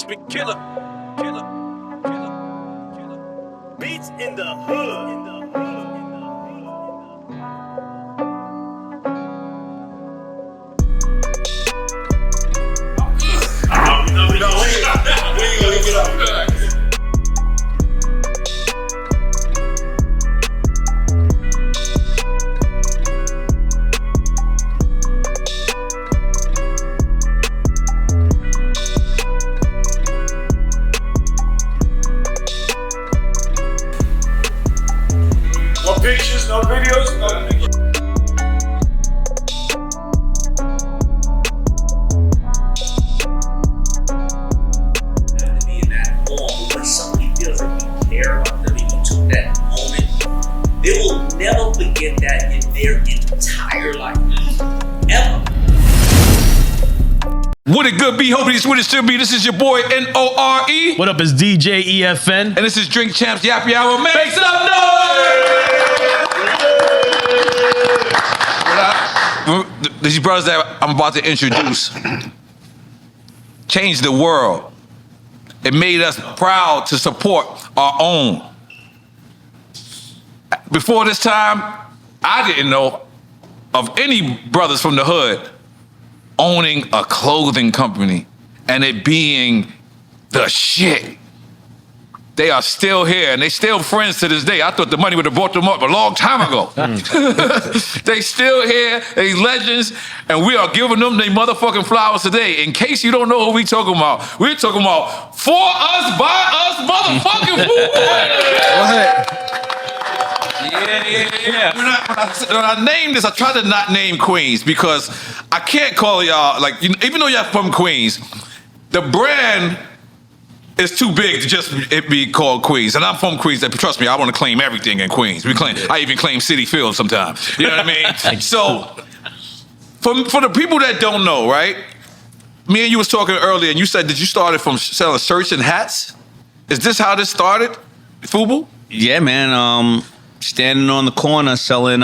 be killer. Beats in the hood. No pictures, no videos, nothing. To be in that form, when somebody feels like you care about them and you took that moment, they will never forget that in their entire life. Ever. Would it good be? Hoping it's what it should be. This is your boy N.O.R.E. What up, is DJ EFN? And this is Drink Champs Yappy Hour. Make some noise! These brothers that I'm about to introduce changed the world. It made us proud to support our own. Before this time, I didn't know of any brothers from the hood owning a clothing company and it being the shit. They are still here and they still friends to this day. I thought the money would have brought them up a long time ago. They still here, they legends, and we are giving them their motherfucking flowers today. In case you don't know who we talking about, we're talking about for us, by us, motherfucking Yeah. When I named this, I tried to not name Queens because I can't call y'all, like, even though y'all from Queens, the brand is too big to just it be called Queens. And I'm from Queens. Trust me, I want to claim everything in Queens. I even claim City Field sometimes. You know what I mean? So, for the people that don't know, right? Me and you was talking earlier, and you said that you started from selling shirts and hats. Is this how this started, FUBU? Yeah, man. Standing on the corner selling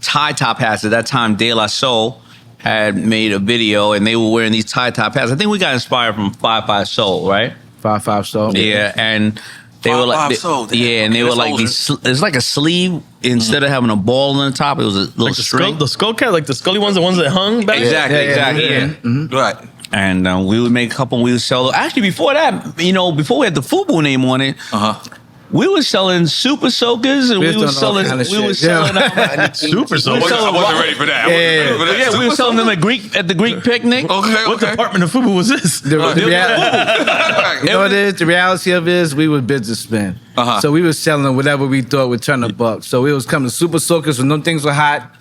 tie top hats. At that time, De La Soul had made a video, and they were wearing these tie top hats. I think we got inspired from 5-5 Soul, right? 5-5 Soul. Yeah, and they were like, and they were like these. It's like a sleeve instead of having a ball on the top. It was a little Like string. the skull cat, like the scully ones, the ones that hung back. Exactly. Right. And we would make a couple. We would sell. Actually, before that, before we had the FUBU name on it. We were selling super soakers, and we were selling. Super soakers. I wasn't ready for that. Yeah, we were selling them at the Greek picnic. Okay. What department of FUBU was this? You know what it is? The reality of it is we were businessmen. So we were selling whatever we thought would turn a buck. So we was coming super soakers when them things were hot.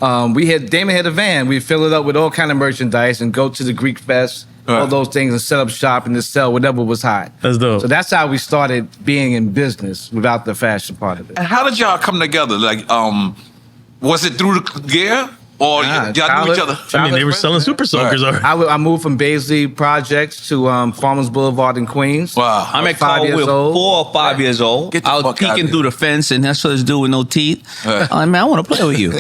Daymond had a van. We'd fill it up with all kind of merchandise and go to the Greek Fest, all those things, and set up shop and just sell whatever was hot. That's dope. So that's how we started being in business without the fashion part of it. And how did y'all come together? Like, was it through the gear? Or y'all knew each other? I mean, they were selling super soakers. Right. I moved from Baisley Projects to Farmers Boulevard in Queens. Wow. I met Carl with 4 or 5 years old. I was peeking through the fence, and that's what this dude with no teeth. I'm like, man, I want to play with you.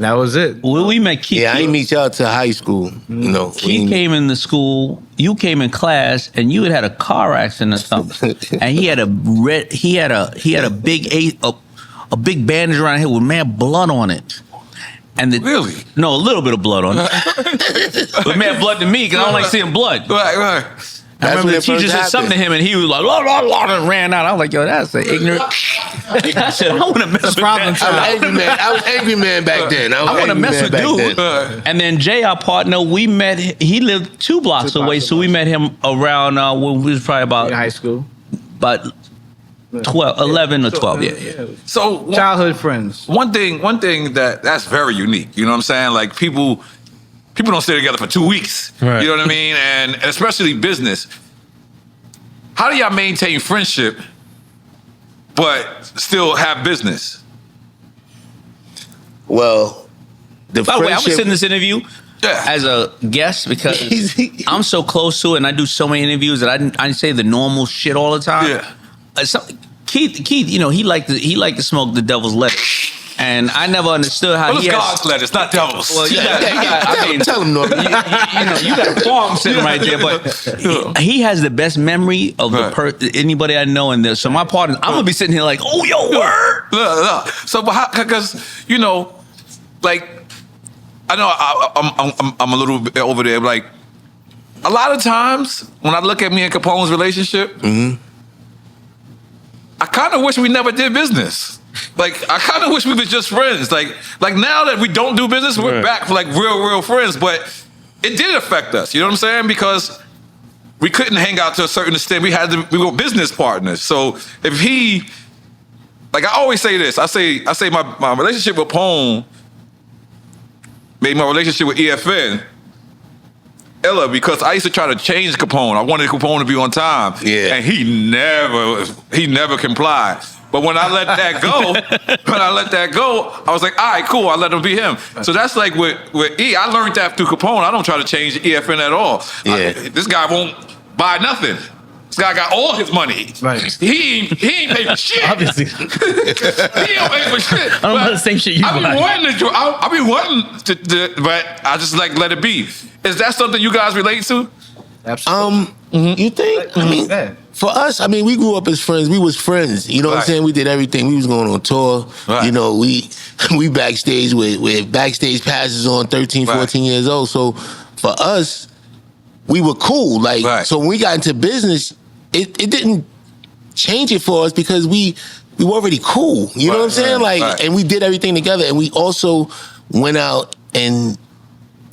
That was it. Well, we met Keith. Yeah, I didn't meet y'all till high school. You know, Keith came into school. You came in class, and you had a car accident or something. And he had a big bandage around here with mad blood on it. And really? No, a little bit of blood on it. But mad blood to me, because I don't like seeing blood. Right. I remember the teacher said something to him, and he was like, and ran out. I was like, yo, that's an ignorant. I said, I want to mess with that. I was angry man back then. I want to mess with dude. And then Jay, our partner, we met. He lived 2 blocks away, so we met him around when we was probably about in high school, about 11 or 12. Yeah. So childhood friends. One thing that's very unique. You know what I'm saying? Like people don't stay together for 2 weeks. Right. You know what I mean? And especially business. How do y'all maintain friendship but still have business? Well, by the way, I was in this interview as a guest because I'm so close to it, and I do so many interviews that I didn't say the normal shit all the time. Yeah. Keith, he liked to smoke the devil's lettuce. And I never understood how Well, it's he has. God's letters, not devils. Well, Tell him, N.O.R.E. you got a farm sitting right there, but he has the best memory of anybody I know in there. So my partner, I'm gonna be sitting here like, oh, yo, word. Look. So, because you know, like, I know I'm a little bit over there. Like, a lot of times when I look at me and Capone's relationship, I kind of wish we never did business. Like, I kind of wish we was just friends. Like now that we don't do business, we're back for like real friends. But it did affect us. You know what I'm saying? Because we couldn't hang out to a certain extent. We were business partners. So if he, like, I always say this. I say my relationship with Pone made my relationship with EFN illa, because I used to try to change Capone. I wanted Capone to be on time. Yeah. And he never complied. But when I let that go, I was like, all right, cool, I let him be him. So that's like with E. I learned that through Capone. I don't try to change EFN at all. Yeah. This guy won't buy nothing. This guy got all his money. Right. He ain't pay for shit. Obviously. He don't pay for shit. I don't buy the same shit you buy. I be wanting to, but I just like let it be. Is that something you guys relate to? Absolutely. You think? I mean, for us, I mean, we grew up as friends. We was friends. You know what I'm saying? We did everything. We was going on tour. Right. You know, we backstage with backstage passes on 13, 14 years old. So for us, we were cool. Like, so when we got into business, it didn't change it for us because we were already cool. You know what I'm saying? Like, and we did everything together. And we also went out and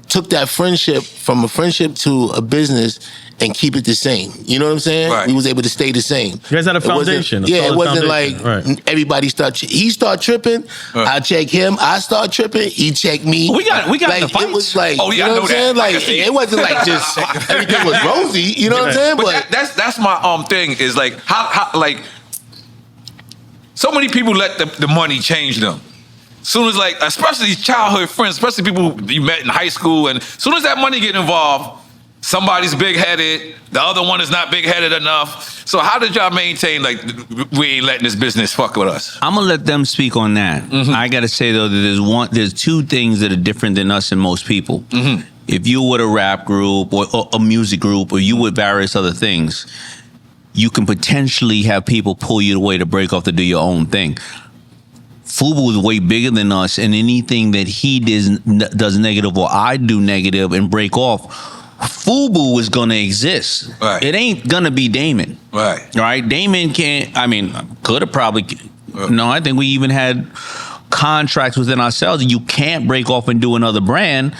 took that friendship from a friendship to a business and keep it the same. You know what I'm saying? Right. We was able to stay the same. You guys had a foundation. It wasn't foundation. like everybody he start tripping, I check him, I start tripping, he check me. We got like, the fights. It was like, Oh, yeah, you know I know what I'm saying? that. I Like, can see it wasn't like just everything was rosy. You know what I'm saying? But that's my thing is like how like so many people let the money change them. Soon as, like, especially childhood friends, especially people you met in high school, and soon as that money get involved, somebody's big-headed, the other one is not big-headed enough. So how did y'all maintain, like, we ain't letting this business fuck with us? I'm gonna let them speak on that. I gotta say though that there's two things that are different than us and most people. If you were a rap group or a music group or you with various other things, you can potentially have people pull you away to break off to do your own thing. FUBU is way bigger than us, and anything that he does negative or I do negative and break off, FUBU is gonna exist. Right. It ain't gonna be Daymond. Right. Daymond could have probably. No, I think we even had contracts within ourselves. You can't break off and do another brand.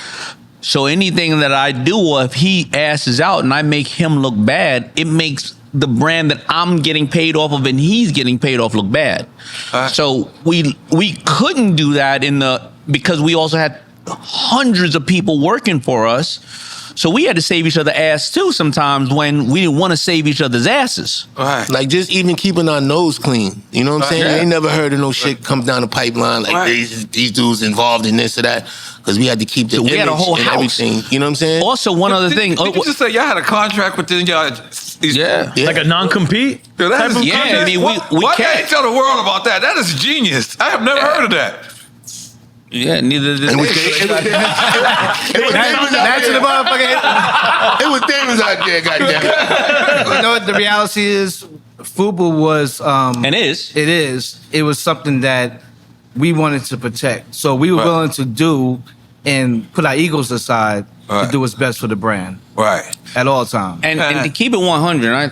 So anything that I do, or if he asses out and I make him look bad, it makes the brand that I'm getting paid off of and he's getting paid off look bad. So we couldn't do that because we also had hundreds of people working for us. So we had to save each other's ass too sometimes when we didn't want to save each other's asses. Right. Like, just even keeping our nose clean. You know what I'm saying? You ain't never heard of no shit come down the pipeline like these dudes involved in this or that. Because we had to keep the image had a whole and house. everything. You know what I'm saying? Also, one other thing. Did you just say y'all had a contract within y'all? Yeah. Like a non-compete? Yo, that is Yeah, genius. I mean, we Why can't. can't tell the world about that? That is genius. I have never heard of that. Yeah, neither did It was Damon's out there, goddamn. You know what the reality is? FUBU was and is. It was something that we wanted to protect. So we were willing to do and put our egos aside to do what's best for the brand. Right. At all times. And to keep it 100,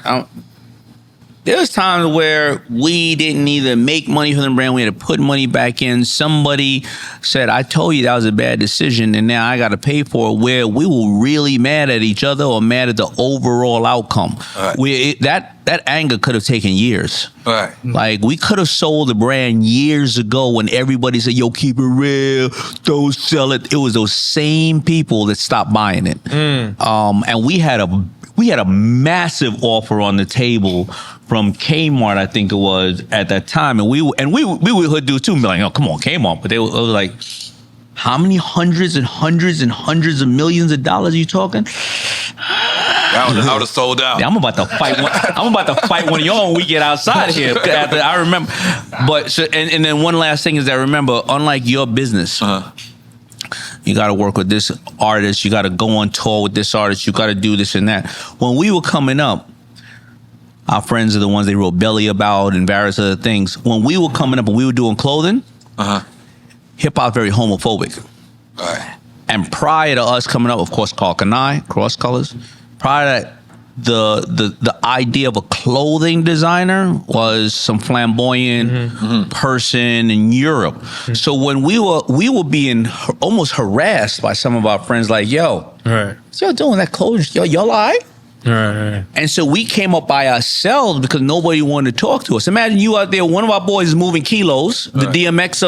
there was times where we didn't either make money from the brand, we had to put money back in. Somebody said, I told you that was a bad decision and now I got to pay for it, where we were really mad at each other or mad at the overall outcome. Right. That anger could have taken years. Right. Like, we could have sold the brand years ago when everybody said, yo, keep it real, don't sell it. It was those same people that stopped buying it. And we had a massive offer on the table from Kmart, I think it was, at that time. And we would do too, and be like, oh, come on, Kmart. But they were like, how many hundreds and hundreds and hundreds of millions of dollars are you talking? I would have sold out. I'm about to fight one. I'm about to fight one of y'all when we get outside here. After, I remember, but so, and then one last thing is that remember, unlike your business, you got to work with this artist. You got to go on tour with this artist. You got to do this and that. When we were coming up, our friends are the ones they wrote Belly about and various other things. When we were coming up and we were doing clothing, hip hop very homophobic. Right. And prior to us coming up, of course, Carlton E, Cross Colors. Prior to that, the idea of a clothing designer was some flamboyant person in Europe. So when we were being almost harassed by some of our friends, like, yo, what's y'all doing that clothing? Y'all all right? And so we came up by ourselves because nobody wanted to talk to us. Imagine you out there, one of our boys is moving kilos, the DMX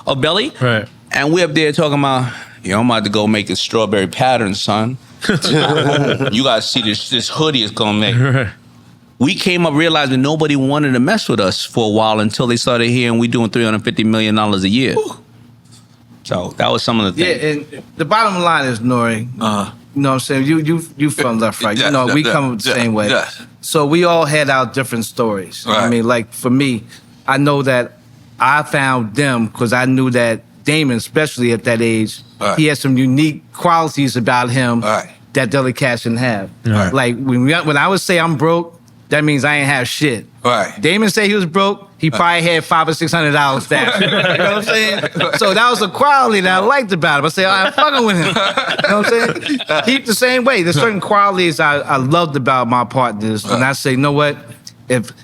of Belly. Right. And we up there talking about, yo, I'm about to go make a strawberry pattern, son. You guys see this hoodie is gonna make. We came up realizing nobody wanted to mess with us for a while until they started hearing we doing $350 million a year. So that was some of the things. Yeah, and the bottom line is, N.O.R.E, you know what I'm saying? You from left, right? You know, we come up the same way. So we all had our different stories. Right. I mean, like for me, I know that I found them because I knew that Daymond, especially at that age, he had some unique qualities about him that the other cats didn't have. Like when I would say I'm broke, that means I ain't have shit. Daymond say he was broke, he probably had $500 or $600 staff. You know what I'm saying? So that was a quality that I liked about him. I say, I'm fucking with him. You know what I'm saying? Keep the same way. There's certain qualities I loved about my partners, and I say, you know what?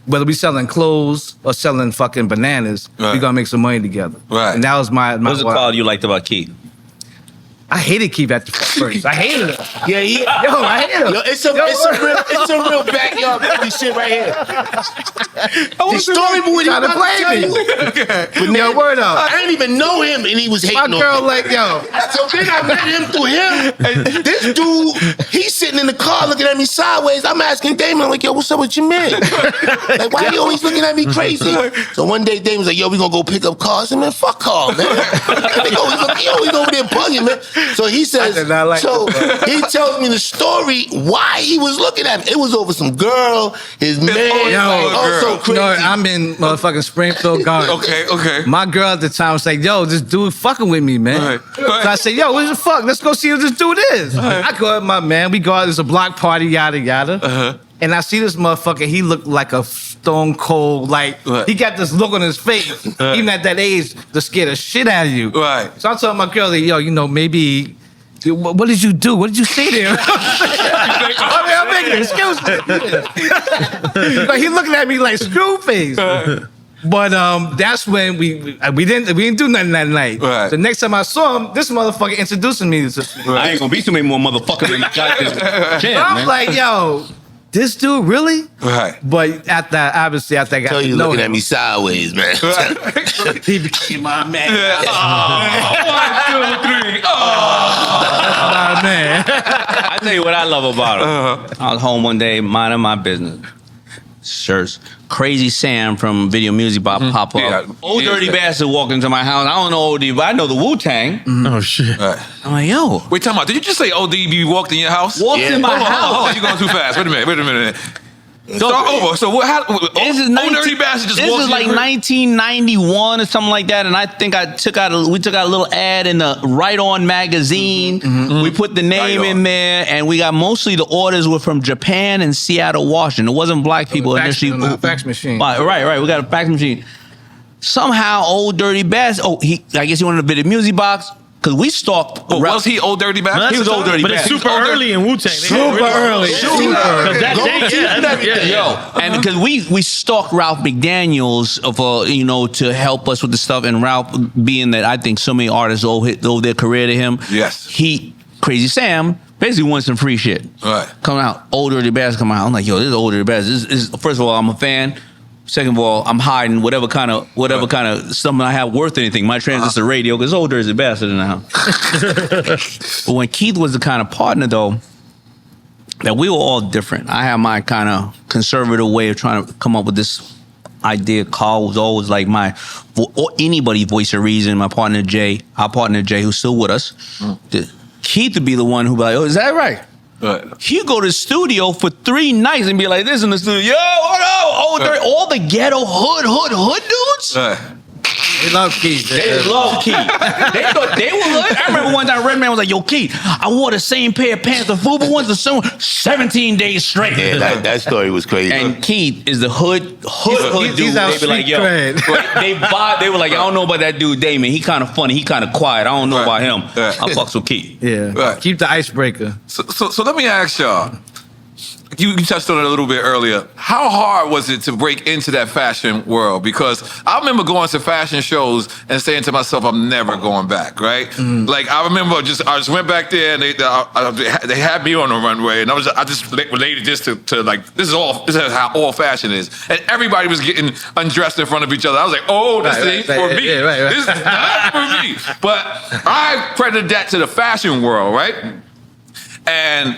Whether we selling clothes or selling fucking bananas, we gonna make some money together. And that was my What's the quality you liked about Keith? I hated Keith at the first. I hated him. Yeah, Yo, I hated him. Yo, it's a real backyard baby shit right here. The story boy trying to play me. But now, word up. I didn't even know him, and he was hating on me. My girl, like, yo. So then I met him through him. This dude, he's sitting in the car looking at me sideways. I'm asking Daymond, like, yo, what's up with your man? Like, why you always looking at me crazy? So one day, Daymond's like, yo, we gonna go pick up cars. I said, man, fuck Carl, man. He always over there bugging, man. So he says, he tells me the story why he was looking at me. It was over some girl, his man, also crazy. No, I'm in motherfucking Springfield Garden. Okay. My girl at the time was like, yo, this dude fucking with me, man. So I said, yo, what the fuck? Let's go see who this dude is. I go with my man. We go out, there's a block party, yada, yada. And I see this motherfucker, he looked like a stone cold, like, he got this look on his face, even at that age, to scare the shit out of you. So I'm telling my girl, like, yo, you know, maybe, what did you do? What did you say there? I'm making excuse me. Like, he looking at me like Screwface. But that's when we didn't do nothing that night. The next time I saw him, this motherfucker introducing me to I ain't gonna be too many more motherfuckers in the goddamn I'm like, yo, this dude really? But obviously after I got tell to you know looking him, at me sideways, man. he became my man. 1, 2, 3. My man. I tell you what I love about him. I was home one day, minding my business. Shirts. Crazy Sam from Video Music Box pop up. Old Dirty Bastard walked into my house. I don't know OD, but I know the Wu-Tang. Oh, shit. I'm like, yo. Wait, time out. Did you just say ODB walked in your house? Walked in my house. Hold on, you're going too fast. Wait a minute. Start over. So what happened? This is Old Dirty Bastard just walked in. This is like 1991 or something like that, and I think we took out a little ad in the Right On magazine. We put the name in there, and we got mostly the orders were from Japan and Seattle, Washington. It wasn't black people initially. Fax machine. Right. We got a fax machine. Somehow, Old Dirty Bastard. I guess he wanted a bit of music box. Because we stalked. Was he Old Dirty Bastard? He was Old Dirty But Bastard. it's super early in Wu-Tang. Super early. Because that day, Yo, and because we stalked Ralph McDaniels to help us with the stuff, and Ralph, being that I think so many artists owe their career to him. Yes. Crazy Sam, basically wanted some free shit. Coming out, Old Dirty Bastard coming out. I'm like, yo, this is Old Dirty Bastard. First of all, I'm a fan. Second of all, I'm hiding whatever kind of something I have worth anything. My transistor radio, because Old Dirty Bastard in the house. But when Keith was the kind of partner, though, that we were all different. I had my kind of conservative way of trying to come up with this idea. Carl was always like or anybody's voice of reason. My partner Jay, our partner Jay, who's still with us. Keith would be the one who'd be like, oh, is that right? He'd go to the studio for 3 nights and be like this in the studio. Yo, what up? Oh, all the ghetto hood dudes. They love Keith. They love Keith. They thought they were hood. I remember one time Redman was like, yo, Keith, I wore the same pair of pants the FUBU ones the 17 days straight. Yeah, that story was crazy. And Keith is the hood dude. They be like, yo. They were like, I don't know about that dude, Daymond. He kind of funny. He kind of quiet. I don't know about him. I fucks with Keith. Yeah. Keep the icebreaker. So let me ask y'all. You touched on it a little bit earlier. How hard was it to break into that fashion world? Because I remember going to fashion shows and saying to myself, I'm never going back, right? Like, I remember I just went back there and they had me on the runway and I just related this to like, this is how all fashion is. And everybody was getting undressed in front of each other. I was like, oh, this ain't for me. This is not for me. But I credited that to the fashion world, right? And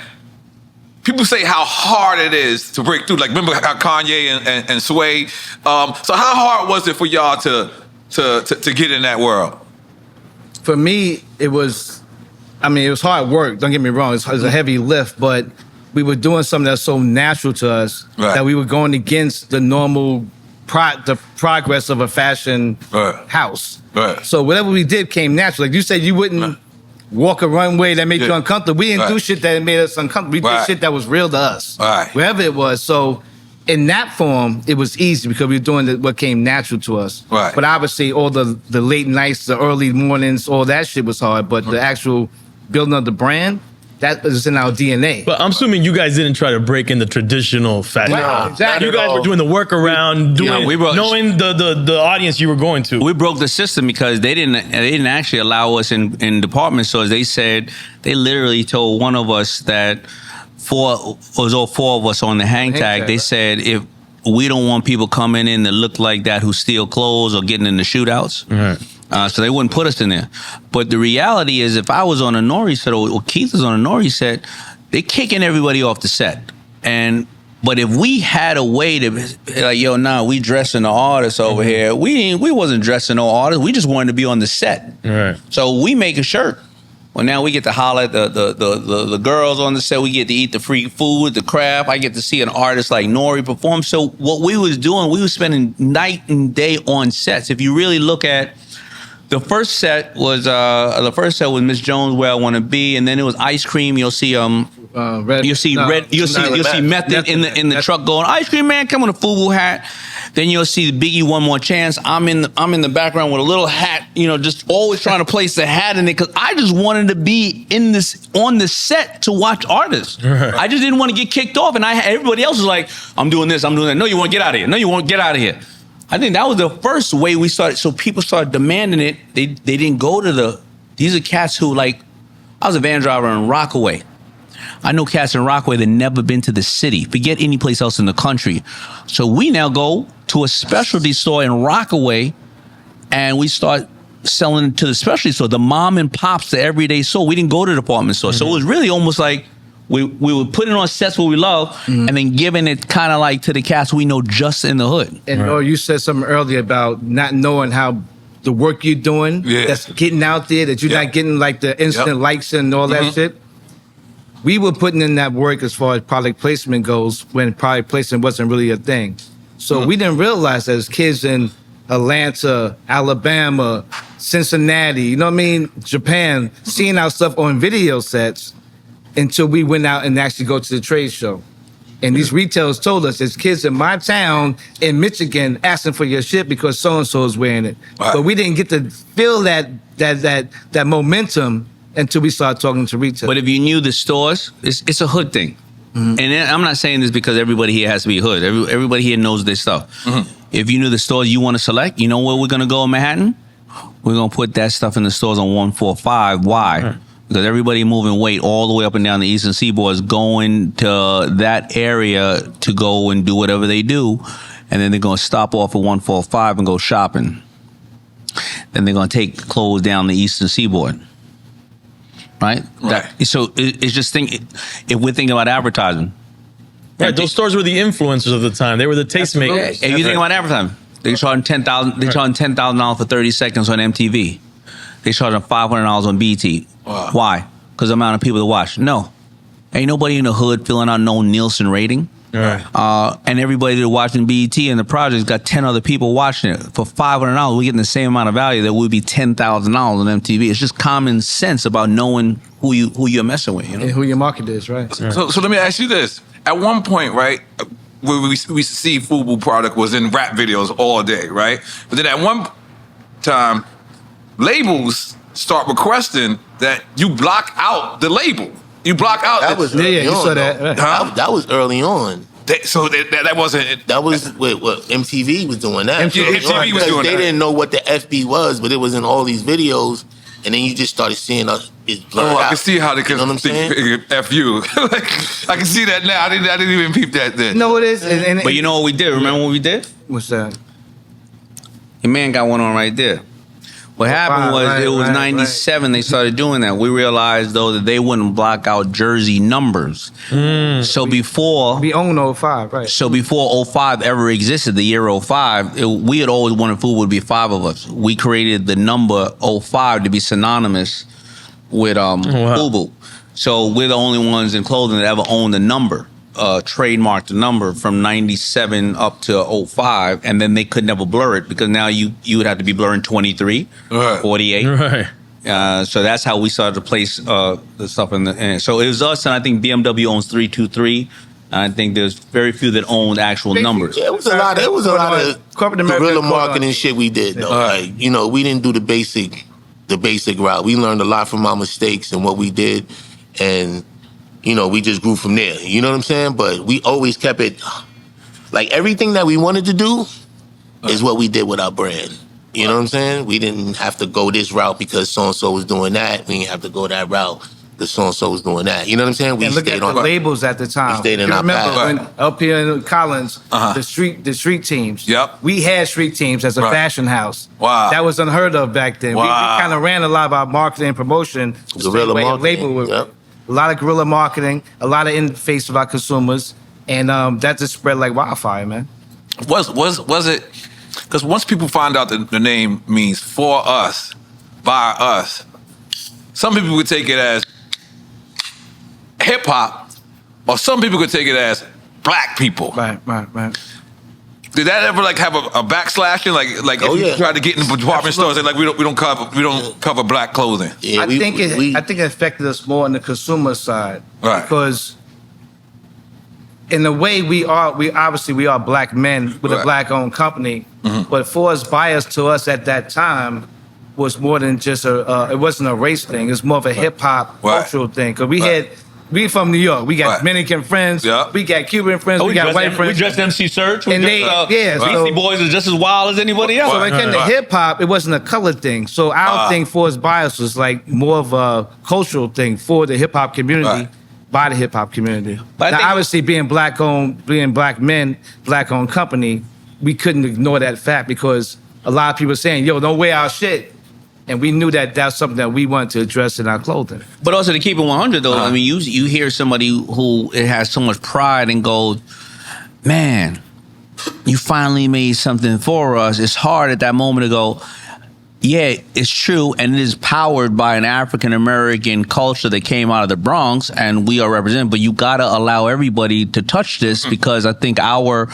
people say how hard it is to break through. Like, remember how Kanye and Sway? So how hard was it for y'all to get in that world? For me, it was hard work. Don't get me wrong. It was a heavy lift, but we were doing something that's so natural to us that we were going against the normal progress of a fashion house. So whatever we did came natural. Like you said, you wouldn't walk a runway that made you uncomfortable. We didn't do shit that made us uncomfortable. We did shit that was real to us, wherever it was. So in that form, it was easy because we were doing what came natural to us. But obviously, all the late nights, the early mornings, all that shit was hard. But the actual building of the brand, that was in our DNA. But I'm assuming you guys didn't try to break in the traditional fashion. Exactly. You guys were doing the workaround, knowing the audience you were going to. We broke the system because they didn't actually allow us in department stores. They literally told one of us that all four of us on the hang tag. They said if we don't want people coming in that look like that who steal clothes or getting in the shootouts. So they wouldn't put us in there. But the reality is, if I was on a N.O.R.E set or Keith was on a N.O.R.E set, they're kicking everybody off the set. But if we had a way to, like, yo, nah, we dressing the artists over here. We wasn't dressing no artists. We just wanted to be on the set. So we make a shirt. Well, now we get to holler at the girls on the set. We get to eat the free food, the craft. I get to see an artist like N.O.R.E perform. So what we was doing, we was spending night and day on sets. If you really look at the first set was Miss Jones, Where I Want to Be, and then it was Ice Cream. You'll see You'll see Method in the truck going, Ice Cream Man, come on a FUBU hat. Then you'll see Biggie, One More Chance. I'm in the background with a little hat, just always trying to place the hat in it because I just wanted to be on the set to watch artists. I just didn't want to get kicked off, and everybody else was like, I'm doing this, I'm doing that. No, you won't get out of here. No, you won't get out of here. I think that was the first way we started. So people started demanding it. They didn't go to these are cats who, like, I was a van driver in Rockaway. I know cats in Rockaway that never been to the city. Forget any place else in the country. So we now go to a specialty store in Rockaway and we start selling to the specialty store, the mom and pops, the everyday store. We didn't go to the department store. So it was really almost like we were putting on sets what we love and then giving it kind of like to the cats we know just in the hood. And you said something earlier about not knowing how the work you're doing, that's getting out there, that you're not getting like the instant likes and all that shit. We were putting in that work as far as product placement goes when product placement wasn't really a thing. So we didn't realize that as kids in Atlanta, Alabama, Cincinnati, Japan, seeing our stuff on video sets until we went out and actually go to the trade show. And these retailers told us, there's kids in my town in Michigan asking for your shit because so-and-so is wearing it. But we didn't get to feel that momentum until we started talking to retailers. But if you knew the stores, it's a hood thing. And I'm not saying this because everybody here has to be hood. Everybody here knows this stuff. If you knew the stores you want to select, you know where we're going to go in Manhattan? We're going to put that stuff in the stores on 145. Why? Because everybody moving weight all the way up and down the Eastern Seaboard is going to that area to go and do whatever they do. And then they're going to stop off at 145 and go shopping. Then they're going to take clothes down the Eastern Seaboard. Right? So it's just if we're thinking about advertising. Right, those stores were the influencers of the time. They were the tastemakers. If you think about advertising, they charging $10,000. They charging $10,000 for 30 seconds on MTV. They charging $500 on BT. Why? Because the amount of people to watch. No. Ain't nobody in the hood filling out no Nielsen rating. Right. And everybody that watching BET and the projects got 10 other people watching it. For $500, we're getting the same amount of value that would be $10,000 on MTV. It's just common sense about knowing who you're messing with, you know? And who your market is, right? So let me ask you this. At one point, right, we see FUBU product was in rap videos all day, right? But then at one time, labels start requesting that you block out the label. You block out. That was you saw that. Huh? That was early on. That wasn't. That was what MTV was doing that. MTV was doing they that. didn't know what the FB was, but it was in all these videos, and then you just started seeing us. I can see how they can You know what I'm saying? F you. Like, I can see that now. I didn't even peep that then. No, it is. But you know what we did? Remember what we did? What's that? Your man got one on right there. What happened was it was 97 they started doing that. We realized though that they wouldn't block out jersey numbers. So before We own 05, right? So before 05 ever existed, the year 05, we had always wanted FUBU to be 5 of us. We created the number 05 to be synonymous with FUBU. So we're the only ones in clothing that ever owned the number. Trademarked the number from 97 up to 05, and then they could never blur it because now you would have to be blurring 23, 48. Right. So that's how we started to place the stuff in the. So it was us, and I think BMW owns 323. I think there's very few that owned actual numbers. Yeah, it was a lot of Corporate America guerrilla marketing shit we did though. Like, you know, we didn't do the basic route. We learned a lot from our mistakes and what we did, and you know, we just grew from there. You know what I'm saying? But we always kept it, like everything that we wanted to do is what we did with our brand. You know what I'm saying? We didn't have to go this route because so-and-so was doing that. We didn't have to go that route because so-and-so was doing that. You know what I'm saying? We And look at stayed the on labels at the time. We stayed in You our remember path. when up here in Collins, the street teams. Yep. We had street teams as a fashion house. Wow. That was unheard of back then. Wow. We kind of ran a lot of our marketing and promotion. the same Guerrilla way a marketing, label would. yep. A lot of guerrilla marketing, a lot of in the face of our consumers, and that just spread like wildfire, man. Was it? Because once people find out that the name means for us, by us, some people would take it as hip hop, or some people could take it as black people. Right. Did that ever like have a backslashing? Like if you try to get in department stores and like we don't cover black clothing. Yeah, I think it affected us more on the consumer side, Right. Because in a way we are black men with a black owned company, but for us, bias to us at that time was more than just it wasn't a race thing. It was more of a hip hop cultural thing. Because we from New York. We got Dominican friends. Yeah. We got Cuban friends. we got white friends. We dressed MC Serge. And they- Beastie Boys is just as wild as anybody else. So when it came to hip hop, it wasn't a color thing. So our thing for us bias was like more of a cultural thing for the hip hop community, by the hip hop community. But I now, think- obviously, being black owned, being black men, black owned company, we couldn't ignore that fact because a lot of people were saying, "Yo, don't wear our shit." And we knew that that's something that we wanted to address in our clothing. But also to keep it 100 though, I mean, you hear somebody who it has so much pride and go, man, you finally made something for us. It's hard at that moment to go, yeah, it's true, and it is powered by an African-American culture that came out of the Bronx, and we are represented, but you gotta allow everybody to touch this because I think hip-hop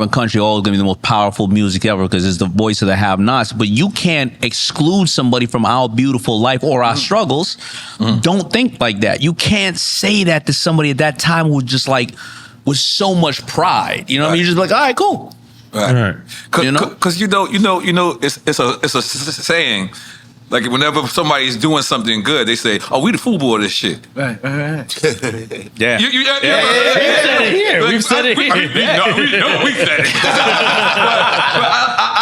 and country are always gonna be the most powerful music ever because it's the voice of the have-nots, but you can't exclude somebody from our beautiful life or our struggles. Don't think like that. You can't say that to somebody at that time who just like, with so much pride. You know what I mean? You're just like, all right, cool. Right. Because you know, it's a saying. Like whenever somebody's doing something good, they say, "Oh, we the FUBU of this shit." Right. Yeah. We've said it here. We said it. but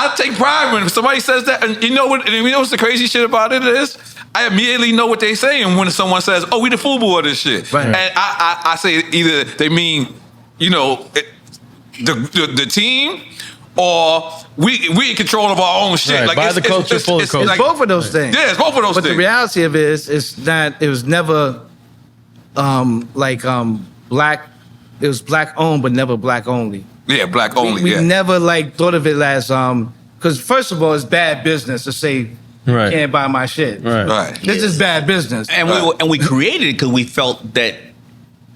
I take pride when somebody says that, and you know what's the crazy shit about it is, I immediately know what they're saying when someone says, "Oh, we the FUBU of this shit," Right. and I say either they mean, the team. Or we in control of our own shit. Right, Like by the culture, for the culture. It's both of those things. Yeah, it's both of those But things. the reality of it is, it was never black. It was black owned, but never black only. Yeah, black only. We yeah. never like thought of it as because first of all, it's bad business to say Right. You can't buy my shit. Right. This is bad business. And we created it because we felt that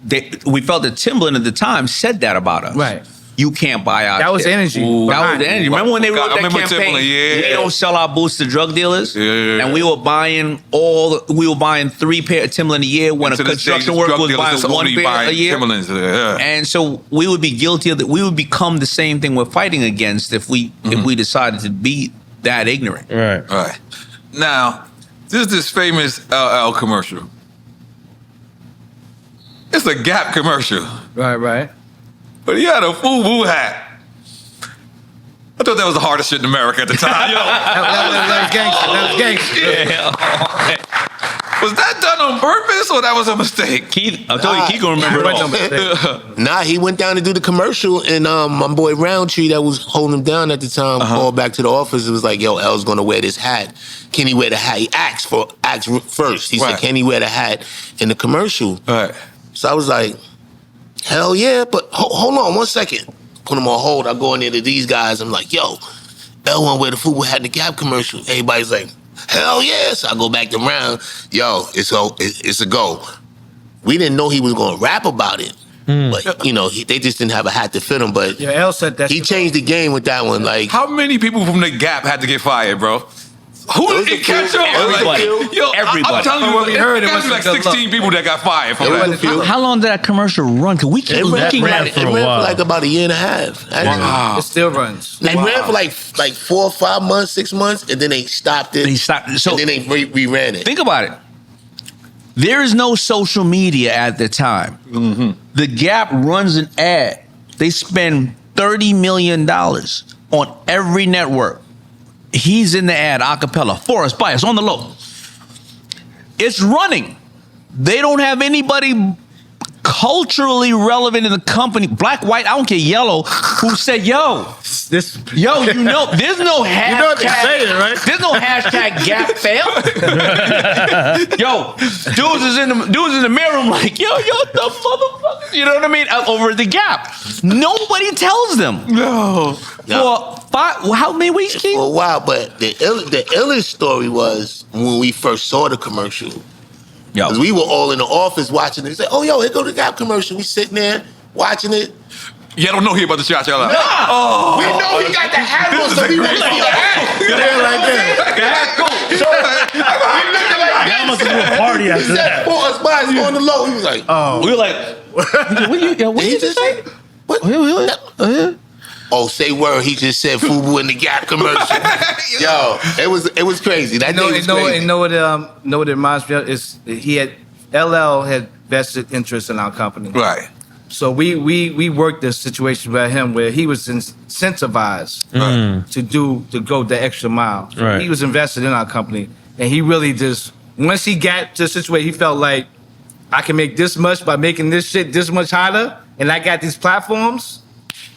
Timbaland at the time said that about us. Right. You can't buy our That was shit. energy. That was the energy. Remember when they wrote I that remember campaign? Timbaland, We don't sell our boots to drug dealers. Yeah. And we were buying 3 pair of Timbaland a year when a construction worker was buying one pair a year. And so we would be guilty of that. We would become the same thing we're fighting against if we decided to be that ignorant. Right. Now, this famous LL commercial. It's a Gap commercial. Right. But he had a FUBU hat. I thought that was the hardest shit in America at the time. Yo. That was gangster. Was that done on purpose or that was a mistake? Keith, I'll tell you, Keith gonna remember it all. Nah, he went down to do the commercial, and my boy Roundtree that was holding him down at the time called back to the office. It was like, yo, L's gonna wear this hat. Can he wear the hat? He asked first. He said, can he wear the hat in the commercial? Right. So I was like, hell yeah, but hold on 1 second. Put him on hold. I go in there to these guys. I'm like, yo, L wanna wear the FUBU hat in the Gap commercial. Everybody's like, hell yes. I go back to Round. Yo, it's a go. We didn't know he was gonna rap about it. But they just didn't have a hat to fit him. But L said that he changed the game with that one. Like, how many people from the Gap had to get fired, bro? Who did it catch on? Everybody. Everybody. I'm telling you, we heard it it was was like good 16 people that got fired from that. How long did that commercial run? Because we kept looking at it. It ran for like about a year and a half. Wow. It still runs. It ran for like 4 or 5 months, 6 months, and then they stopped it. So and then they reran it. think about it. There is no social media at the time. The Gap runs an ad. They spend $30 million on every network. He's in the ad, acapella, Forrest Bias, on the low. It's running. They don't have anybody culturally relevant in the company, black, white, I don't care, yellow, who said, yo, there's no hashtag. You know what they're saying, right? There's no hashtag Gap fail. Yo, dudes is in the mirror. I'm like, yo, the motherfucker. You know what I mean? Over the Gap. Nobody tells them. No. How many weeks, Keith? For a while, but the illest story was when we first saw the commercial. Because we were all in the office watching it. They said, oh, yo, here go the Gap commercial. We sitting there watching it. Yeah, I don't know he about to shout y'all out. No. We know he got the hat on, so we were like, the hat. Good hair like that. The hat cool. So we looking like Y'all must have been a party after that. Forrest Bias on the low. He was like, We were like, what did he just say? What? Oh, say word. He just said FUBU in the Gap commercial. Yo, it was crazy. That day was crazy. Know what it reminds me of is LL had vested interest in our company. Right. So we worked this situation with him where he was incentivized to go the extra mile. Right. He was invested in our company, and he really just once he got to a situation, he felt like I can make this much by making this shit this much hotter, and I got these platforms.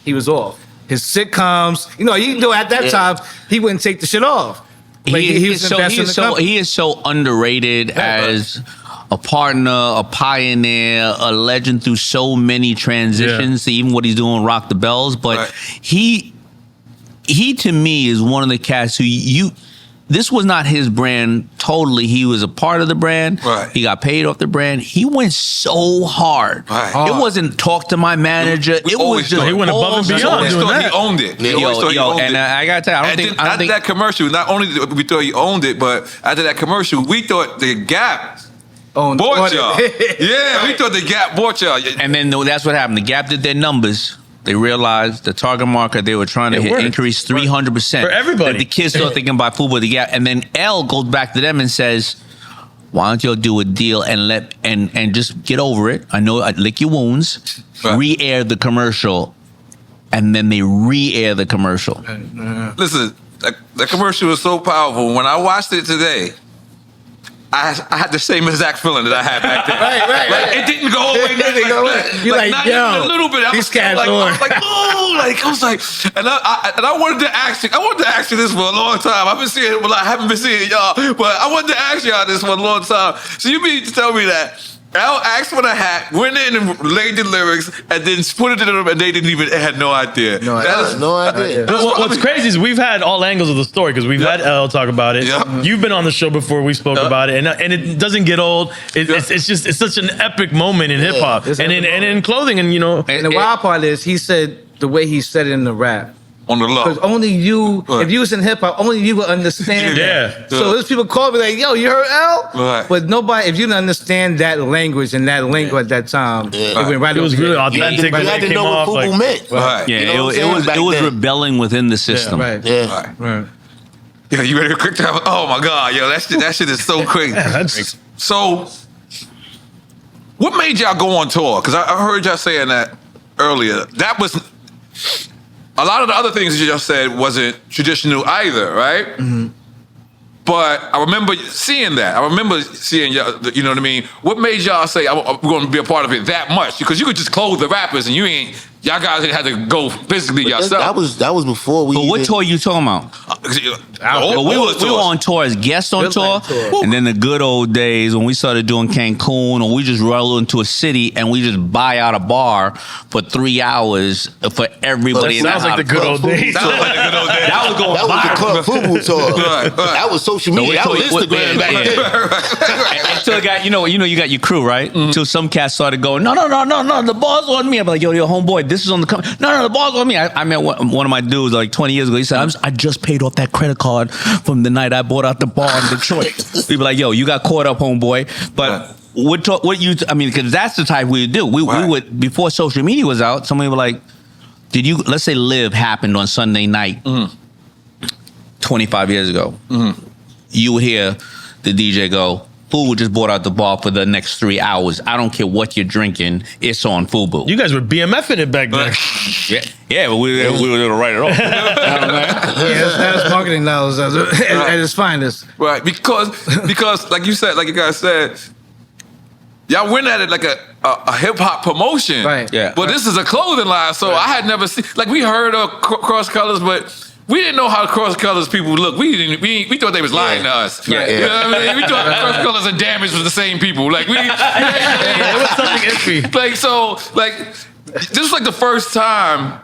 He was off. His sitcoms, at that time he wouldn't take the shit off. He is so underrated as a partner, a pioneer, a legend through so many transitions. Even what he's doing, Rock the Bells. But he to me is one of the cats who this was not his brand totally. He was a part of the brand. Right. He got paid off the brand. He went so hard. Right. It wasn't talk to my manager. It was just he went above and beyond doing that. He owned it. I gotta tell you, I don't think that commercial. Not only did we thought he owned it, but after that commercial, we thought the Gap bought y'all. Yeah, we thought the Gap bought y'all. And then that's what happened. The Gap did their numbers. They realized the target market they were trying to hit increased 300%. For everybody. That the kids start thinking about FUBU, the Gap. And then L goes back to them and says, why don't y'all do a deal and just get over it? I know, lick your wounds, re-air the commercial, and then they re-air the commercial. Listen, that commercial was so powerful. When I watched it today, I had the same exact feeling that I had back then. Right. It didn't go away. You're like, not yo, even a little bit. I was like, and I wanted to ask you. I wanted to ask you this for a long time. I've been seeing it, I haven't been seeing y'all, but I wanted to ask y'all this for a long time. So you mean to tell me that Al asked for the hat, went in and laid the lyrics, and then put it to them, and they had no idea. No idea. What's crazy is we've had all angles of the story because we've had L talk about it. Yep. You've been on the show before. We spoke about it, and it doesn't get old. It's such an epic moment in hip hop and in clothing, and And the wild part is he said the way he said it in the rap. On the low. Because only you, if you was in hip hop, only you would understand that. So there's people call me like, yo, you heard L? Right. But nobody, if you didn't understand that language and that lingo at that time, it went right It was over really your head. authentic. You had to know what FUBU meant. Right. Yeah, You know what I'm saying? it was Back then. rebelling within the system. Right. Yeah. Right. Yeah, you ready to quick time? Oh my God, yo, that shit is so crazy. So, what made y'all go on tour? Because I heard y'all saying that earlier. That was a lot of the other things that y'all said wasn't traditional either, right? Mm-hmm. But I remember seeing that. I remember seeing y'all. You know what I mean? What made y'all say I'm going to be a part of it that much? Because you could just clothe the rappers, and y'all guys had to go physically yourself. That was before we. But what tour you talking about? We were on tour as guests on tour, and then the good old days when we started doing Cancun, or we just roll into a city and we just buy out a bar for 3 hours for everybody. Sounds like the good old days. That was going That was the Club FUBU tour. That was social media. That was Instagram back then. Until it got, you got your crew, right? Until some cats started going, no, the ball's on me. I'm like, yo, homeboy, this is on the come. No, the ball's on me. I met one of my dudes like 20 years ago. He said, I just paid off that credit card from the night I bought out the bar in Detroit. People like, yo, you got caught up, homeboy. But because that's the type we would do. We would, before social media was out, somebody was like, let's say Live happened on Sunday night 25 years ago. You would hear the DJ go, FUBU just bought out the bar for the next 3 hours. I don't care what you're drinking. It's on FUBU. You guys were BMFing it back then. Yeah, but we were able to write it off. That's marketing knowledge at its finest. Right, because like you said, like you guys said, y'all went at it like a hip hop promotion. Right. Yeah. But this is a clothing line, so I had never seen. Like we heard of Cross Colors, but we didn't know how Cross Colors people look. We thought they was lying to us. Yeah. You know what I mean? We thought Cross Colors and Damage was the same people. Like It was something iffy. This was like the first time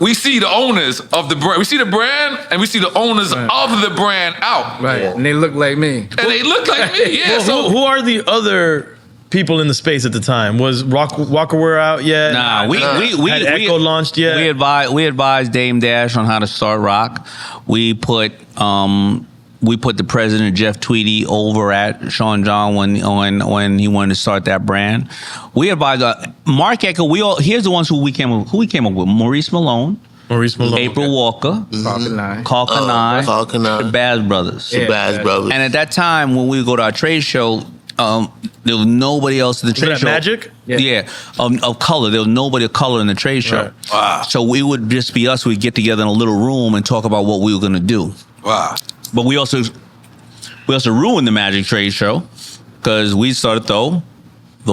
we see the owners of the brand. We see the brand and we see the owners of the brand out. Right. And they look like me. And they look like me. Yeah. Well, who are the other people in the space at the time? Was Walkerwear out yet? Nah, we had Echo launched yet? We advised Dame Dash on how to start rock. We put the president Jeff Tweedy over at Sean John when he wanted to start that brand. We advised Mark Echo. Here's the ones who we came up with: Maurice Malone, April Walker, Carlton E, the Baz Brothers. The Baz Brothers. And at that time, when we would go to our trade show, there was nobody else at the trade show. Magic? Yeah, of color. There was nobody of color in the trade show. Right. Wow. So we would just be us. We'd get together in a little room and talk about what we were going to do. Wow. But we also ruined the Magic trade show because we started the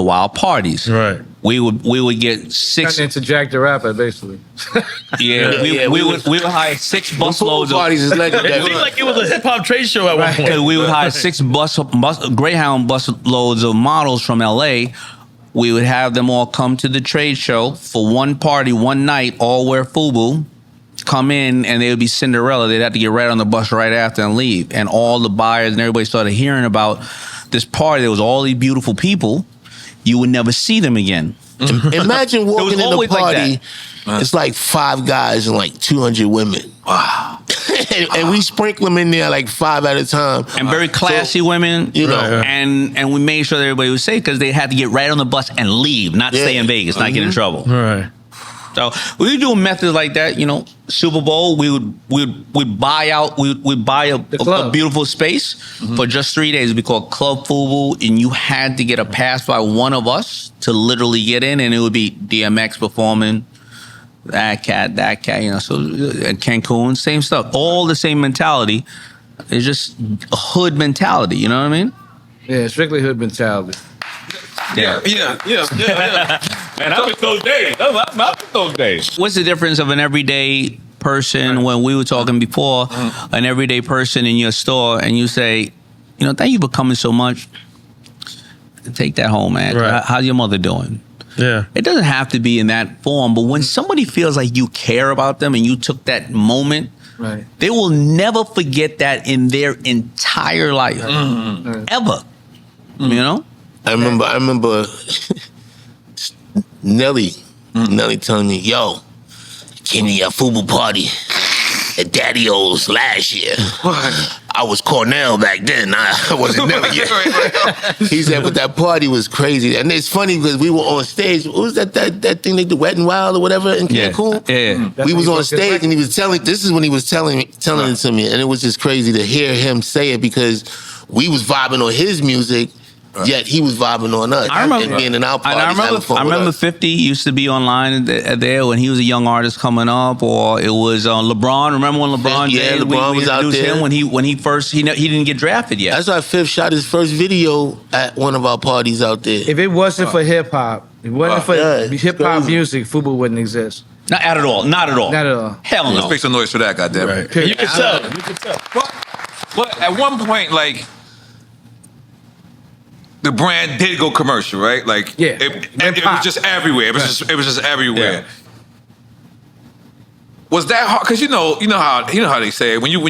wild parties. Right. We would get 6. Trying to interject the rapper, basically. We would hire 6 busloads of parties is legendary. It seemed like it was a hip hop trade show at one point. We would hire 6 Greyhound bus loads of models from LA. We would have them all come to the trade show for one party, one night, all wear FUBU, come in, and they would be Cinderella. They'd have to get right on the bus right after and leave. And all the buyers and everybody started hearing about this party. There was all these beautiful people. You would never see them again. Imagine walking in a party. Like it's like 5 guys and like 200 women. Wow. and we sprinkle them in there like 5 at a time. And very classy women, you know. And we made sure that everybody was safe because they had to get right on the bus and leave, not stay in Vegas, not get in trouble. Right. So we would do methods like that, Super Bowl, we'd buy a beautiful space for just 3 days. It'd be called Club FUBU, and you had to get a pass by one of us to literally get in, and it would be DMX performing, that cat, so at Cancun, same stuff, all the same mentality. It's just a hood mentality, you know what I mean? Yeah, strictly hood mentality. Yeah. And I miss those days. I miss those days. What's the difference of an everyday person when we were talking before, an everyday person in your store, and you say, thank you for coming so much. take that home, man. Right. How's your mother doing? Yeah. It doesn't have to be in that form, but when somebody feels like you care about them and you took that moment, Right. they will never forget that in their entire life, ever. You know? I remember Nelly telling me, yo, came to your FUBU party at Daddy O's last year. I was Cornell back then. I wasn't Nelly yet. He said, but that party was crazy. And it's funny because we were on stage. What was that thing they did, Wet n Wild or whatever in Cancun? Yeah. We was on stage and he was telling, this is when he was telling it to me. And it was just crazy to hear him say it because we was vibing on his music. Yet he was vibing on us. I remember, and being in our parties, I remember 50 used to be online there when he was a young artist coming up, or it was LeBron. Remember when LeBron? Yeah, James, LeBron was out there him when he first he didn't get drafted yet. That's why Fifth shot his first video at one of our parties out there. If it wasn't for hip hop, if it wasn't for hip hop music, FUBU wouldn't exist. Not at all. Not at all. Not at all. Hell no. Let's make some noise for that, goddammit. Right. You can tell. But at one point, like, the brand did go commercial, right? Like, it was just everywhere. It was just everywhere. Yeah. Was that hard? Because you know how they say it. When your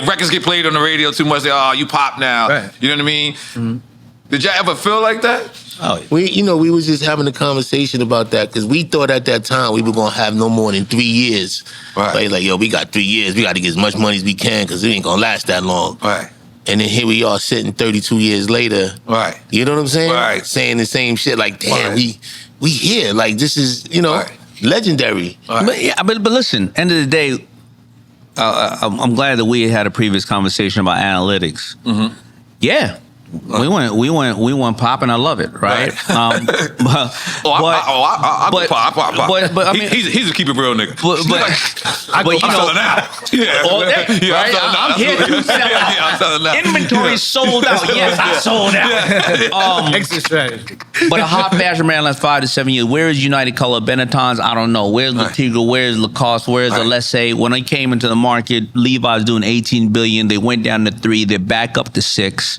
records get played on the radio too much, they you pop now. Right. You know what I mean? Mm-hmm. Did y'all ever feel like that? Oh, we was just having a conversation about that because we thought at that time we were gonna have no more than 3 years. Right. Like, yo, we got 3 years. We got to get as much money as we can because it ain't gonna last that long. Right. And then here we are sitting 32 years later. Right. You know what I'm saying? Right. Saying the same shit. Like, damn, Right. we here. Like, this is, legendary. Right. But listen, end of the day, I'm glad that we had a previous conversation about analytics. Mm-hmm. Yeah. We went pop, and I love it, right? I mean, he's a keep it real nigga. But you know, selling out. Yeah, all day, yeah, right? I'm here to sell out. I'm selling out. Inventory sold out. Yes, I sold out. Exit strategy. But a hot fashion brand lasts 5 to 7 years. Where is United Color, Benettons? I don't know. Where's Latigo? Where's Lacoste? Where's Alessi? When they came into the market, Levi's doing $18 billion. They went down to 3. They're back up to 6.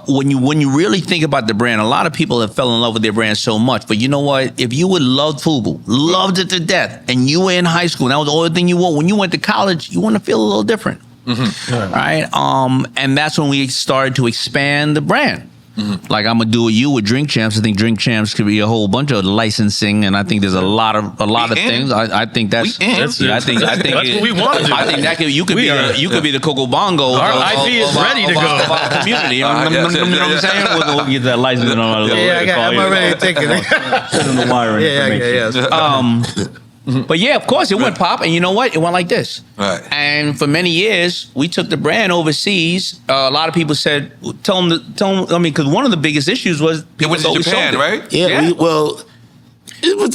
When you really think about the brand, a lot of people have fell in love with their brand so much. But you know what? If you would love FUBU, loved it to death, and you were in high school, and that was the only thing you want. When you went to college, you want to feel a little different, right? And that's when we started to expand the brand. Mm-hmm. Like I'm gonna do with you with Drink Champs. I think Drink Champs could be a whole bunch of licensing, and I think there's a lot of things. I think that's that's what we want to do. I think that you could be the Coco Bongo. Our IP is ready to go. Of our community. You know what I'm saying? We'll get that license on our little. I'm already thinking. But yeah, of course, it went pop, and you know what? It went like this. Right. And for many years, we took the brand overseas. A lot of people said, tell them. I mean, because one of the biggest issues was It went to Japan, right? Yeah. It was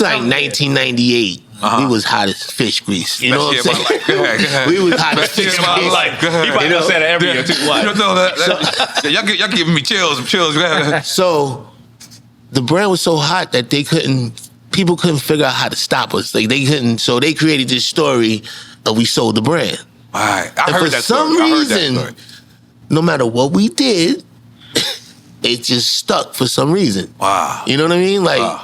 like 1998. We was hot as fish grease. You know what I'm saying? We was hot as fish grease. He probably said it every year too. Y'all giving me chills. So the brand was so hot that people couldn't figure out how to stop us. Like they couldn't, so they created this story of we sold the brand. Right. For some reason, no matter what we did, it just stuck for some reason. Wow. You know what I mean? Like,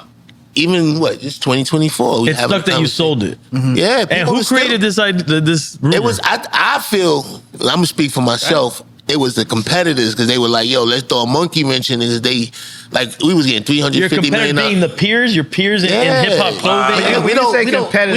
even it's 2024. It's stuck that you sold it. Mm-hmm. Yeah. And who created this idea? This rumor? It was. I feel. I'm gonna speak for myself. It was the competitors because they were like, "Yo, let's throw a monkey wrench in." Because we was getting $350 million. Being your peers in hip hop clothing. Wow. We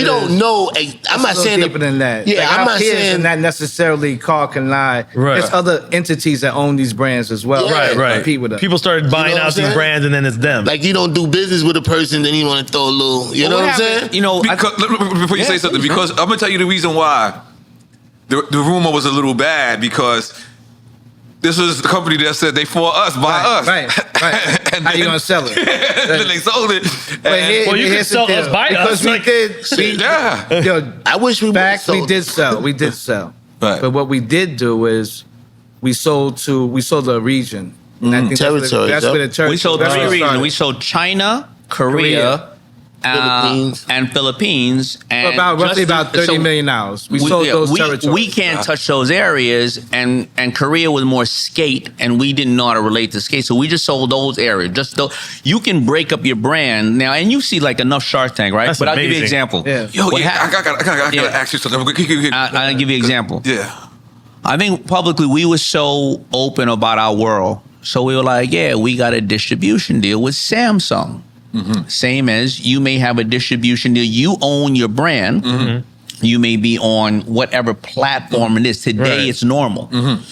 don't know. I'm not saying deeper than that. Yeah, like I'm not peers saying and not necessarily Carlton E. Right. There's other entities that own these brands as well. Yeah. Right. Compete with us. People started buying out these brands, and then it's them. Like you don't do business with a person, then you want to throw a little. You know what I'm saying? You know, before you say something, because I'm gonna tell you the reason why the rumor was a little bad because. This was the company that said they for us, by us. Right. And how you gonna sell it? Then they sold it. Well, you can sell us by us. Because we did. I wish we did sell. We did sell. Right. But what we did do is we sold the region. And I think territory. That's where the territory. we sold 3 regions. We sold China, Korea, Philippines. and Philippines, and roughly about $30 million. We sold those territories. We can't touch those areas, and Korea was more skate, and we didn't know how to relate to skate, so we just sold those areas. Just you can break up your brand now, and you see like enough Shark Tank, right? That's but I'll give you an amazing. example. Yeah. Yo, I gotta ask you something. I'll give you an example. Yeah. I think publicly we were so open about our world, so we were like, yeah, we got a distribution deal with Samsung. Mm-hmm. Same as you may have a distribution deal. You own your brand. Mm-hmm. You may be on whatever platform it is. Today, it's normal. Mm-hmm.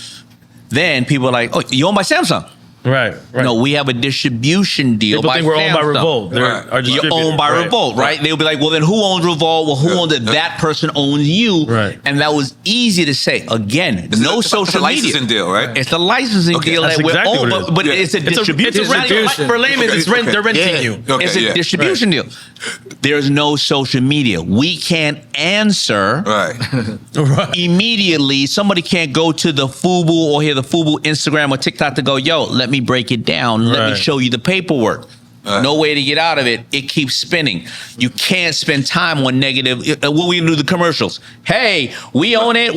Then people are like, oh, you owned by Samsung. Right. No, we have a distribution deal. People think we're owned by Revolt. You're owned by Revolt, right? They'll be like, well, then who owns Revolt? Well, who owns it? That person owns you. Right. And that was easy to say. Again, no social media. It's a licensing deal, right? It's a licensing deal that we're exactly owned, but it's a distribution. For laymen, they're renting you. It's a distribution deal. There's no social media. We can't answer immediately. Somebody can't go to the FUBU or the FUBU Instagram or TikTok to go, yo, let me break it down. Let me show you the paperwork. No way to get out of it. It keeps spinning. You can't spend time on negative. What we do the commercials. Hey, we own it.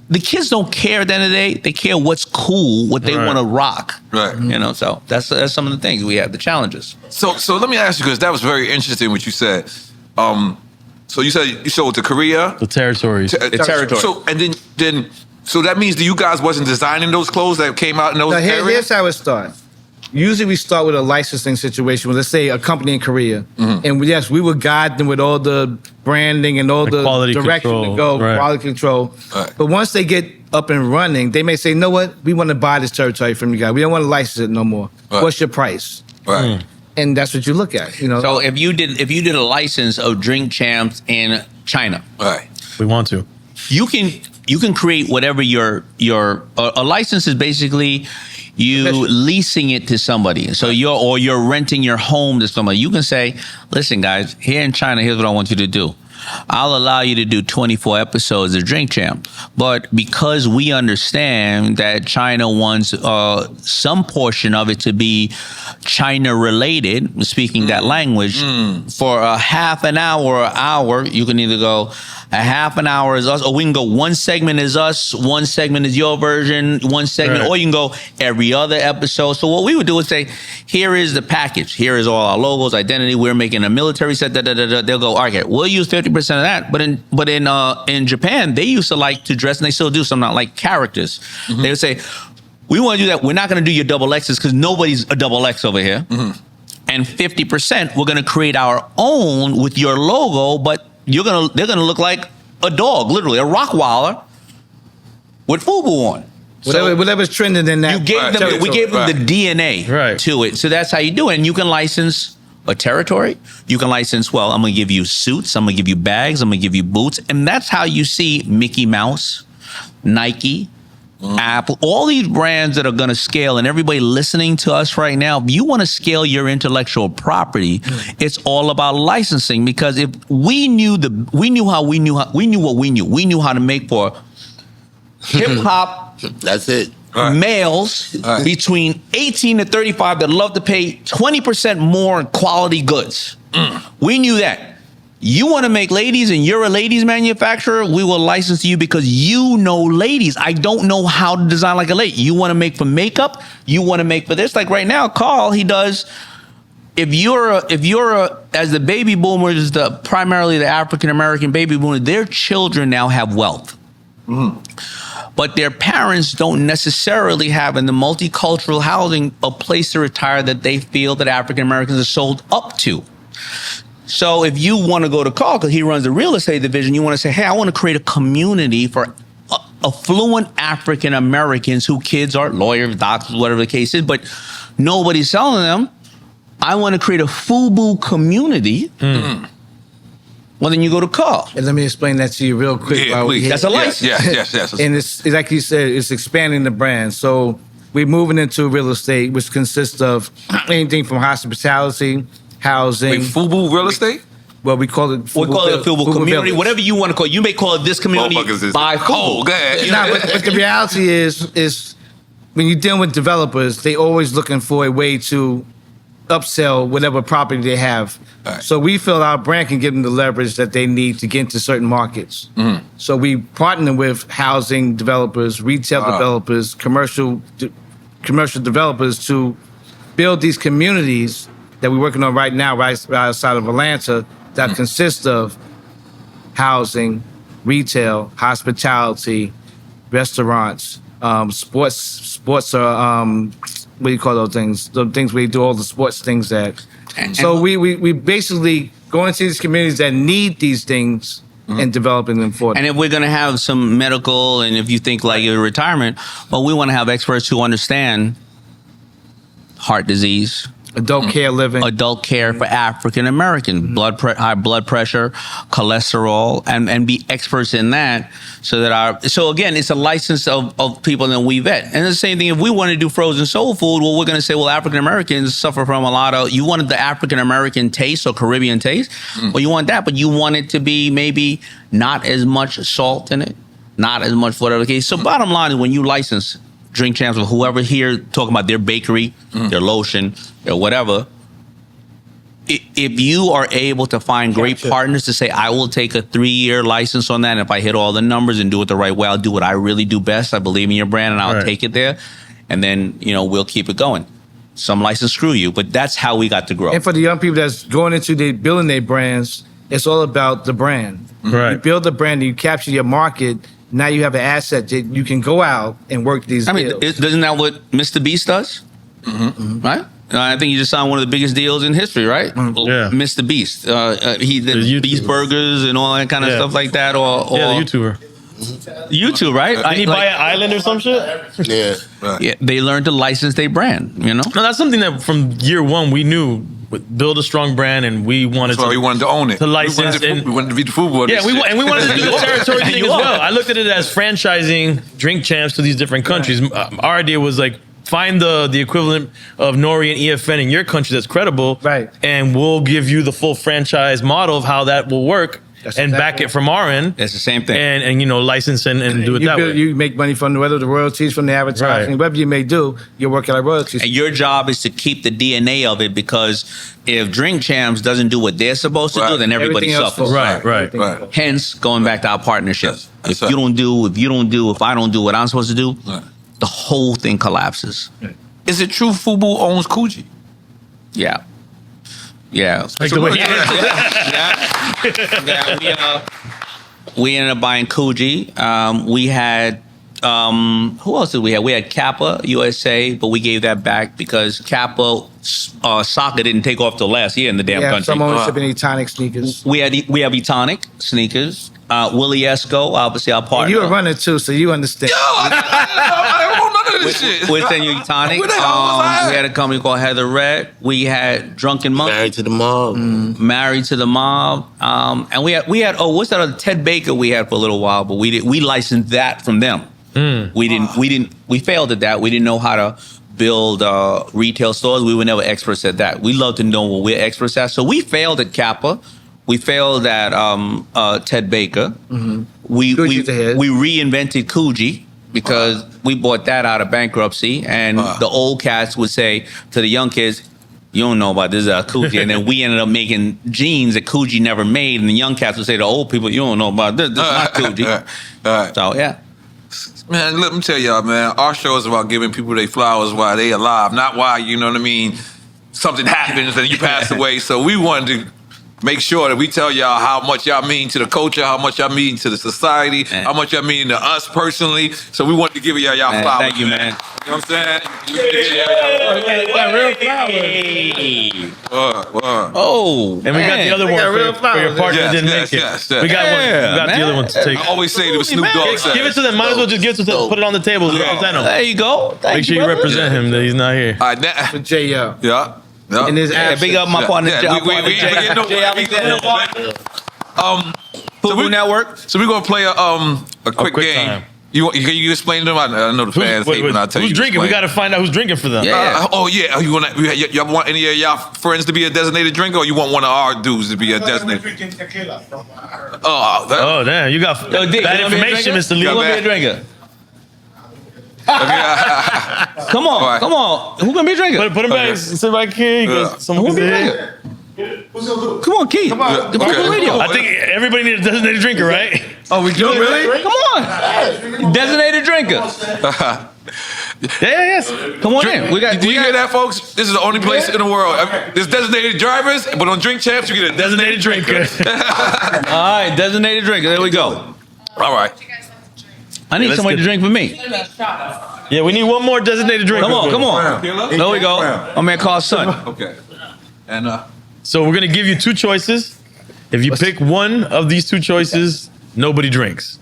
The kids don't care at the end of the day. They care what's cool, what they want to rock. Right. You know, so that's some of the things we have, the challenges. So let me ask you, because that was very interesting what you said. So you said you sold to Korea. The territories. Territory. So and then so that means that you guys wasn't designing those clothes that came out in those areas? Here's how it starts. Usually we start with a licensing situation with, let's say, a company in Korea. Mm-hmm. And yes, we would guide them with all the branding and all the direction to go, quality control. Right. But once they get up and running, they may say, you know what? We want to buy this territory from you guys. We don't want to license it no more. Right. What's your price? Right. And that's what you look at, you know. So if you did a license of Drink Champs in China. Right. We want to. You can create whatever a license is basically you leasing it to somebody. So you're renting your home to somebody. You can say, listen, guys, here in China, here's what I want you to do. I'll allow you to do 24 episodes of Drink Champ. But because we understand that China wants some portion of it to be China related, speaking that language, for a half an hour or hour, you can either go a half an hour is us, or we can go one segment is us, one segment is your version, one segment, or you can go every other episode. So what we would do is say, here is the package. Here is all our logos, identity. We're making a military set. They'll go, all right, we'll use 50% of that. But in Japan, they used to like to dress, and they still do, some not like characters. Mm-hmm. They would say, we want to do that. We're not going to do your double X's because nobody's a double X over here. Mm-hmm. And 50%, we're going to create our own with your logo, but they're gonna look like a dog, literally a Rottweiler with FUBU on. Whatever's trending in that. We gave them the DNA to it. So that's how you do it. And you can license a territory. You can license, I'm gonna give you suits, I'm gonna give you bags, I'm gonna give you boots. And that's how you see Mickey Mouse, Nike, Apple, all these brands that are going to scale, and everybody listening to us right now, if you want to scale your intellectual property, it's all about licensing. Because if we knew what we knew how to make for hip hop. That's it. Males between 18 to 35 that love to pay 20% more in quality goods. We knew that. You want to make ladies and you're a ladies manufacturer, we will license you because you know ladies. I don't know how to design like a lady. You want to make for makeup, you want to make for this. Like right now, Carl, he does. If you're as the baby boomers, primarily the African American baby boomers, their children now have wealth. But their parents don't necessarily have in the multicultural housing a place to retire that they feel that African Americans are sold up to. So if you want to go to Carl, because he runs the real estate division, you want to say, hey, I want to create a community for affluent African Americans who kids are lawyers, doctors, whatever the case is, but nobody's selling them. I want to create a FUBU community. Well, then you go to Carl. And let me explain that to you real quick. That's a license. Yes. And it's like you said, it's expanding the brand. So we're moving into real estate, which consists of anything from hospitality, housing. Wait, FUBU real estate? Well, we call it FUBU. We call it a FUBU community, village. Whatever you want to call it. You may call it this community by FUBU. Go ahead. But the reality is when you're dealing with developers, they always looking for a way to upsell whatever property they have. Right. So we feel our brand can give them the leverage that they need to get into certain markets. So we partner with housing developers, retail developers, commercial developers to build these communities that we're working on right now, right outside of Atlanta, that consist of housing, retail, hospitality, restaurants, sports are what do you call those things? The things where you do all the sports things that. So we basically go into these communities that need these things and developing them for them. And if we're going to have some medical, and if you think like your retirement, well, we want to have experts who understand heart disease, adult care living, adult care for African American, high blood pressure, cholesterol, and be experts in that. So that so again, it's a license of people that we vet. And the same thing, if we want to do frozen soul food, well, we're going to say, well, African Americans suffer from a lot of. You wanted the African American taste or Caribbean taste, well, you want that, but you want it to be maybe not as much salt in it, not as much whatever the case. So bottom line is, when you license Drink Champs or whoever here talking about their bakery, their lotion, or whatever, if you are able to find great partners to say, I will take a 3-year license on that, and if I hit all the numbers and do it the right way, I'll do what I really do best. I believe in your brand, and I'll take it there, and then we'll keep it going. Some license screw you, but that's how we got to grow. And for the young people that's going into building their brands, it's all about the brand. Right. You build the brand, and you capture your market. Now you have an asset that you can go out and work these deals. Isn't that what Mr. Beast does? Right? I think he just signed one of the biggest deals in history, right? Yeah. Mr. Beast. He did Beast Burgers and all that kind of stuff like that. Or the YouTuber. YouTube, right? Did he buy an island or some shit? Yeah. Yeah, they learned to license their brand, No, that's something that from year one we knew. Build a strong brand, and we wanted we wanted to own it. To license. We wanted to be the FUBU. Yeah, we wanted to do the territory thing as well. I looked at it as franchising Drink Champs to these different countries. Our idea was like, find the equivalent of N.O.R.E and EFN in your country that's credible, right? And we'll give you the full franchise model of how that will work. And back it from our end. It's the same thing. And license and do it that way. You make money from whether the royalties from the advertising, whatever you may do, you're working on royalties. And your job is to keep the DNA of it, because if Drink Champs doesn't do what they're supposed to do, then everybody suffers. Right. Hence, going back to our partnership. If I don't do what I'm supposed to do, the whole thing collapses. Is it true FUBU owns Coogee? Yeah. Yeah. We ended up buying Coogee. We had who else did we have? We had Kappa USA, but we gave that back because Kappa soccer didn't take off till last year in the damn country. Some ownership in Etonic sneakers. We have Etonic sneakers. Willie Esco, obviously our partner. You were running too, so you understand. I don't know none of this shit. We're saying you Etonic. We had a company called Heather Red. We had Drunken Monkey. Married to the Mob. Married to the Mob. And we had what's that other Ted Baker we had for a little while, but we licensed that from them. We failed at that. We didn't know how to build retail stores. We were never experts at that. We love to know what we're experts at. So we failed at Kappa. We failed at Ted Baker. We reinvented Coogee because we bought that out of bankruptcy. And the old cats would say to the young kids, you don't know about this Coogee. And then we ended up making jeans that Coogee never made. And the young cats would say to old people, you don't know about this. This is not Coogee. So, yeah. Man, let me tell y'all, man, our show is about giving people their flowers while they alive, not while, something happens and you pass away. So we wanted to make sure that we tell y'all how much y'all mean to the culture, how much y'all mean to the society, how much y'all mean to us personally. So we wanted to give y'all flowers. Thank you, man. You know what I'm saying? Real flowers. Oh, and we got the other one for your partner that didn't make it. We got one. We got the other one to take. I always say it was Snoop Dogg. Give it to them. Might as well just give it to them. Put it on the table. There you go. Make sure you represent him that he's not here. All right, now. For J.O. Yeah. In his absence. Big up my partner. FUBU Network. So we're gonna play a quick game. Time. You explain to them? I know the fans hate when I tell you. Who's drinking? We got to find out who's drinking for them. Yeah. Y'all want any of y'all friends to be a designated drinker, or you want one of our dudes to be a designated? Drinking tequila from her. Oh, damn! You got that information, Mr. Lee. You want to be a drinker? Come on, come on. Who gonna be drinking? Put him back. Sit back here. Who Someone gonna be can drinking? Come on, Keith. Come on. Okay. Radio. I think everybody needs a designated drinker, right? Oh, we do really? Come on. Designated drinker. Yes. Come on in. Do you hear that, folks? This is the only place in the world. There's designated drivers, but on Drink Champs, you get a designated drinker. All right, designated drinker. There we go. All right. I need somebody to drink for me. Yeah, we need one more designated drinker. Come on. There we go. My man Carl's son. Okay. And So we're gonna give you two choices. If you pick one of these two choices, nobody drinks.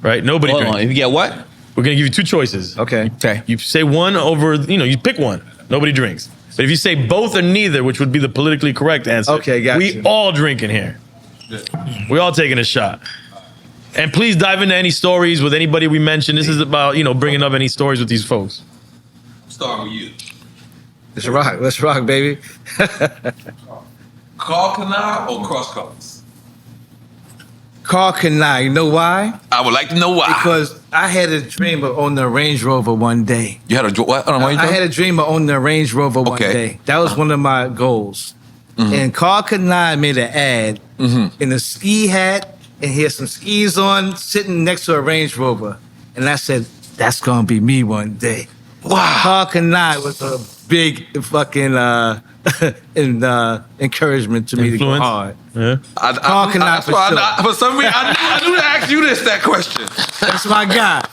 Right? Nobody Hold drinks. on. If you get what? We're gonna give you two choices. Okay. Okay. You say one over, you pick one. Nobody drinks. But if you say both or neither, which would be the politically correct answer, Okay, got we you. all drinking here. We all taking a shot. And please dive into any stories with anybody we mentioned. This is about, bringing up any stories with these folks. start with you. Let's rock, baby. Carlton E or cross colors? Carlton E. You know why? I would like to know why. Because I had a dream of owning a Range Rover one day. You had a what? I had a dream of owning a Range Rover one day. That was one of my goals. Mm-hmm. And Carlton E made an ad in a ski hat, and he had some skis on, sitting next to a Range Rover. And I said, that's gonna be me one day. Wow. Carlton E was a big fucking encouragement to me to go Influence? hard. Yeah. Carlton E for sure. For some reason, I knew to ask you that question. That's my guy.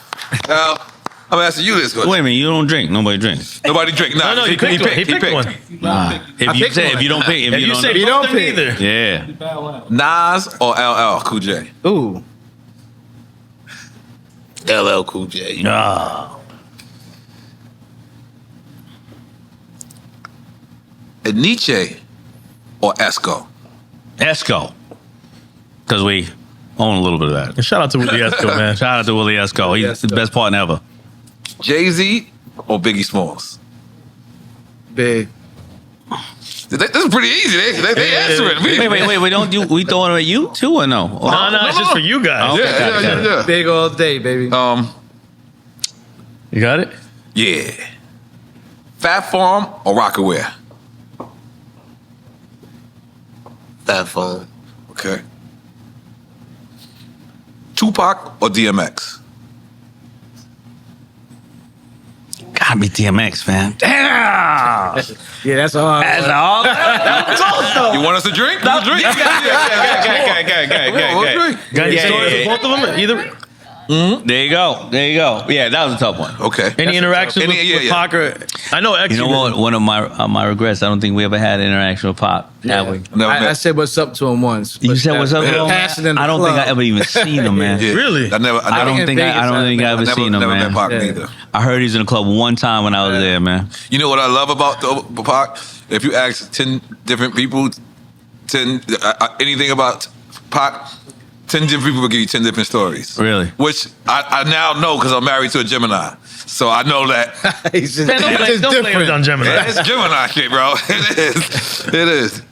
I'm asking you this question. Wait a minute, you don't drink. Nobody drinks. Nobody drink. Nah, No, he picked one. He picked one. If you don't pick, if you don't say you both don't or pick. neither. yeah. Nas or LL Cool J? Ooh. LL Cool J. Nietzsche or Esco? Esco. Because we own a little bit of that. And shout out to Willie Esco, man. Shout out to Willie Esco. He's the best partner ever. Jay-Z or Biggie Smalls? Big. This is pretty easy. They answer it. Wait. We throwing it at you too or no? No, it's just for you guys. Yeah. Big all day, baby. You got it? Yeah. Fat Farm or Rockaware? That phone. Okay. Tupac or DMX? Gotta be DMX, man. Damn! Yeah, that's all. That's all. You want us to drink? We'll drink. Okay. Got any Yeah, stories yeah, with both of them? Either? There you go. Yeah, that was a tough one. Okay. Any interaction with Pac or... I know X. You know what? One of my regrets. I don't think we ever had an interaction with Pac. Have we? Never I met. said what's up to him once. You said what's up to him? Passing in the I don't think club. I ever even seen him, man. Yeah. Really? I never I don't think I ever seen him, never man. met Pac Yeah. neither. I heard he's in the club one time when I was there, man. You know what I love about the Pac? If you ask 10 different people, anything about Pac, 10 different people will give you 10 different stories. Really? Which I now know because I'm married to a Gemini. So I know that He's just, Man, don't blame it on Gemini. it's Gemini shit, bro. It is.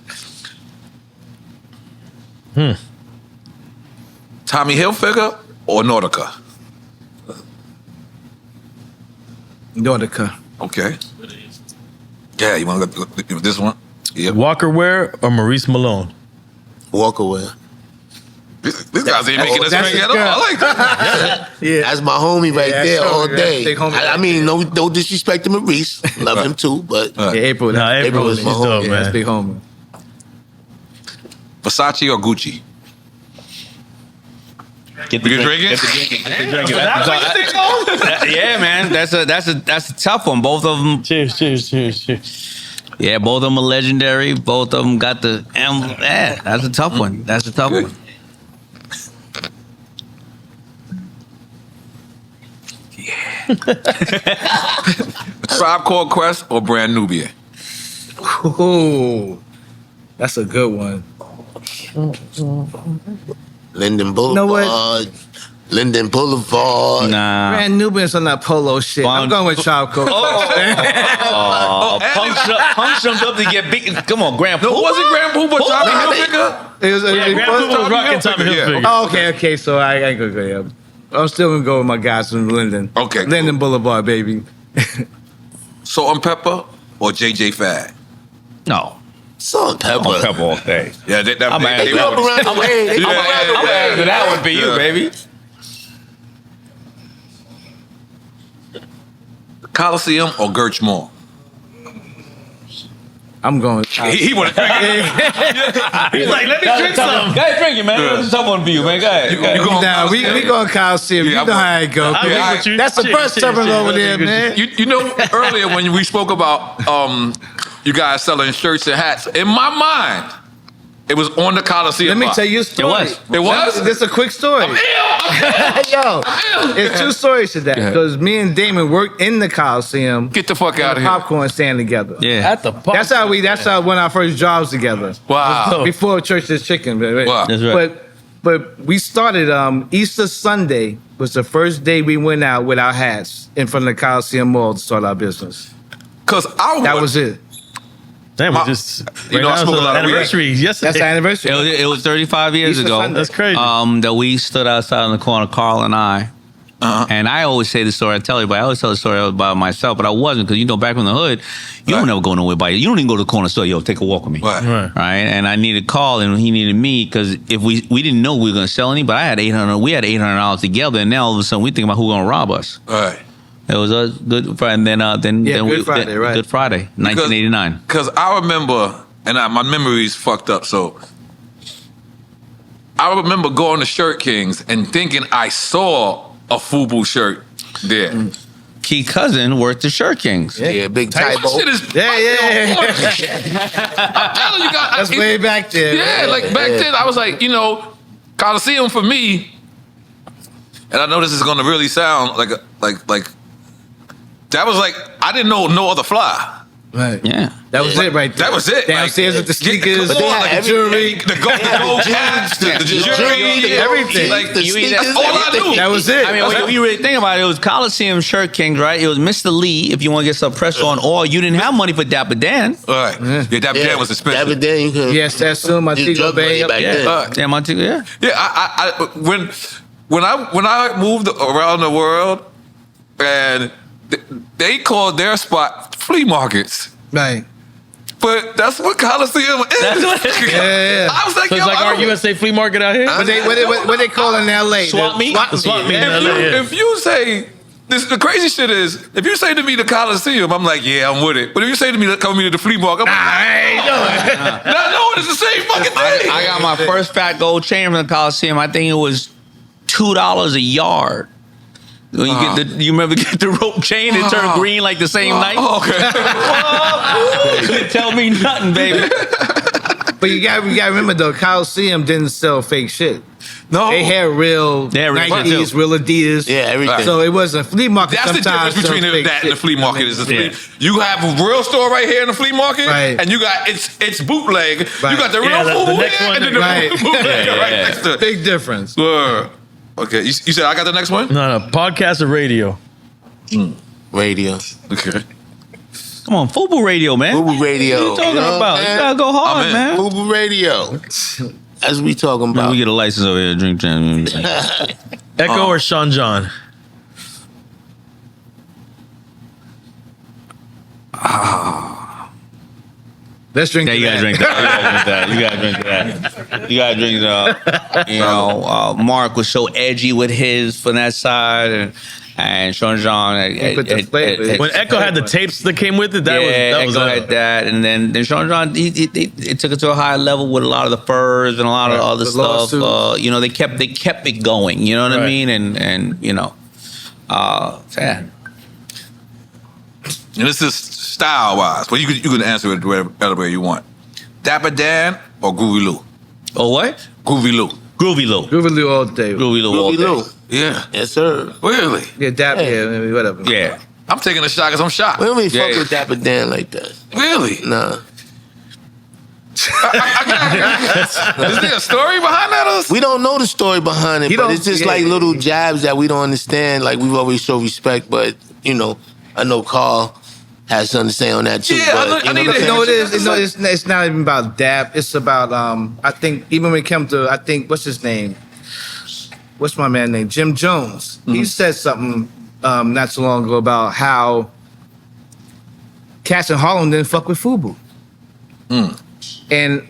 Tommy Hilfiger or Nautica? Nautica. Okay. Yeah, you want to look at this one? Yep. Walker Ware or Maurice Malone? Walk away. This guy's ain't making us that's drink his at all. girl. I like that. Yeah. That's my homie right Yeah, there that's all homie, day. big homie I right mean, no disrespect to Maurice. Love him too, but Yeah, April. No, April was is my dope, yeah, man. that's big homie. Versace or Gucci? Get You can drink it? Yeah, man. That's a tough one. Both of them. Cheers. Yeah, both of them are legendary. Both of them got the. Yeah, that's a tough one. That's a tough Good. one. Tribe Called Quest or Brand Nubian? Ooh, that's a good one. Linden Boulevard. know what? Linden Boulevard. Nah. Brand Nubians on that polo shit. I'm going with Tribe Called Quest. Punk jumped up to get big. Come on, Grand No, Pooh. it wasn't Grand Pooh, but Tommy Hilfiger. It was Grand Pooh was rocking Tommy Yeah. Hilfiger. Oh, okay. So I ain't gonna go. Yeah. I'm still gonna go with my guys from Linden. Okay, Linden Boulevard, baby. Salt and pepper or JJ Fad? No. Salt and pepper. Salt and pepper all day. Yeah, They grew up around the way. They grew up around the way. So that would be you, baby. Coliseum or Gertz Mall? I'm going. He want to drink. He's like, let me drink some. Go ahead, drink it, man. That's a tough one for you, man. Go ahead. You going Nah, we going Coliseum. Yeah, you I'm know going- how it go. I'm Yeah, with you. that's the Cheers, bus cheers, terminal cheers. over there, man. You know, earlier when we spoke about you guys selling shirts and hats, in my mind, it was on the Coliseum. Let me lot. tell you a story. It was? This is a quick story. I'm Yo, it's two stories to that because me and Daymond worked in the Coliseum. Get the fuck in out the of here. popcorn stand together. Yeah. At the pub. That's how we won our first jobs together. Wow. Before Church's Chicken. Wow. That's right. But we started Easter Sunday was the first day we went out with our hats in front of the Coliseum Mall to start our business. Because That was it. Damn, My- we just You know, I right now smoke it's a lot of weed. anniversary yesterday. That's our anniversary. It was 35 years Easter ago. Sunday. That's crazy. That we stood outside on the corner, Carl and I. And I always say the story. I tell everybody. I always tell the story about myself, but I wasn't because back in the hood, you don't never go nowhere by you. You don't even go to the corner store. Yo, take a walk with me. Right. Right. And I needed Carl, and he needed me because if we didn't know we were going to sell any, but I had $800. We had $800 together, and now all of a sudden we think about who's going to rob us. Right. It was a good Friday, and then Good Friday, right. Good Friday, 1989. Because I remember, and my memory's fucked up, so I remember going to Shirt Kings and thinking I saw a FUBU shirt there. Key cousin worked the Shirt Kings. Yeah, big That typo. shit is Yeah. I'm telling you guys. That's way back there. Yeah, like back then, I was like, Coliseum for me, and I know this is gonna really sound like that was like I didn't know no other fly. Right. Yeah. That was it right there. That was it. Downstairs with the sneakers, Come on, the jewelry. the gold caps, the jewelry, everything. Like, The sneakers, that's all I knew. That was it. I mean, when you really think about it, it was Coliseum Shirt Kings, right? It was Mr. Lee, if you want to get some press on, or you didn't have money for Dapper Dan. All right. Yeah, that Yeah, was expensive. Dapper Dan, you could. Yes, that's soon. My Just Tigo drug money Bay. back then. Yeah, Monty, yeah. Yeah, I when I moved around the world, and they called their spot flea markets. Right. But that's what Coliseum is. Yeah. I was like, So yo, it's like I our don't- USA flea market out here. What they call in L.A. Swap meet? The swap meet in if, LA, you, yeah. if you say this, the crazy shit is, if you say to me the Coliseum, I'm like, yeah, I'm with it. But if you say to me, come with me to the flea market, I'm like, not knowing it's the same fucking thing. I got my first fat gold chain from the Coliseum. I think it was $2 a yard. When you get you remember get the rope chain and turn green like the same night? Okay. Tell me nothing, baby. But you got to remember though, Coliseum didn't sell fake shit. No. They had real Yeah, real Nikes, too. real Adidas. Yeah, everything. So it wasn't flea market. That's the sometimes difference between sell fake that and the shit. flea market. Is the Yeah. flea. You have a real store right here in the flea market, Right. and you got it's bootleg. Right. You got the real Yeah, the FUBU next here, one and then is- the Right. bootleg right yeah. next to it. Big difference. Word. Okay, you said I got the next one. No, podcast or radio. Radio. Okay. Come on, FUBU Radio, man. FUBU Radio. What you talking know, about? man? You gotta go hard, I'm in. man. FUBU Radio. That's what we talking Man, about. we get a license over here. Drink jam. Echo or Sean John? Let's drink. Yeah, to you gotta drink that. You gotta drink that. You gotta drink that. You know, Mark was so edgy with his from that side, and Sean John. put the flavor. When Echo had the tapes that came with it, that was Echo had that, and then Sean John he took it to a higher level with a lot of the furs and a lot of other The stuff. lawsuits. You know, they kept it going. You know what I Right. mean? And you know, yeah. And this is style wise, but you can answer it whatever way you want. Dapper Dan or Groovy Lou? Oh what? Groovy Lou. Groovy Lou. Groovy Lou all day. Groovy Lou all Groovy day. Lou. Yeah. Yes, sir. Really? Yeah, dap. Yeah, maybe whatever. Yeah. I'm taking a shot because I'm shocked. We don't really Yeah. fuck with Dapper Dan like that. Really? Nah. Is there a story behind that? We don't know the story behind it, He but don't- it's just yeah. like little jabs that we don't understand. Like we've always show respect, but I know Carl has something to say on that too. Yeah, but, I need what to I'm No, saying? it is. No, it's not even about dap. It's about I think even when it comes to what's his name, what's my man name? Jim Jones. He said something not so long ago about how cats in Harlem didn't fuck with FUBU. And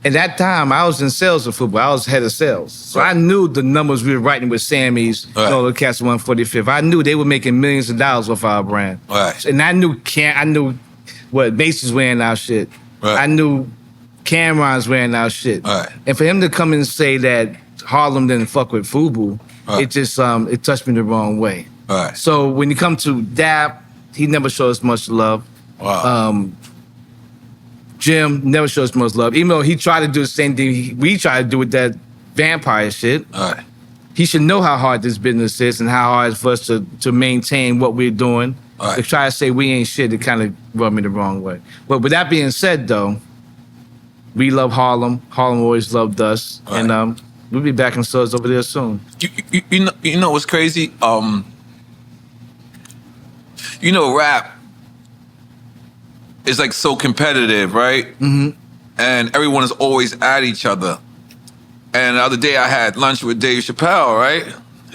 at that time, I was in sales of FUBU. I was head of sales. So I knew the numbers we were writing with Sammy's, the cats at 145th. I knew they were making millions of dollars off our brand. And I knew what Macy's wearing our shit. I knew Cameron's wearing our shit. And for him to come and say that Harlem didn't fuck with FUBU, it just it touched me the wrong way. So when you come to Dap, he never showed us much love. Jim never showed us much love, even though he tried to do the same thing we tried to do with that vampire shit. He should know how hard this business is and how hard it's for us to maintain what we're doing. To try to say we ain't shit, it kind of rubbed me the wrong way. But with that being said, though, we love Harlem. Harlem always loved us, and we'll be back in stores over there soon. You know what's crazy? Rap is like so competitive, right? And everyone is always at each other. And the other day I had lunch with Dave Chappelle, right?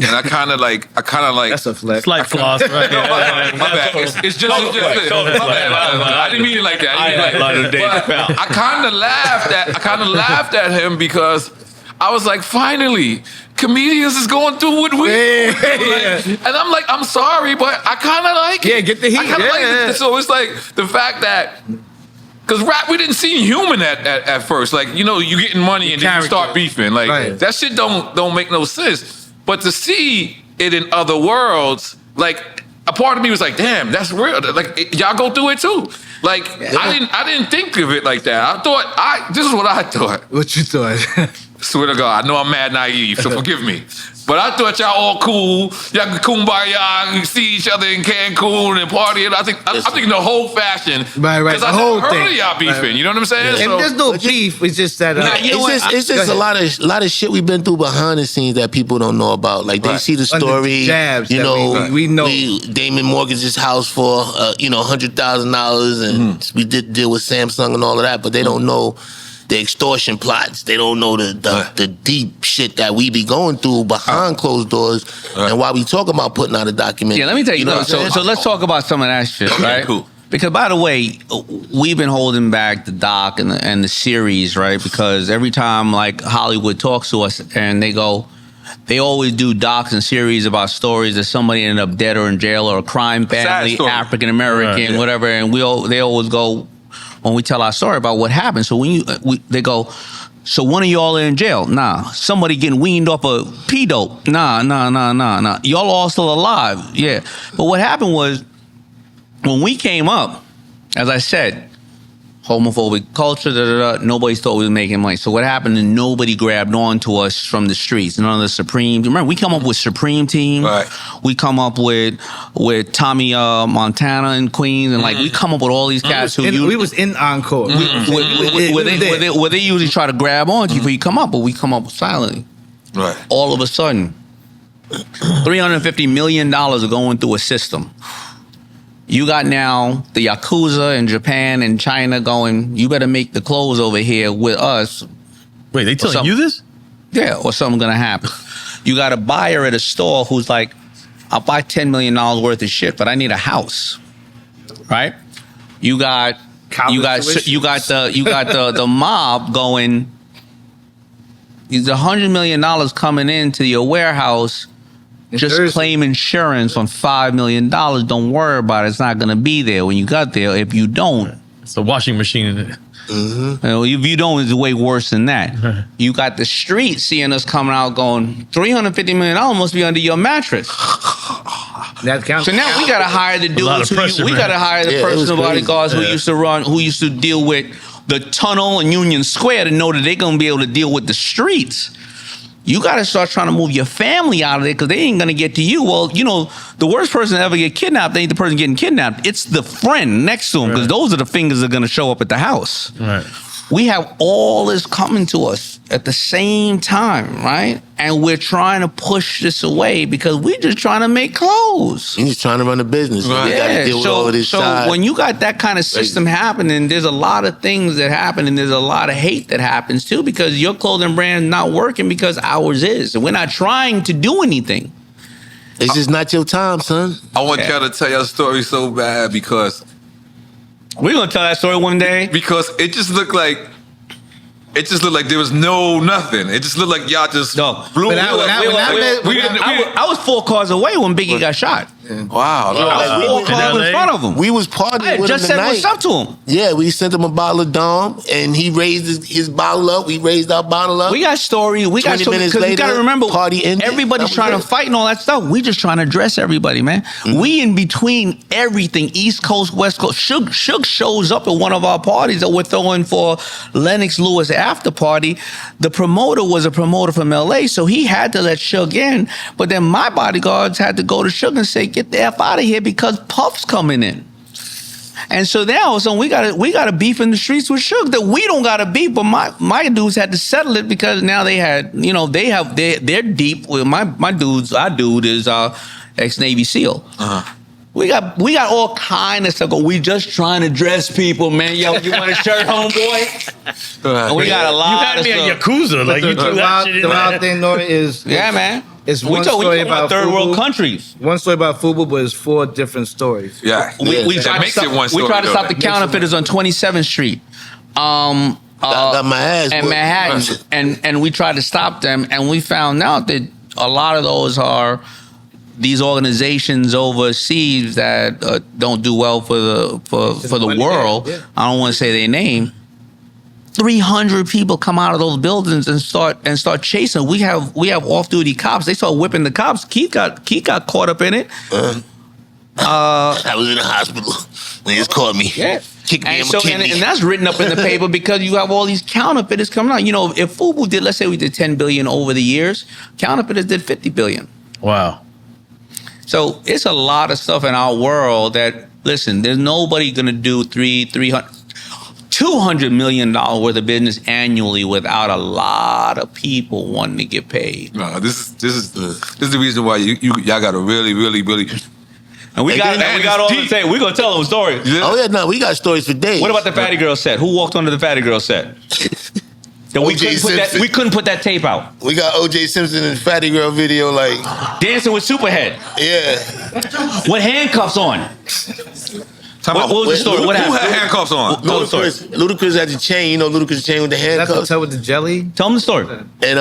And I kind of like. That's a flex. Slight floss, right? My bad. It's just my bad. I didn't mean it like that. I kind of laughed at him because I was like, finally, comedians is going through what we and I'm like, I'm sorry, but I kind of like it. Yeah, get the heat. Like it. So it's like the fact that, because rap, we didn't see human at first. Like, you getting money and then you start beefing. Like, that shit don't make no sense. But to see it in other worlds, like, a part of me was like, damn, that's real. Like, y'all go through it too. Like, I didn't think of it like that. I thought, this is what I thought. What you thought? Swear to God, I know I'm mad naive, so forgive me. But I thought y'all all cool. Y'all can kumbaya, you see each other in Cancun and party. I think the whole fashion. Right. Because I never heard of y'all beefing. You know what I'm saying? And there's no beef. It's just that. It's just a lot of shit we've been through behind the scenes that people don't know about. Like they see the story. Jabs, we know. mortgaged his house for $100,000, and we did deal with Samsung and all of that, but they don't know the extortion plots. They don't know the deep shit that we be going through behind closed doors, and why we talk about putting out a document. Yeah, let me tell you. So let's talk about some of that shit, right? Cool. Because by the way, we've been holding back the doc and the series, right? Because every time like Hollywood talks to us and they always do docs and series about stories that somebody ended up dead or in jail or a crime family, African American, whatever, and they always go, when we tell our story about what happened. So they go, so one of y'all in jail? Nah. Somebody getting weaned off a P-dope? Nah. Y'all all still alive? Yeah. But what happened was, when we came up, as I said, homophobic culture, nobody thought we were making money. So what happened is nobody grabbed on to us from the streets. None of the Supreme. Remember, we come up with Supreme Team. Right. We come up with Tommy Montana in Queens, and we come up with all these cats we was in Encore. Where they usually try to grab on to you before you come up, but we come up silently. Right. All of a sudden, $350 million are going through a system. You got now the Yakuza in Japan and China going, you better make the clothes over here with us. Wait, they telling you this? Yeah, or something's going to happen. You got a buyer at a store who's like, I'll buy $10 million worth of shit, but I need a house. Right? You got the mob going, there's $100 million coming into your warehouse. Just claim insurance on $5 million. Don't worry about it. It's not going to be there when you got there. If you don't, it's a washing machine in it. If you don't, it's way worse than that. You got the street seeing us coming out going, $350 million must be under your mattress. That counts. So now we got to hire the dudes. We got to hire the personal bodyguards who used to deal with the tunnel and Union Square to know that they're going to be able to deal with the streets. You got to start trying to move your family out of there because they ain't going to get to you. Well, the worst person to ever get kidnapped ain't the person getting kidnapped. It's the friend next to him because those are the fingers that are going to show up at the house. Right. we have all this coming to us at the same time, right? And we're trying to push this away because we're just trying to make clothes. You're just trying to run a business. Right. You got to deal with all of this side. When you got that kind of system happening, there's a lot of things that happen, and there's a lot of hate that happens too, because your clothing brand is not working because ours is. And we're not trying to do anything. It's just not your time, son. I want y'all to tell your story so bad because we're gonna tell that story one day. Because it just looked like there was nothing. It just looked like y'all just blew it. I was 4 cars away when Biggie got shot. Wow. I was 4 cars in front of him. We was partying I with just him said tonight. what's up to him. Yeah, we sent him a bottle of Dom, and he raised his bottle up. We raised our bottle up. We got story. We got 20 story. minutes Because you got to later, remember, party ended. everybody's trying to fight and all that stuff. We just trying to dress everybody, man. We in between everything, East Coast, West Coast. Suge shows up at one of our parties that we're throwing for Lennox Lewis after party. The promoter was a promoter from LA, so he had to let Suge in. But then my bodyguards had to go to Suge and say, get the F out of here because Puff's coming in. And so now, we got a beef in the streets with Suge that we don't got a beef, but my dudes had to settle it because now they had, they're deep with my dudes. Our dude is ex-Navy SEAL. We got all kind of stuff. We just trying to dress people, man. Yo, you want a shirt, homeboy? And we got a lot of stuff. You had me at Yakuza. Like, you took that shit in The there. wild thing, N.O.R.E, is... Yeah, man. It's we one talk story about about third world FUBU. countries. One story about FUBU, but it's 4 different stories. Yeah. We That makes it one story. We tried to though. stop the counterfeiters on 27th Street. I got my ass in whooped. Manhattan, and we tried to stop them, and we found out that a lot of those are these organizations overseas that don't do well for the world. Yeah. I don't want to say their name. 300 people come out of those buildings and start chasing. We have off-duty cops. They start whipping the cops. Keith got caught up in it. I was in the hospital when he caught me. Yeah. Kicked me And in so my kidney. and that's written up in the paper because you have all these counterfeiters coming out. If FUBU did, let's say we did 10 billion over the years, counterfeiters did 50 billion. Wow. So it's a lot of stuff in our world that, listen, there's nobody going to do $200 million worth of business annually without a lot of people wanting to get paid. No, this is the reason why y'all got to really. And we got all the tape. We're going to tell them a story. Yeah. Oh yeah, no, we got stories for days. What about the Fatty Girl set? Who walked onto the Fatty Girl set? That we couldn't put that tape out. We got O.J. Simpson in the Fatty Girl video, like Dancing with Superhead. yeah. With handcuffs on. What was the story? What Who had happened? handcuffs on? Ludacris had the chain, Ludacris chain with the That's handcuffs. hotel with the jelly. Tell them the story. And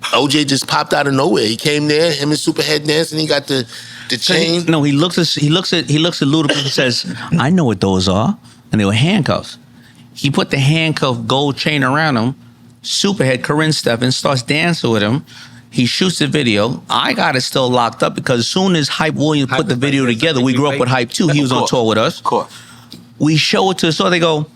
OJ just popped out of nowhere. He came there, him and Superhead dancing. He got the chain. No, he looks at Ludacris and says, "I know what those are," and they were handcuffs. He put the handcuff gold chain around him. Superhead Corinne Stephens starts dancing with him. He shoots the video. I got it still locked up because as soon as Hype Williams put the video together, we grew up with Hype too. He was on tour with us. Of course. We show it to the store. They go,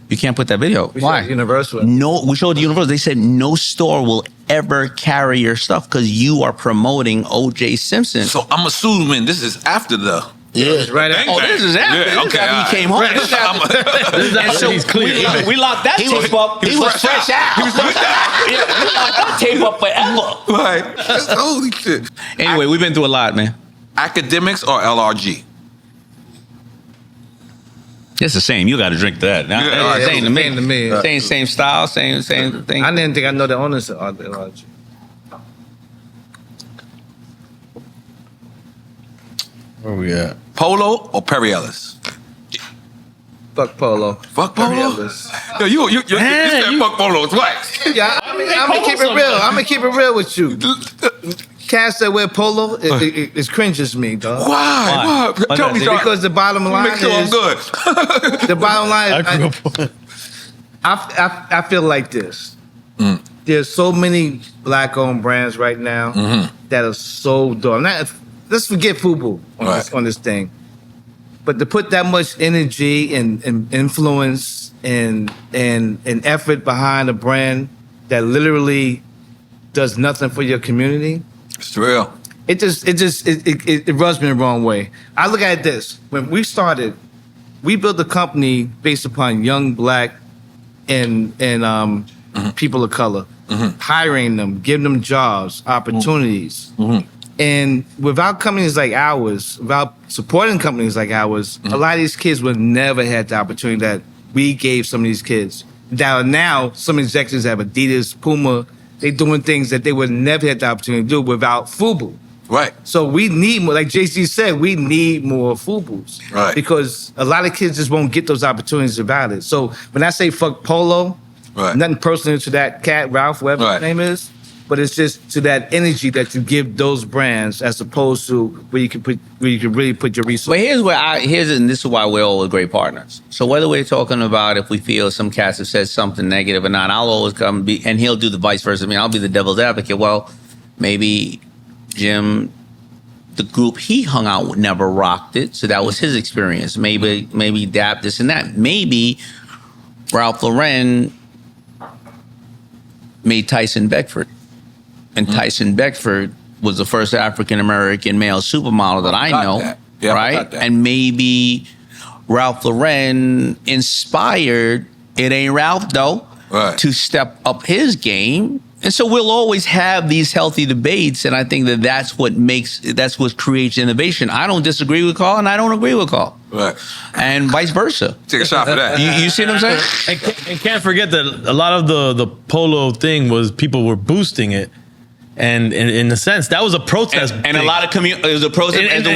"You can't put that video." Why? Universal. No, we showed the Universal. They said no store will ever carry your stuff because you are promoting O.J. Simpson. So I'm assuming this is after the. Yeah, Right Bang, after. Oh, this is after. Yeah, This is okay, after all he came home. This is after. And so he's clean. we locked that tape up. He was fresh out. He was fresh out. Yeah, we locked that tape up forever. Right. Holy shit. Anyway, we've been through a lot, man. Academics or LRG? It's the same. You got to drink that. Now, Yeah, it's the same to me. same to me. Same style, same thing. I didn't think I know the owners of LRG. Where we at? Polo or Perry Ellis? Fuck Polo. Fuck Perry Polo? Ellis. Yo, you said fuck Polo twice. Yeah, I'm gonna keep it real. I'm gonna keep it real with you. Cats that wear polo, it cringes me, dog. Why? Why Tell me, that? dog. Because the bottom line Make sure I'm is good. the bottom line. I grew up. I feel like this. There's so many black-owned brands right now that are so dope. Let's forget FUBU on this thing. But to put that much energy and influence and effort behind a brand that literally does nothing for your community, It's real. it rubs me the wrong way. I look at this. When we started, we built a company based upon young black and people of color, hiring them, giving them jobs, opportunities. And without companies like ours, without supporting companies like ours, a lot of these kids would never had the opportunity that we gave some of these kids. Now some executives have Adidas, Puma, they doing things that they would never had the opportunity to do without FUBU. Right. So we need more, like JC said, we need more FUBUs. Right. Because a lot of kids just won't get those opportunities without it. So when I say fuck Polo, nothing personal to that cat, Ralph, whatever his name is, but it's just to that energy that you give those brands as opposed to where you can really put your resources. But and this is why we're all great partners. So whether we're talking about if we feel some cats have said something negative or not, I'll always come and he'll do the vice versa. I mean, I'll be the devil's advocate. Well, maybe Jim, the group he hung out with never rocked it, so that was his experience. Maybe Dap this and that. Maybe Ralph Lauren made Tyson Beckford. And Tyson Beckford was the first African-American male supermodel that I know, right? And maybe Ralph Lauren inspired, it ain't Ralph though, to step up his game. And so we'll always have these healthy debates, and I think that's what creates innovation. I don't disagree with Carl, and I don't agree with Carl. Right. And vice versa. Take a shot for that. You see what I'm saying? And can't forget that a lot of the polo thing was people were boosting it. And in a sense, that was a protest, and a lot of it was a protest, and they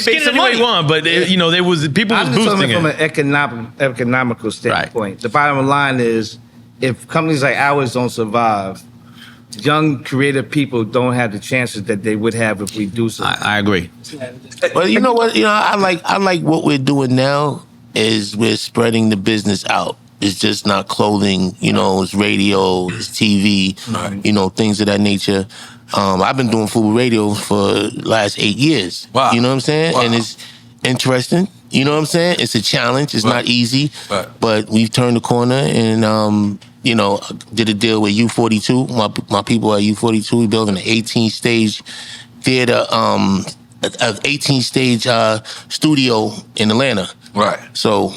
made some money. But people was boosting it from an economical standpoint. The bottom line is, if companies like ours don't survive, young creative people don't have the chances that they would have if we do something. I agree. But you know what? I like what we're doing now is we're spreading the business out. It's just not clothing, it's radio, it's TV, things of that nature. I've been doing FUBU radio for the last 8 years. Wow. You know what I'm saying? Wow. And it's interesting. You know what I'm saying? It's a challenge. It's not easy. Right. But we've turned the corner and, did a deal with U42. My people at U42, we building an 18-stage theater, an 18-stage studio in Atlanta. Right. So...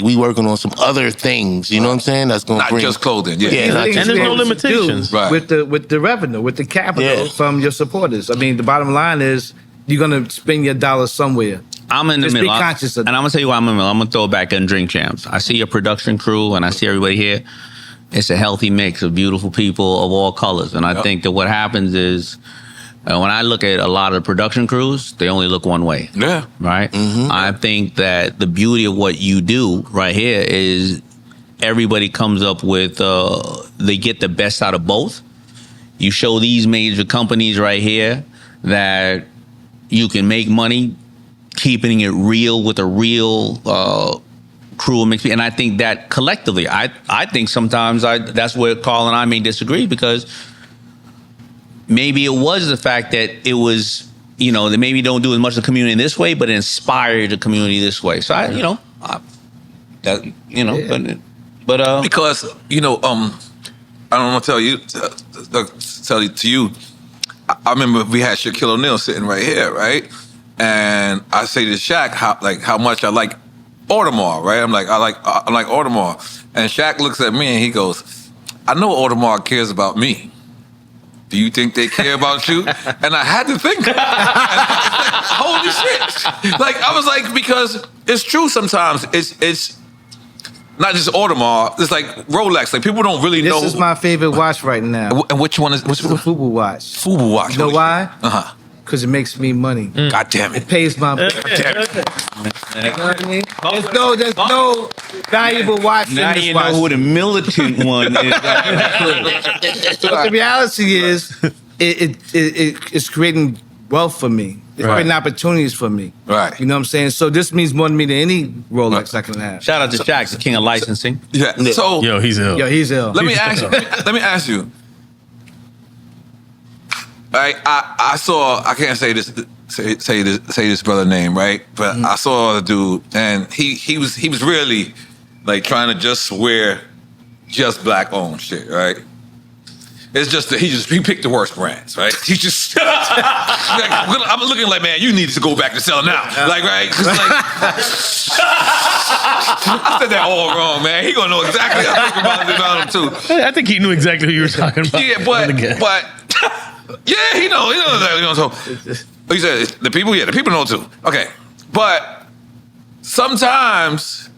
we working on some other things, you know what I'm saying? That's going to bring... Not just clothing, yeah. And there's no limitations. Right. With the revenue, with the capital from your supporters. I mean, the bottom line is you're going to spend your dollars somewhere. I'm in the middle. Be conscious of that. And I'm going to tell you why I'm in the middle. I'm going to throw it back on Drink Champs. I see your production crew and I see everybody here. It's a healthy mix of beautiful people of all colors. And I think that what happens is... when I look at a lot of the production crews, they only look one way. Yeah. Right? Mm-hmm. I think that the beauty of what you do right here is everybody comes up with, they get the best out of both. You show these major companies right here that you can make money keeping it real with a real crew of mixed people. And I think that collectively, I think sometimes that's where Carl and I may disagree because maybe it was the fact that it was, they maybe don't do as much of the community in this way, but it inspired the community this way. So because I don't want to tell you to you. I remember we had Shaquille O'Neal sitting right here, right? And I say to Shaq how much I like Audemars, right? I'm like I like Audemars, and Shaq looks at me and he goes, "I know Audemars cares about me. Do you think they care about you?" And I had to think. Holy shit! I was like, because it's true. Sometimes it's not just Audemars. It's like Rolex. People don't really know. This is my favorite watch right now. And which one is? It's the FUBU watch. FUBU watch. You know why? Uh-huh. Because it makes me money. God damn it! It pays my bills. You know what I mean? There's no valuable watch now in this you watch. know who the militant one is. But the reality is, it's creating wealth for me. It's creating opportunities for me. Right. You know what I'm saying? So this means more to me than any Rolex I can have. Shout out to Shaq, the king of licensing. Yeah. So he's ill. He's ill. Let me ask you. I saw. I can't say this. Say this brother name, right? But I saw the dude, and he was really trying to just wear just black owned shit, right? It's just that he picked the worst brands, right? He just I'm looking like, man, you need to go back to selling now, right? I said that all wrong, man. He gonna know exactly how I think about him too. I think he knew exactly who you were talking about. Yeah, but yeah, he knows exactly. So he said the people know too. Okay, but sometimes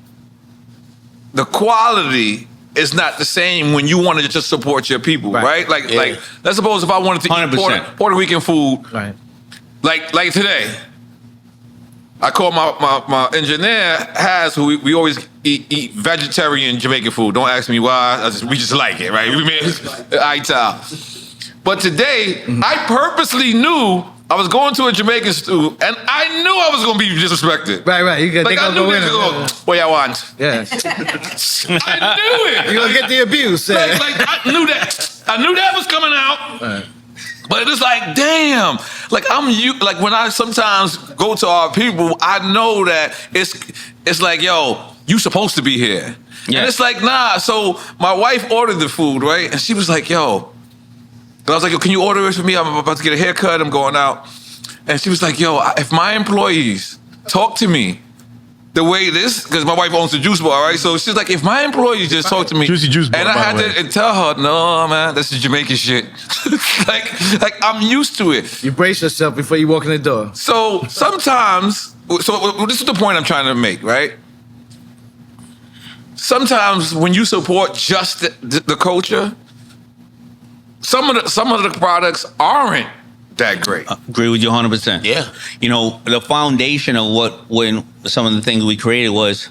the quality is not the same when you want to just support your people, right? Like let's suppose if I wanted to eat Puerto Rican food, Right. like today. I call my engineer, who we always eat vegetarian Jamaican food. Don't ask me why. We just like it, right? We made Ital. But today, I purposely knew I was going to a Jamaican stew, and I knew I was going to be disrespected. Right. You Like, I knew they was going, what y'all want? Yeah. I knew it. You're going to get the abuse. Like, I knew that. I knew that was coming out. Right. But it's like, damn, like like when I sometimes go to our people, I know that it's like, yo, you supposed to be here. Yeah. And it's like, nah. So my wife ordered the food, right? And she was like, yo. And I was like, yo, can you order it for me? I'm about to get a haircut. I'm going out. And she was like, yo, if my employees talk to me the way this, because my wife owns the juice bar, right? So she's like, if my employees just talk to me, Juicy Juice Bar, and I had to tell her, no, man, this is Jamaican shit. like I'm used to it. You brace yourself before you walk in the door. So sometimes, this is the point I'm trying to make, right? Sometimes when you support just the culture, some of the products aren't that great. Agree with you 100%. Yeah. You know, the foundation of when some of the things we created was,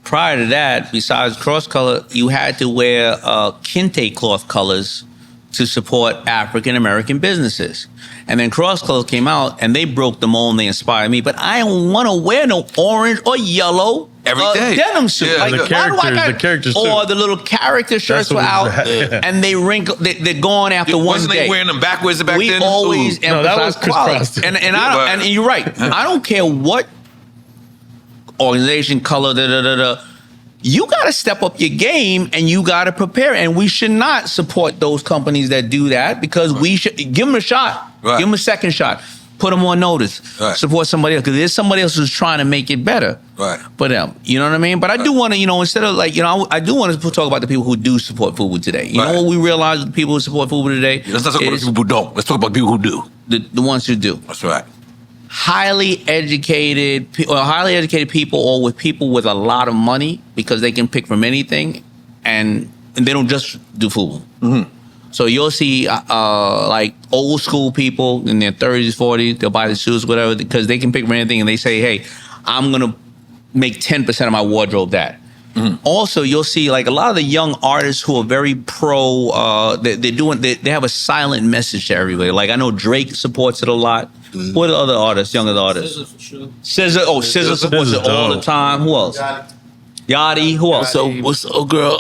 prior to that, besides cross color, you had to wear kente cloth colors to support African American businesses. And then cross colors came out and they broke the mold and they inspired me. But I don't want to wear no orange or yellow every day denim suit. Yeah, the characters or the little character shirts were out and they wrinkle. They're gone after one Wasn't day. they wearing them backwards back then? We always No, that was emphasize crisscrossed. quality. And you're right. I don't care what organization, color, you got to step up your game and you got to prepare. And we should not support those companies that do that, because we should give them a shot. Right. Give them a second shot. Put them on notice. Right. Support somebody else, because there's somebody else who's trying to make it better. Right. For them. You know what I mean? But I do want to, instead of I do want to talk about the people who do support FUBU today. You know what we realize with the people who support FUBU today? Let's not talk about people who don't. Let's talk about people who do. The ones who do. That's right. Highly educated people, or with people with a lot of money, because they can pick from anything, and they don't just do FUBU. Mm-hmm. So you'll see like old school people in their 30s, 40s, they'll buy the shoes, whatever, because they can pick from anything, and they say, hey, I'm gonna make 10% of my wardrobe that. Mm-hmm. Also, you'll see like a lot of the young artists who are very pro. They have a silent message to everybody. Like I know Drake supports it a lot. Mm-hmm. What are other artists, younger artists? SZA for sure. SZA supports it all the time. Who else? Yachty. Who else? So what's girl?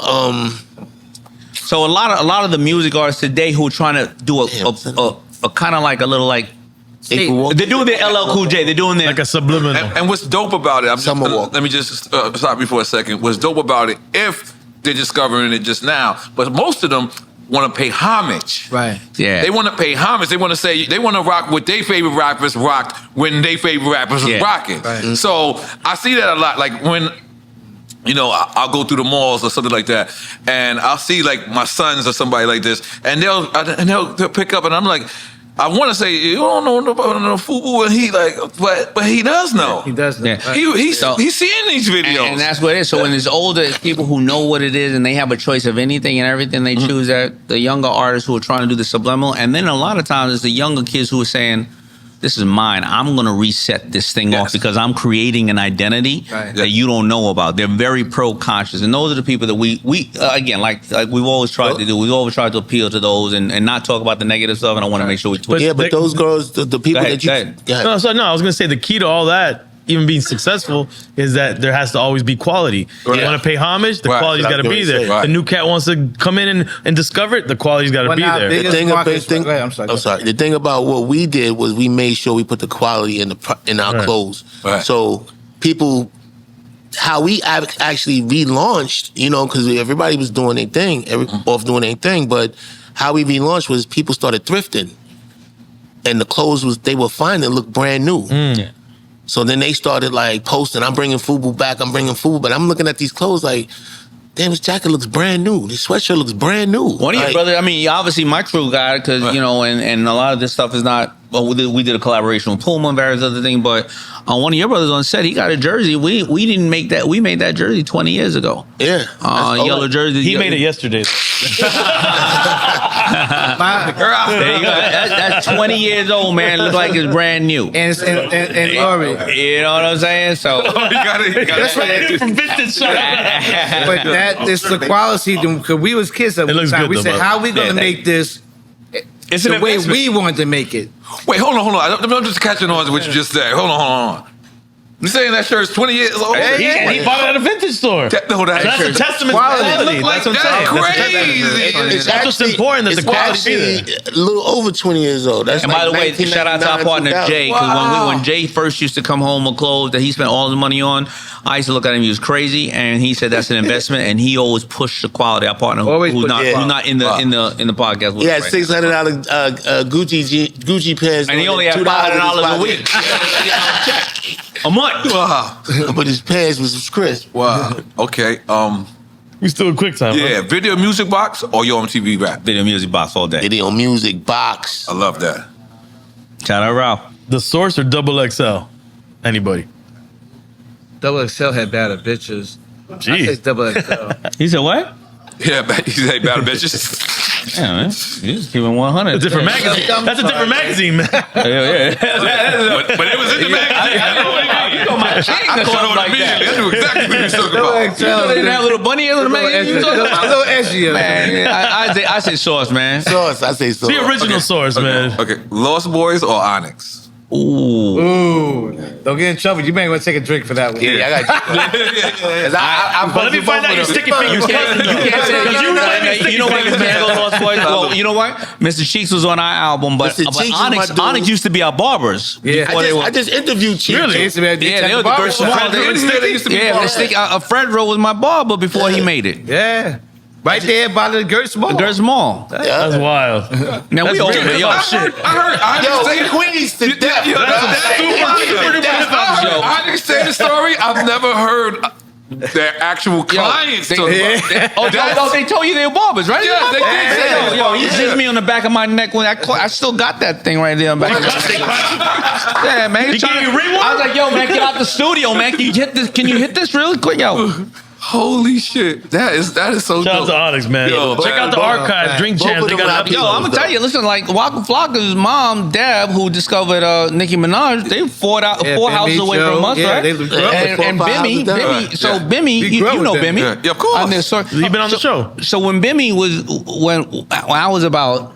So a lot of the music artists today who are trying to do a kind of like a little like. They're doing their LL Cool J. They're doing their like a subliminal. And what's dope about it? Let me just stop you for a second. What's dope about it? If they're discovering it just now, but most of them want to pay homage. Right. Yeah. They want to pay homage. They want to say, they want to rock what their favorite rappers rocked when their favorite rappers was rocking. Right. So I see that a lot. Like when, I'll go through the malls or something like that, and I'll see like my sons or somebody like this, and they'll pick up, and I'm like, I want to say, you don't know about no FUBU, and he like, but he does know. He does know. Yeah. He's seeing these videos. And that's what it is. So when it's older, it's people who know what it is and they have a choice of anything and everything, they choose that. The younger artists who are trying to do the subliminal. And then a lot of times it's the younger kids who are saying, this is mine. I'm going to reset this thing off because I'm creating an identity that you don't know about. They're very pro-conscious. And those are the people that we again, like we've always tried to do. We've always tried to appeal to those and not talk about the negative stuff. And I want to make sure we twist. Yeah, but those girls, the people that you... No, I was going to say the key to all that, even being successful, is that there has to always be quality. You want to pay homage, the quality's got to be there. The new cat wants to come in and discover it, the quality's got to be there. The thing about what we did was we made sure we put the quality in our clothes. Right. So people, how we actually relaunched, because everybody was doing their thing, off doing their thing, but how we relaunched was people started thrifting, and the clothes they were finding looked brand new. So then they started like posting, I'm bringing FUBU back, I'm bringing FUBU. But I'm looking at these clothes like, damn, this jacket looks brand new. This sweatshirt looks brand new. One of your brothers, I mean, obviously my crew got it because, you know, and a lot of this stuff is not, well, we did a collaboration with Puma and various other things, but one of your brothers on set, he got a jersey. We didn't make that. We made that jersey 20 years ago. Yeah. Yellow jersey. He made it yesterday. There you go. That's 20 years old, man. It looks like it's brand new. And N.O.R.E. You know what I'm saying? So you got it. From vintage shop. But that is the quality. Because we was kids at the looks time. good, We though, said, bro. how are we going to make this it's the an way investment. we wanted to make it? Wait, hold on. I'm just catching on to what you just said. Hold on. You saying that shirt's 20 years old? And he bought it at a vintage store. That's a testament to Quality. quality. Like, That's what I'm that's saying. crazy. That's what's important, that the quality be there. A little over 20 years old. That's And by the way, shout out to our partner 1999, Jay, because when Jay first used to come home with clothes that he spent all the money on, I used to look at him, he was crazy, and he said that's an investment, and he always pushed the quality. Our partner who's not in the podcast. With He us had right now. $600 Gucci pants. And he only had $500 a week. A month. Wow. But his pants was crisp. Wow. Okay. We still in quick time. Yeah. Video music box or your MTV rap? Video music box all day. Video music box. I love that. Shout out Ralph. The Source or Double XL? Anybody? Double XL had better bitches. Jeez. I say Double XL. He said what? Yeah, he said battle bitches. Yeah, man. You just keep it 100. A different magazine. That's a different magazine, man. Yeah. But it was in the magazine. You know my king I or caught something on like immediately. that. I knew exactly what you was talking Double about. XL. You know they didn't have little bunny ears on the magazine? You talking about? A little edgier. Man, I say sauce, man. Sauce, I say sauce. The original Source, man. Okay, Lost Boys or Onyx? Ooh. Don't get in trouble. You may want to take a drink for that one. Yeah, I got you. But let me find out your sticky fingers. You can't say you know what, well, you know what? Mr. Cheeks was on our album, but Mr. Cheeks was my dude. Onyx used to be our barbers. Yeah. I just interviewed Chief. Really? Yeah, they were the first one. Fredro was my barber before he made it. Yeah. Right there by the Gertz Mall. Gertz Mall. That's wild. Now we That's old, real. but yo, I shit. heard Onyx say Queens to death. I Onyx say the story. I've never heard their actual clients. They told you they were barbers, right? Yeah, they did say Yo, he zipped me on the back of my neck when I still got that thing right there. Yeah, man. He gave you rework? I was like, yo, man, get out the studio, man. Can you hit this? Can you hit this really quick, yo? Holy shit. That is so Shout out dope. to Onyx, man. Yo, Check out the archive, Drink Both Champs. of They them got an rap Yo, I'm gonna tell you, listen, like Waka Flocka's mom, Deb, who discovered Nicki Minaj, they four houses away from us, right? They grew up And Bimmy, so Bimmy, We grew up you know with them. Bimmy. Yeah, of course. On this, so, He been on the show. So when Bimmy was when I was about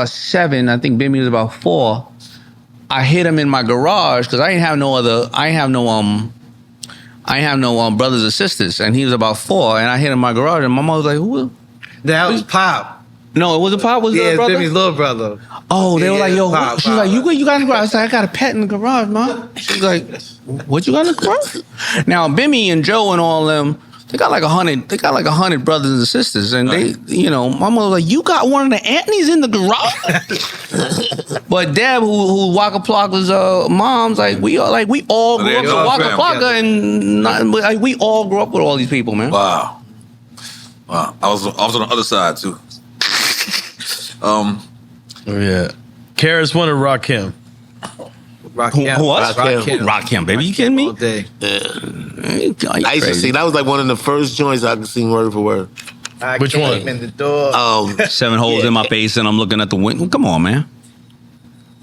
7, I think Bimmy was about 4. I hit him in my garage because I ain't have no brothers or sisters, and he was about 4, and I hit him in my garage, and my mom was like, "Who?" That was Pop. No, it wasn't Pop. Was Yeah, it it's brother? Bimmy's little brother. Oh, they were like, "Yo," Pop, she was like, Pop. "You got in the garage?" I was like, "I got a pet in the garage, mom." She was like, "What you got in the garage?" Now, Bimmy and Joe and all them, they got like 100. They got like 100 brothers and sisters, and they, you know, my mom was like, "You got one of the Antonies in the garage?" But Deb, who Waka Flocka's mom's, we all grew up with Waka Flocka, and we all grew up with all these people, man. Wow. I was on the other side too. Oh, yeah. Karis one or Rakim? Rakim. Who was? Rakim. Rakim, baby. You kidding me? All day. I used to sing. That was like one of the first joints I could sing word for word. Which one? In the door. 7 holes in my face and I'm looking at the window. Come on, man.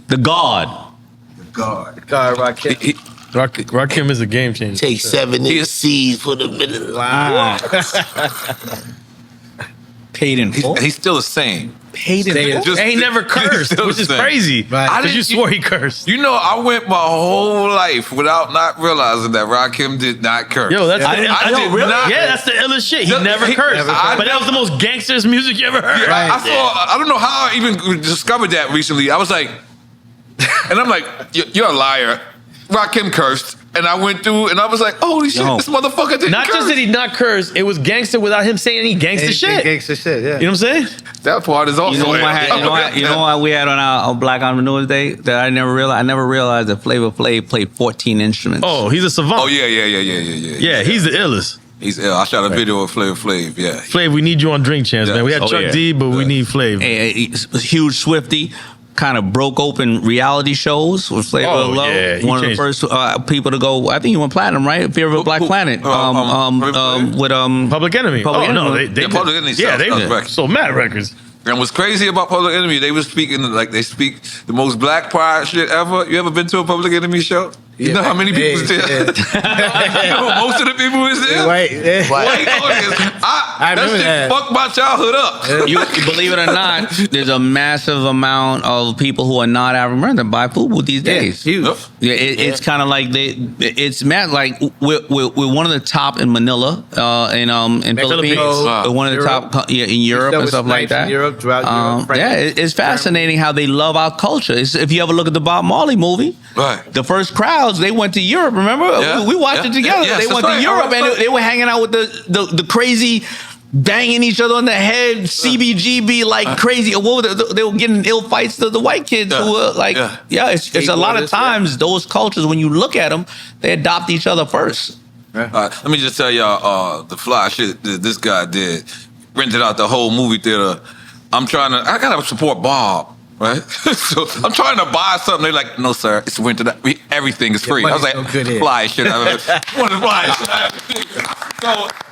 The God. God, Rakim. Rakim is a game changer. Take 7 C's for the minute. Wow. Paid in full. He's still the same. Paid in full. Just- And he never cursed, Still which is the same. crazy. Right. Because you swore he cursed. You know, I went my whole life without not realizing that Rakim did not curse. Yo, that's I did not. Yeah, that's the illest shit. He Just- never he- cursed. never But cursed. that was the most gangster's music you ever heard. Yeah, I don't know how I even discovered that recently. I was like, and I'm like, you're a liar. Rakim cursed. And I went through and I was like, holy shit, this motherfucker didn't Not curse. just did he not curse, it was gangster without him saying any gangster shit. Gangster shit, yeah. You know what I'm saying? That part is also. You know what we had on our Black Entrepreneurs Day that I never realized. I never realized that Flavor Flav played 14 instruments. Oh, he's a savant. Oh yeah. Yeah, he's the illest. He's ill. I shot a video of Flavor Flav. Yeah. Flav, we need you on Drink Champs, man. We had Chuck D, but we need Flav. He's a huge Swiftie. Kind of broke open reality shows with Flavor of Love. Yeah, one of the first people to go. I think he went platinum, right? Fear of a Black Planet. With Public Enemy. Public no, Enemy. they Public Enemy. they sold mad records. And what's crazy about Public Enemy, they were speaking like they speak the most Black pride shit ever. You ever been to a Public Enemy show? You know how many people was there? You know, most of the people was there. White audience. I remember that. Fucked my childhood up. You believe it or not, there's a massive amount of people who are not African American that buy FUBU these days. Huge. Yeah, it's kind of like it's mad. Like we're one of the top in Manila, in Philippines. One of the top in Europe and stuff like that. Europe, throughout Europe. Yeah, it's fascinating how they love our culture. If you ever look at the Bob Marley movie, right? The first crowds, they went to Europe. Remember, we watched it together. They went to Europe and they were hanging out with the crazy, banging each other on the head, CBGB like crazy. They were getting ill fights to the white kids who were like, it's a lot of times those cultures, when you look at them, they adopt each other first. Let me just tell y'all the fly shit that this guy did. Rented out the whole movie theater. I gotta support Bob. Right, so I'm trying to buy something. They're like, "No, sir, it's rented out. Everything is free." I was like, "Fly shit!"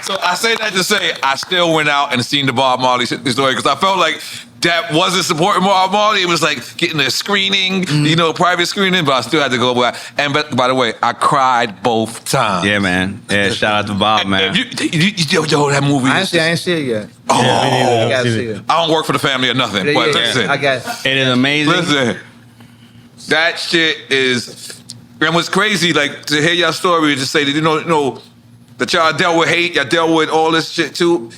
So I say that to say I still went out and seen the Bob Marley story because I felt like that wasn't supporting Bob Marley. It was like getting a screening, private screening, but I still had to go back. And by the way, I cried both times. Yeah, man. Yeah, shout out to Bob, man. Yo, that movie. I ain't see it yet. Oh, I gotta see it. I don't work for the family or nothing. But listen, I got it. It is amazing. Listen, that shit is. And what's crazy, like to hear your story, just say that that y'all dealt with hate, y'all dealt with all this shit too.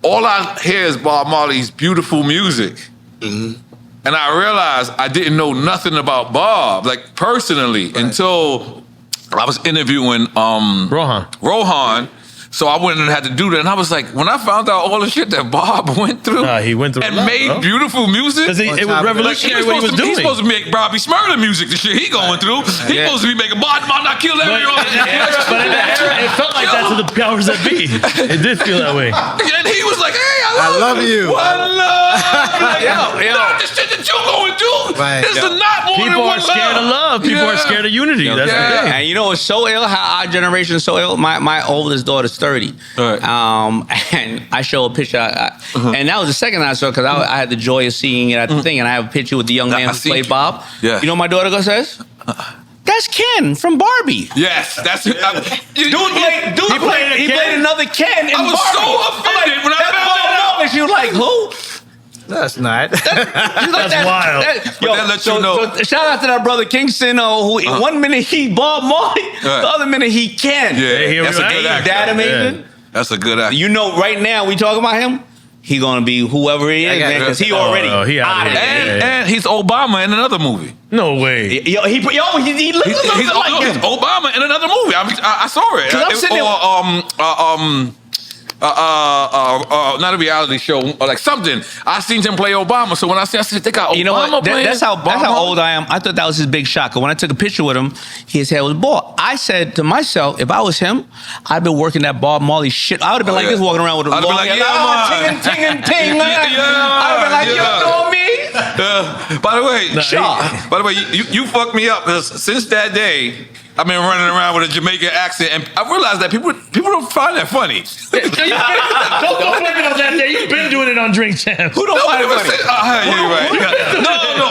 All I hear is Bob Marley's beautiful music. Mm-hmm. And I realized I didn't know nothing about Bob, like personally, until I was interviewing Rohan. So I went and had to do that. And I was like, when I found out all the shit that Bob went through, he went through and made beautiful music. Because it was revolutionary what he was doing. He's supposed to make Bobby Smurda music, the shit he going through. He's supposed to be making Bob not kill everyone. But in that era, it felt like that to the powers that be. It did feel that way. And he was like, hey, I love you. One love. Like, this shit that you're going through. Right. This is not more People than one are scared of love. People are scared of unity. That's the thing. And you know what's so ill? How our generation is so ill? My oldest daughter's 30. Right. And I show a picture. And that was the second I saw because I had the joy of seeing it at the thing. And I have a picture with the young man who played Bob. Yeah. You know what my daughter says? That's Ken from Barbie. Yes, that's it. He played another Ken in I was Barbie. so offended when I found that out. And she was like, who? That's not. That's wild. That lets you know. So shout out to that brother Kingston, who 1 minute he Bob Marley, the other minute he Ken. Yeah, that's a good actor. That amazing? Yeah. That's a good actor. You know, right now we talking about him. He gonna be whoever he is, man, because he already. And he's Obama in another movie. No way. He looks he's like him. Obama in another movie. I saw it. I'm sitting not a reality show or like something. I seen him play Obama. So when I said they got Obama, you know what? That's how Obama. old I am. I thought that was his big shock. When I took a picture with him, his head was bald. I said to myself, if I was him, I'd been working that Bob Marley shit. I would have been like this, walking around with a long hair. Ting. I'd have been like, you know me. By the way, you fucked me up because since that day, I've been running around with a Jamaican accent, and I realized that people don't find that funny. Don't blame it on that day. You've been doing it on Drink Champs. Who don't find it funny? You're right. No.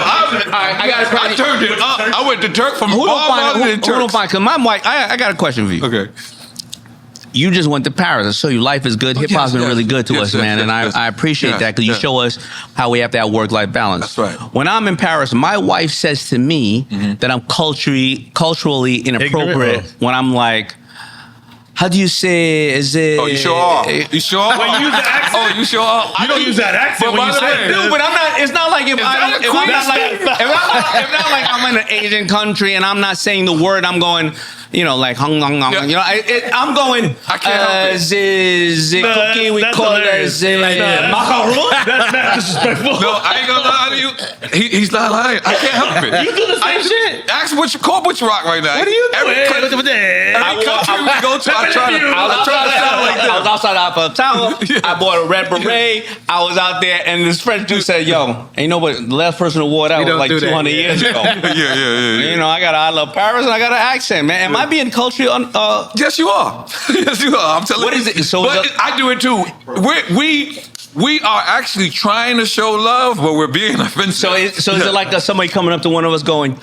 I turned it up. I went to Turk from Bob Marley to Turk. Who don't find? Because my wife, I got a question for you. Okay. You just went to Paris. I saw you. Life is good. Hip hop's been really good to us, man. And I appreciate that because you show us how we have to have work-life balance. That's right. When I'm in Paris, my wife says to me that I'm culturally inappropriate when I'm like, how do you say, is it? Oh, you sure are. You sure are? When you use that accent. Oh, you sure are. You don't use that accent when you say it. No, but I'm not, it's not like if I'm not like I'm in an Asian country and I'm not saying the word, I'm going, like hung, I'm going. I can't help it. Cookie we call it macaron. That's not disrespectful. No, I ain't gonna lie to you. He's not lying. I can't help it. You do the same shit. Ask Butch Rock right now. What are you doing? Every country we go to, I try to sound like I was outside of town. I bought a red beret. I was out there, and this French dude said, "Yo, ain't nobody." The last person who wore that was like 200 years ago. Yeah. I got I love Paris, and I got an accent, man. Am I being culturally? Yes, you are. Yes, you are. I'm telling you. What is it? So but I do it too. We are actually trying to show love, but we're being offensive. So is it like somebody coming up to one of us going,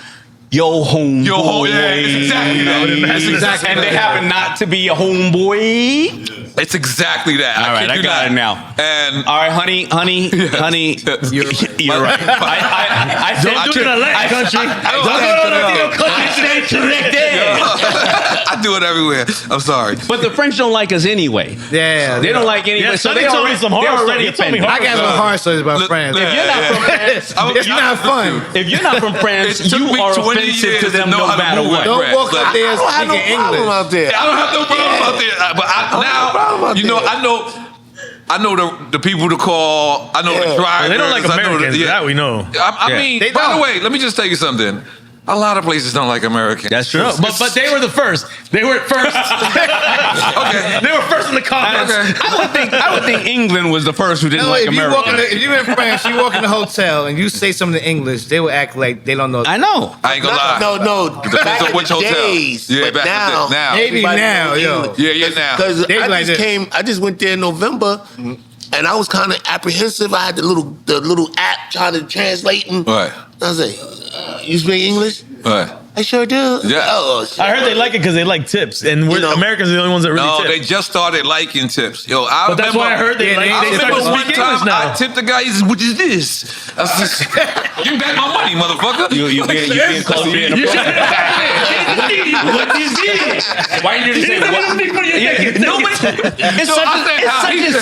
"Yo, homeboy"? Yo, yeah, it's exactly that. It's exactly and that. they happen not to be a homeboy. It's exactly that. All right, I got it now. And all right, honey, you're right. I said, don't do it in a Latin country. Don't do it in a Latino country. I do it everywhere. I'm sorry. But the French don't like us anyway. Yeah, they don't like anybody. Yeah, so they told me some horror stories. I got some horror stories about France. If you're not from France, it's not fun. If you're not from France, you are offensive to them no matter what. Don't walk up there speaking English. Out there. I don't have no problem out there. But I know the people to call. I know the drivers. They don't like Americans. That we know. I mean, by the way, let me just tell you something. A lot of places don't like Americans. That's true. But they were the first. They were first. Okay. They were first in the comments. Okay. I would think England was the first who didn't like America. If you're in France, you walk in the hotel and you say something in English, they will act like they don't know. I know. I ain't gonna lie. No. Depends on which hotel. Days, Yeah, but back now, now. Maybe now, yo. Yeah, now. Because They like this. I just went there in November, and I was kind of apprehensive. I had the little app trying to translate, and Right. I was like, "You speak English?" Right. I sure do. Yeah. Oh, shit. I heard they like it because they like tips, and Americans are the only ones that really No, tip. they just started liking tips. Yo, But that's why I heard they like. They started remember one speaking time English now. I tipped the guy. He says, "What is this?" I was just, "Give me back my money, motherfucker." You being close to being a What is this? Why you didn't say what? Nobody. It's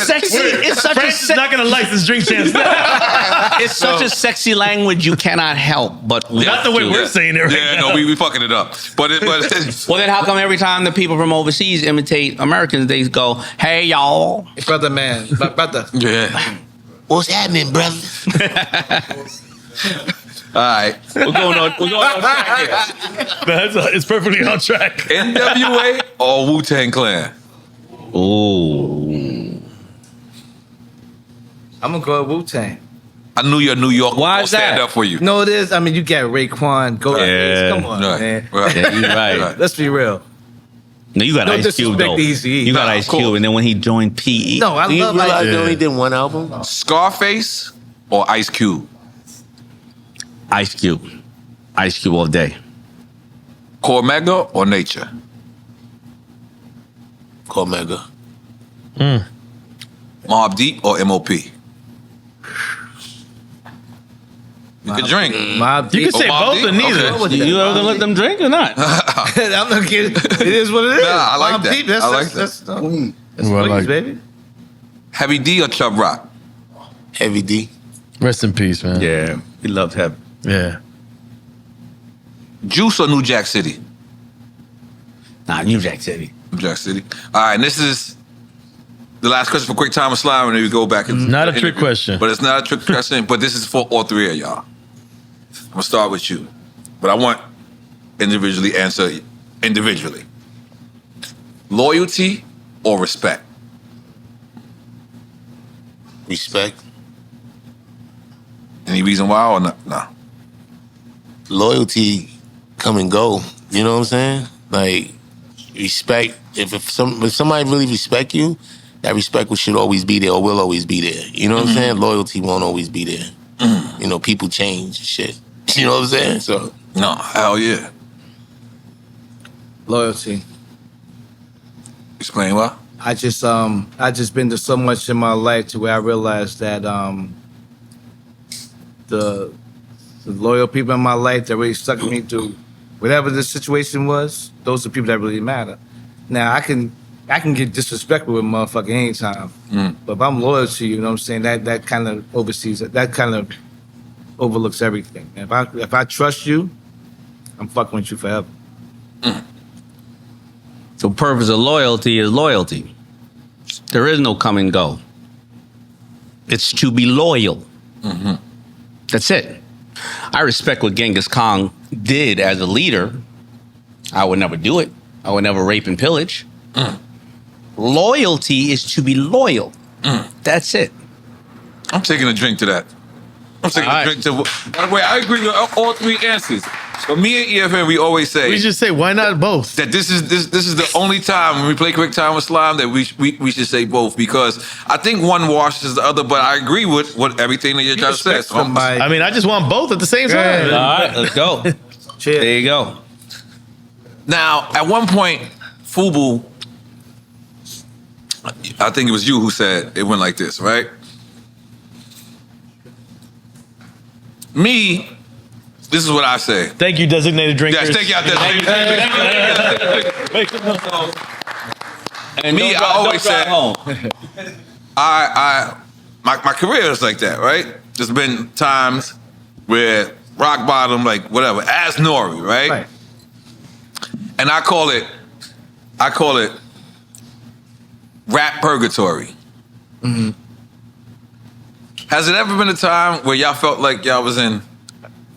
such a France is not going to license drink champs. It's such a sexy language you cannot help but Not the way we're saying it right Yeah, now. no, we fucking it up. But well, then how come every time the people from overseas imitate Americans, they go, "Hey, y'all." Brother, man. Brother. yeah. What's happening, brother? All right. We're going on track here. It's perfectly on track. NWA or Wu-Tang Clan? Ooh. I'm gonna go with Wu-Tang. I knew your New York Why would is stand that? up for you. No, it is. I mean, you got Raekwon, Ghostface. Come on, man. Right. Yeah, you're right. Let's be real. No, you got No Ice Cube though. disrespect to Eazy-E. You got Nah, Ice of course. Cube, and then when he joined PE, No, I You love realize like they only did one album? Scarface or Ice Cube? Ice Cube all day. Cormega or Nature? Cormega. Mobb Deep or MOP? You could drink. Mobb You Deep. can say Mobb both Deep? or neither. Okay. You ever let them drink or not? I'm not kidding. It is what it is. Nah, I like Mobb that. Deep, that's I like that's that. That's Well, I please, like- baby. Heavy D or Chubb Rock? Heavy D. Rest in peace, man. Yeah, he loved heaven. Yeah. Juice or New Jack City? Nah, New Jack City. New Jack City. All right, and this is the last question for Quick Time of Slime, and then we go back. And Not a trick question. But it's not a trick question, but this is for all three of y'all. I'm going to start with you, but I want individually answer individually. Loyalty or respect? Respect. Any reason why or not? No. Loyalty come and go. You know what I'm saying? Like, respect. If somebody really respect you, that respect should always be there or will always be there. You know what I'm saying? Loyalty won't always be there. You know, people change and shit. You know what I'm saying? So No, hell yeah. Loyalty. Explain why? I just been to so much in my life to where I realized that the loyal people in my life that really stuck me through whatever the situation was, those are the people that really matter. Now I can get disrespectful with a motherfucker anytime. But if I'm loyal to you, you know what I'm saying, that kind of oversees it. That kind of overlooks everything. If I trust you, I'm fucking with you forever. The purpose of loyalty is loyalty. There is no come and go. It's to be loyal. Mm-hmm. That's it. I respect what Genghis Khan did as a leader. I would never do it. I would never rape and pillage. Loyalty is to be loyal. That's it. I'm taking a drink to that. I'm taking a drink to. By the way, I agree with all three answers. But me and EFN, we always say. We just say, why not both? That this is the only time when we play Quick Time with Slime that we should say both, because I think one washes the other. But I agree with everything that you're trying to say. So I mean, I just want both at the same time. All right, let's go. Cheers. There you go. Now, at one point, FUBU, I think it was you who said it went like this, right? Me, this is what I say. Thank you, designated drinkers. Yes, thank you, designated drinkers. And me, I always said, my career is like that, right? There's been times where rock bottom, like whatever, as N.O.R.E, right? And I call it rap purgatory. Mm-hmm. Has it ever been a time where y'all felt like y'all was in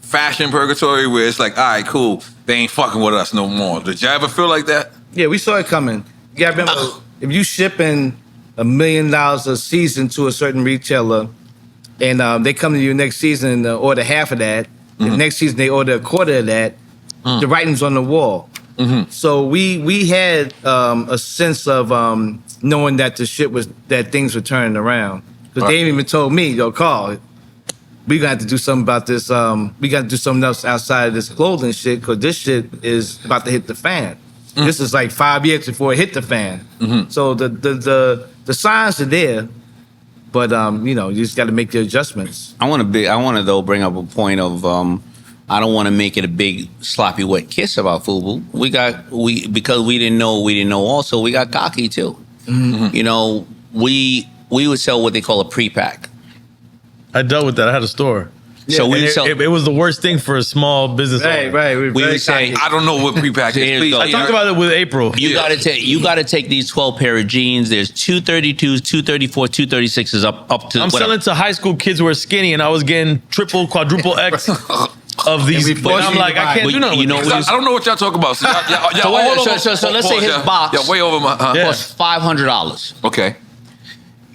fashion purgatory, where it's like, all right, cool, they ain't fucking with us no more? Did y'all ever feel like that? Yeah, we saw it coming. You gotta remember, if you shipping $1 million a season to a certain retailer, and they come to you next season and order half of that, the next season they order a quarter of that, the writing's on the wall. Mm-hmm. So we had a sense of knowing that that things were turning around. Because they even told me, yo, Carl, we gonna have to do something about this. We got to do something else outside of this clothing shit, because this shit is about to hit the fan. This is like 5 years before it hit the fan. So the signs are there, but you just got to make the adjustments. I want to though bring up a point of I don't want to make it a big sloppy wet kiss about FUBU. Because we didn't know. Also, we got cocky too. Mm-hmm. We would sell what they call a pre-pack. I dealt with that. I had a store. Yeah, so it was the worst thing for a small business owner. Right. We would say, I don't know what pre-pack is. Please. I talked about it with April. You got to take these 12 pair of jeans. There's 232s, 234, 236s up to. I'm selling to high school kids who are skinny, and I was getting triple, quadruple X. Of these, and I'm like, I can't do nothing. I don't know what y'all talk about. So let's say his box. Yeah, way over my. Cost $500. Okay.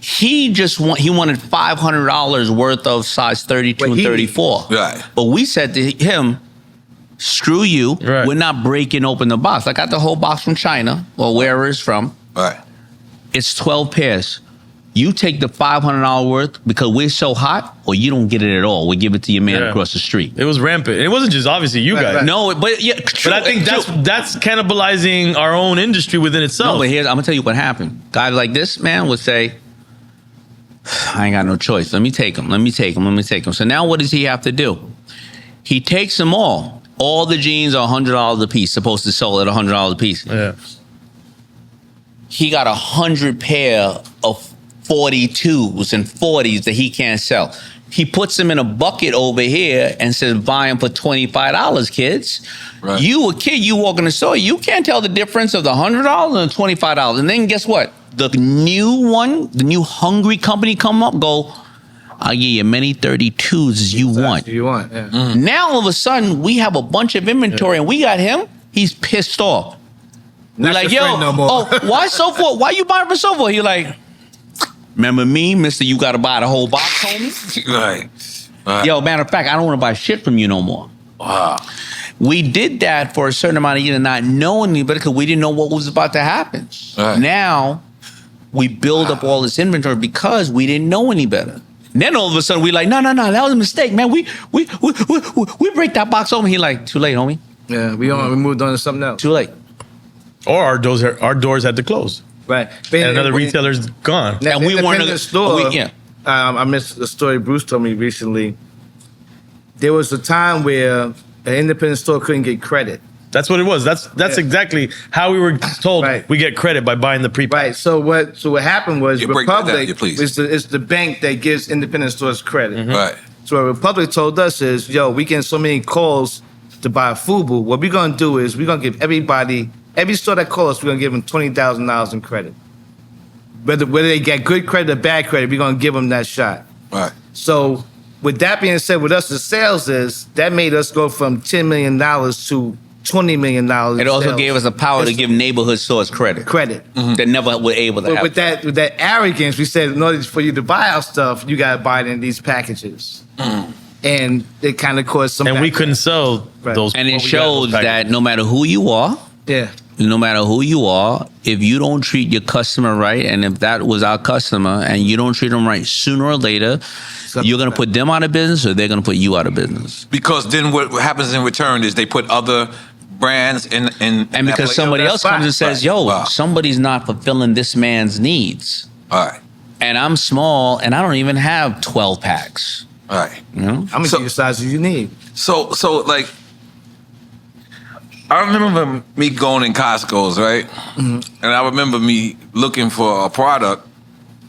He wanted $500 worth of size 32 and 34. Right. But we said to him, screw you. Right. We're not breaking open the box. I got the whole box from China or wherever it's from. Right. It's 12 pairs. You take the $500 worth because we're so hot, or you don't get it at all. We give it to your man across the street. It was rampant. It wasn't just obviously you guys. Right. No, but yeah, true. But I think that's cannibalizing our own industry within itself. No, but I'm gonna tell you what happened. Guys like this man would say, I ain't got no choice. Let me take them. So now what does he have to do? He takes them all. All the jeans are $100 a piece, supposed to sell at $100 a piece. Yeah. He got 100 pair of 42s and 40s that he can't sell. He puts them in a bucket over here and says, buy them for $25, kids. Right. You a kid, you walk in the store, you can't tell the difference of the $100 and the $25. And then guess what? The new hungry company come up, go, I'll give you many 32s as you want. Yeah. Now all of a sudden, we have a bunch of inventory and we got him, he's pissed off. We're like, yo, why so forth? Why you buying for so forth? He like, remember me, mister, you got to buy the whole box, homie? Right. Yo, matter of fact, I don't want to buy shit from you no more. Wow. We did that for a certain amount of years, not knowing any better, because we didn't know what was about to happen. Right. Now, we build up all this inventory because we didn't know any better. And then all of a sudden, we like, no, that was a mistake, man. We break that box open. He like, too late, homie. Yeah, we moved on to something else. Too late. Or our doors had to close. Right. And another retailer's gone. And we weren't in the store. I missed the story Bruce told me recently. There was a time where an independent store couldn't get credit. That's what it was. That's exactly how we were told we get credit by buying the pre-pack. Right. So what happened was Republic is is the bank that gives independent stores credit. Mm-hmm. Right. So what Republic told us is, yo, we getting so many calls to buy FUBU. What we're gonna do is we're gonna give everybody Every store that calls us, we're gonna give them $20,000 in credit. Whether they get good credit or bad credit, we're gonna give them that shot. Right. So with that being said, with us, the sales is that made us go from $10 million to $20 million. It also gave us the power to give neighborhood stores credit. That never were able to But have. with that arrogance, we said in order for you to buy our stuff, you gotta buy it in these packages. And it kind of caused some. And we couldn't sell those. And it shows that no matter who you are, if you don't treat your customer right, and if that was our customer, and you don't treat them right, sooner or later, you're going to put them out of business, or they're going to put you out of business. Because then what happens in return is they put other brands in and because somebody else comes and says, somebody's not fulfilling this man's needs. All right. And I'm small, and I don't even have 12 packs. All right. You know? How many sizes you need? So like, I remember me going in Costco's, right? And I remember me looking for a product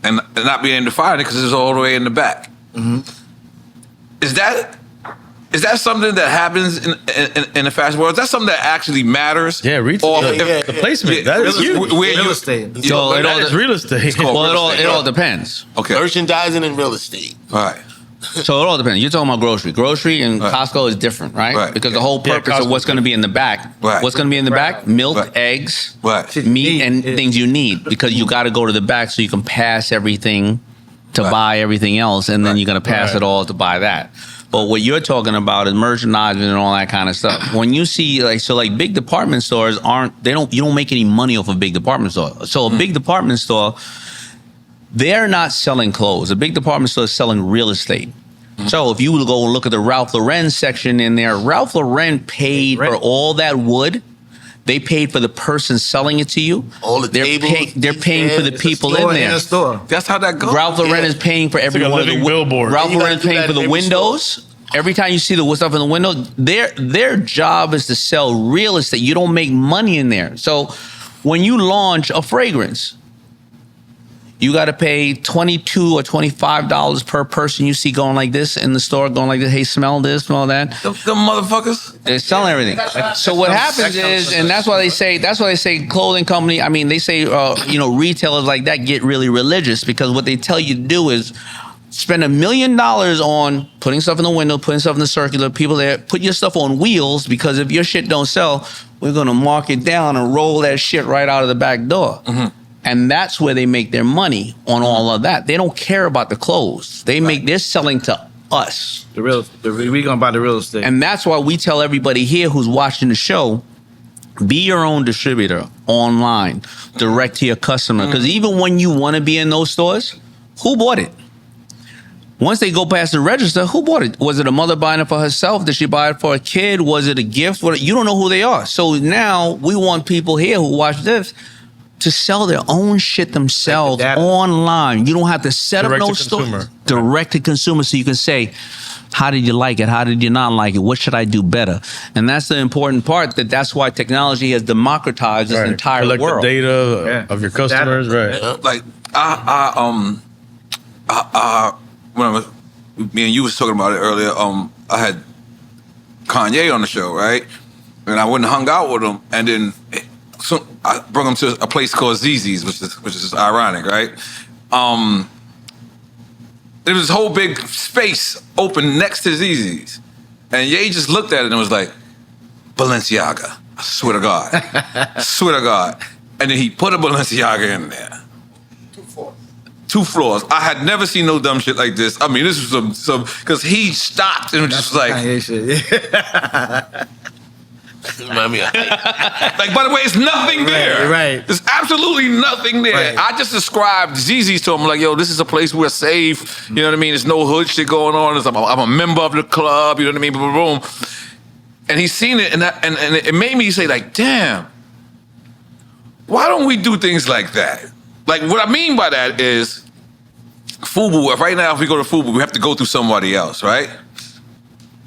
and not being able to find it because it was all the way in the back. Is that something that happens in the fashion world? Is that something that actually matters? Yeah, retail. The placement. That is huge. Real estate. That is real estate. Well, it all depends. Okay. Merchandising and real estate. All right. So it all depends. You're talking about grocery. Grocery and Costco is different, right? Because the whole purpose of what's going to be in the back. What's going to be in the back? Milk, eggs, meat, and things you need. Because you got to go to the back so you can pass everything to buy everything else, and then you're going to pass it all to buy that. But what you're talking about is merchandising and all that kind of stuff. When you see like big department stores you don't make any money off a big department store. So a big department store, they're not selling clothes. A big department store is selling real estate. So if you go and look at the Ralph Lauren section in there, Ralph Lauren paid for all that wood. They paid for the person selling it to you. All the tables. They're paying for the people in there. That's how that goes. Ralph Lauren is paying for every one of the billboard. Ralph Lauren is paying for the windows. Every time you see the stuff in the window, their job is to sell real estate. You don't make money in there. So when you launch a fragrance, you got to pay $22 or $25 per person you see going like this in the store, going like this. Hey, smell this, smell that. The motherfuckers. They're selling everything. So what happens is, and that's why they say clothing company. I mean, they say retailers like that get really religious because what they tell you to do is spend $1 million on putting stuff in the window, putting stuff in the circular. People there, put your stuff on wheels because if your shit don't sell, we're gonna mark it down and roll that shit right out of the back door. And that's where they make their money on all of that. They don't care about the clothes. They're selling to us. We gonna buy the real estate. And that's why we tell everybody here who's watching the show, be your own distributor online, direct to your customer. Because even when you want to be in those stores, who bought it? Once they go past the register, who bought it? Was it a mother buying it for herself? Did she buy it for a kid? Was it a gift? You don't know who they are. So now we want people here who watch this to sell their own shit themselves online. You don't have to set up no store. Direct to consumer, so you can say, how did you like it? How did you not like it? What should I do better? And that's the important part. That's why technology has democratized this entire world. Collect the data of your customers, Like when me and you was talking about it earlier. I had Kanye on the show, right? And I went and hung out with him, and then. So I brought him to a place called ZZ's, which is ironic, right? There was this whole big space open next to ZZ's, and Ye just looked at it and was like, "Balenciaga." I swear to God, swear to God. And then he put a Balenciaga in there. 2 floors. I had neber seen no dumb shit like this. I mean, this was some because he stopped and was just like. Like, by the way, it's nothing there. Right. There's absolutely nothing there. Right. I just described ZZ's to him like, yo, this is a place where safe. You know what I mean? There's no hood shit going on. I'm a member of the club. You know what I mean? Boom, boom. And he's seen it, and it made me say, like, damn, why don't we do things like that? Like, what I mean by that is, FUBU, right now, if we go to FUBU, we have to go through somebody else, right?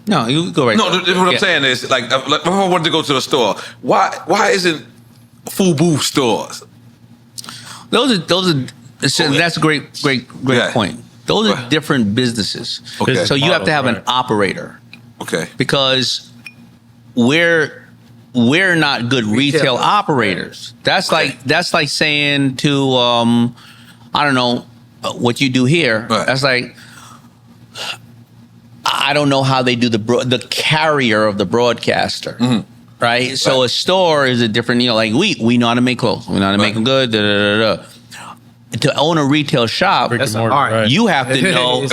No, you go right. No, what I'm saying is, like, if I wanted to go to the store, why isn't FUBU stores? That's a great point. Those are different businesses. Okay. So you have to have an operator. Okay. Because we're we're not good retail operators. That's like saying to I don't know what you do here. Right. That's like I don't know how they do the carrier of the broadcaster. Mm-hmm. Right? So a store is a different, like we know how to make clothes. We know how to make them good. Da, da, da, da. To own a retail shop, that's an art. You have to know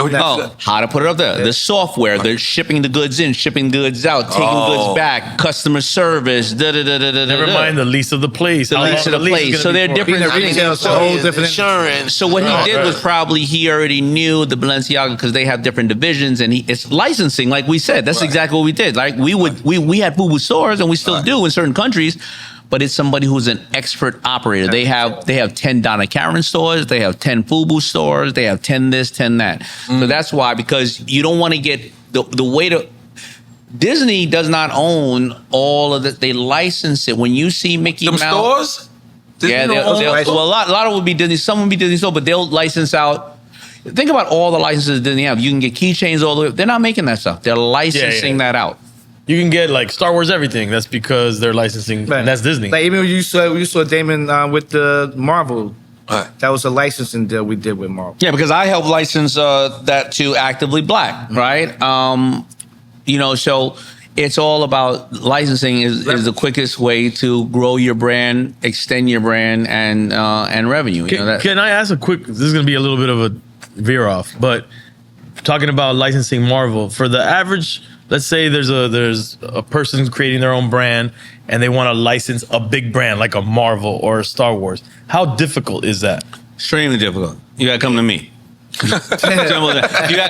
how to put it up there. The software, the shipping the goods in, shipping goods out, taking goods back, customer service. Never mind the lease of the place. The lease of the place. So they're different. Retail's a whole different insurance. So what he did was probably he already knew the Balenciaga because they have different divisions, and it's licensing, like we said. That's exactly what we did. Like we had FUBU stores, and we still do in certain countries. But it's somebody who's an expert operator. They have 10 Donna Karan stores. They have 10 FUBU stores. They have 10 this, 10 that. So that's why, because you don't want to get the way to. Disney does not own all of it. They license it. When you see Mickey Mouse stores, Disney well, a lot of it would be Disney. Some would be Disney store, but they'll license out. Think about all the licenses Disney have. You can get keychains all the way. They're not making that stuff. They're licensing that out. You can get like Star Wars everything. That's because they're licensing. And that's Disney. Like even when you saw Daymond with the Marvel. That was a licensing deal we did with Marvel. Yeah, because I helped license that to Actively Black, right? So it's all about licensing is the quickest way to grow your brand, extend your brand, and revenue. Can I ask a quick? This is going to be a little bit of a veer off, but talking about licensing Marvel for the average. Let's say there's a person who's creating their own brand and they want to license a big brand like a Marvel or a Star Wars. How difficult is that? Extremely difficult. You gotta come to me. You gotta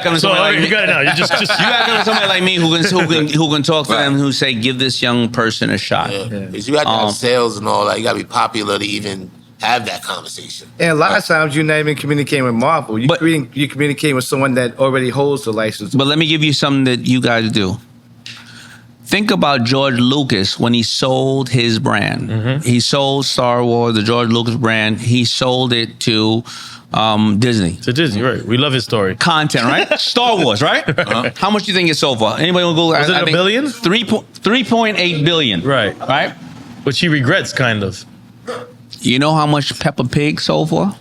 come to somebody like me. You got it now. You just you gotta come to somebody like me who can talk to them, who say, give this young person a shot. Because you got to have sales and all that. You got to be popular to even have that conversation. And a lot of times you're not even communicating with Marvel. You're communicating with someone that already holds the license. But let me give you something that you guys do. Think about George Lucas when he sold his brand. Mm-hmm. He sold Star Wars, the George Lucas brand. He sold it to Disney. To Disney, right. We love his story. Content, right? Star Wars, right? How much do you think it sold for? Anybody want to go? Was it a billion? 3.8 billion. Right. Right? Which he regrets, kind of. You know how much Peppa Pig sold for?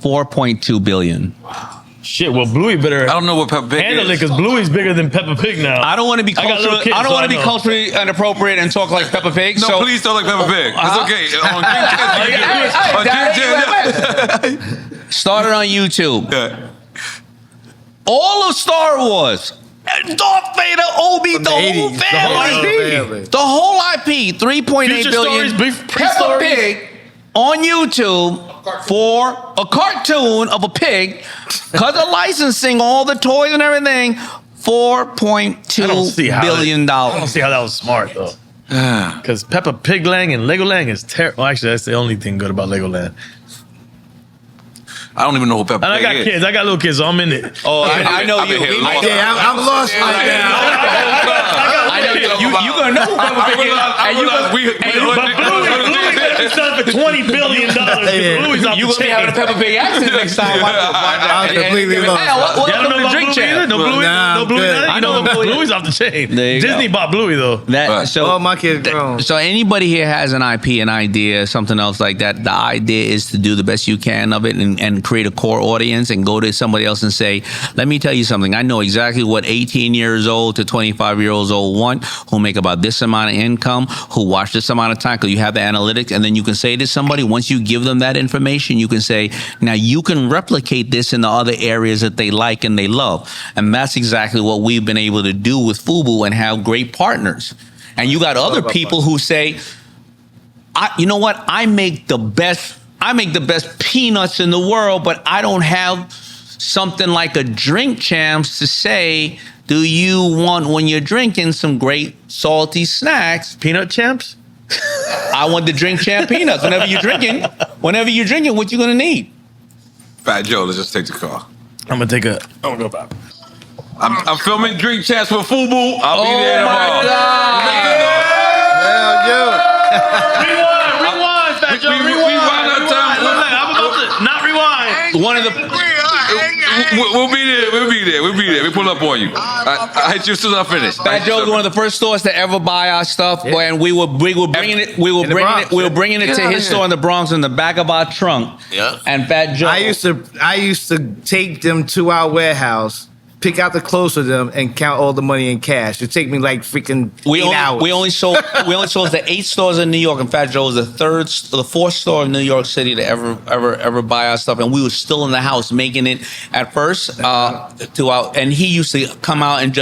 4.2 billion. Shit, well, Bluey better. I don't know what Peppa Pig handle it because Bluey's bigger than Peppa Pig now. I don't want to be culturally inappropriate and talk like Peppa Pig. No, please talk like Peppa Pig. It's okay. Started on YouTube. Yeah. All of Star Wars. Darth Vader, Obi, the whole family. The whole IP, 3.8 billion. Peppa Pig on YouTube for a cartoon of a pig, because of licensing all the toys and everything, $4.2 billion. I don't see how that was smart, though. Because Peppa Pigland and Legoland is terrible. Well, actually, that's the only thing good about Legoland. I don't even know who Peppa Pig is. I got kids. I got little kids, so I'm in it. Oh, I know you. I'm lost right now. I know you. You're going to know who Peppa Pig is. For $20 billion. You're going to be having a Peppa Pig accent next time. I'm completely lost. What happened to the drink champ? No Bluey? No Bluey? I know Bluey's off the chain. Disney bought Bluey, though. So my kid's grown. So anybody here has an IP, an idea, something else like that, the idea is to do the best you can of it and create a core audience and go to somebody else and say, let me tell you something. I know exactly what 18 years old to 25 years old want, who make about this amount of income, who watch this amount of time, because you have the analytics. And then you can say to somebody, once you give them that information, you can say, now you can replicate this in the other areas that they like and they love. And that's exactly what we've been able to do with FUBU and have great partners. And you got other people who say, you know what? I make the best peanuts in the world, but I don't have something like a Drink Champs to say, do you want, when you're drinking, some great salty snacks? Peanut Champs? I want the Drink Champ peanuts. Whenever you're drinking, what you gonna need? Fat Joe, let's just take the car. I'm gonna go back. I'm filming Drink Champs for FUBU. I'll be there tomorrow. Oh my God! Rewind, Fat Joe. Rewind. Rewind our time. I'm about to not rewind. One of the We'll be there. We pull up on you. I hit you as soon as I finish. Fat Joe's one of the first stores to ever buy our stuff, and we were bringing it to his store in the Bronx in the back of our trunk. Yeah. And Fat Joe. I used to take them to our warehouse, pick out the clothes for them, and count all the money in cash. It take me like freaking 8 hours. We only sold to 8 stores in New York, and Fat Joe was the 4th store in New York City to ever buy our stuff, and we were still in the house making it at first. And he used to come out and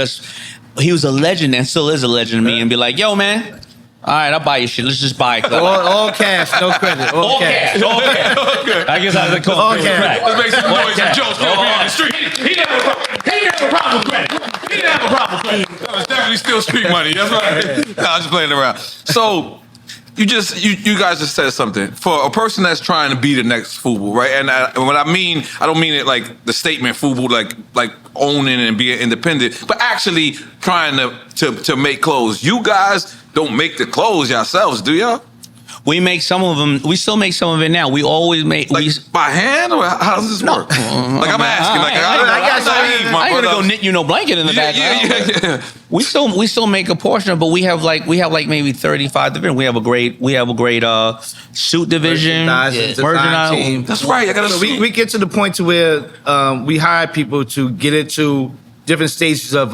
he was a legend and still is a legend to me, and be like, "Yo, man, all right, I'll buy your shit. Let's just buy it." All cash, no credit. All cash. All cash. I guess I was call all it cash. Let's make some noise. And Joe still be on the street. He didn't have a problem with credit. That was definitely still street money. That's right. No, I'm just playing around. So you guys just said something for a person that's trying to be the next FUBU, right? And what I mean, I don't mean it like the statement FUBU, like owning and being independent, but actually trying to make clothes. You guys don't make the clothes yourselves, do y'all? We make some of them. We still make some of it now. We always make by hand, or how does this work? Like I'm asking. I ain't gonna go knit you no blanket in the back. Yeah. We still make a portion of, but we have like maybe 35 divisions. We have a great suit division, merchandise team. That's right. I gotta we get to the point to where we hire people to get it to different stages of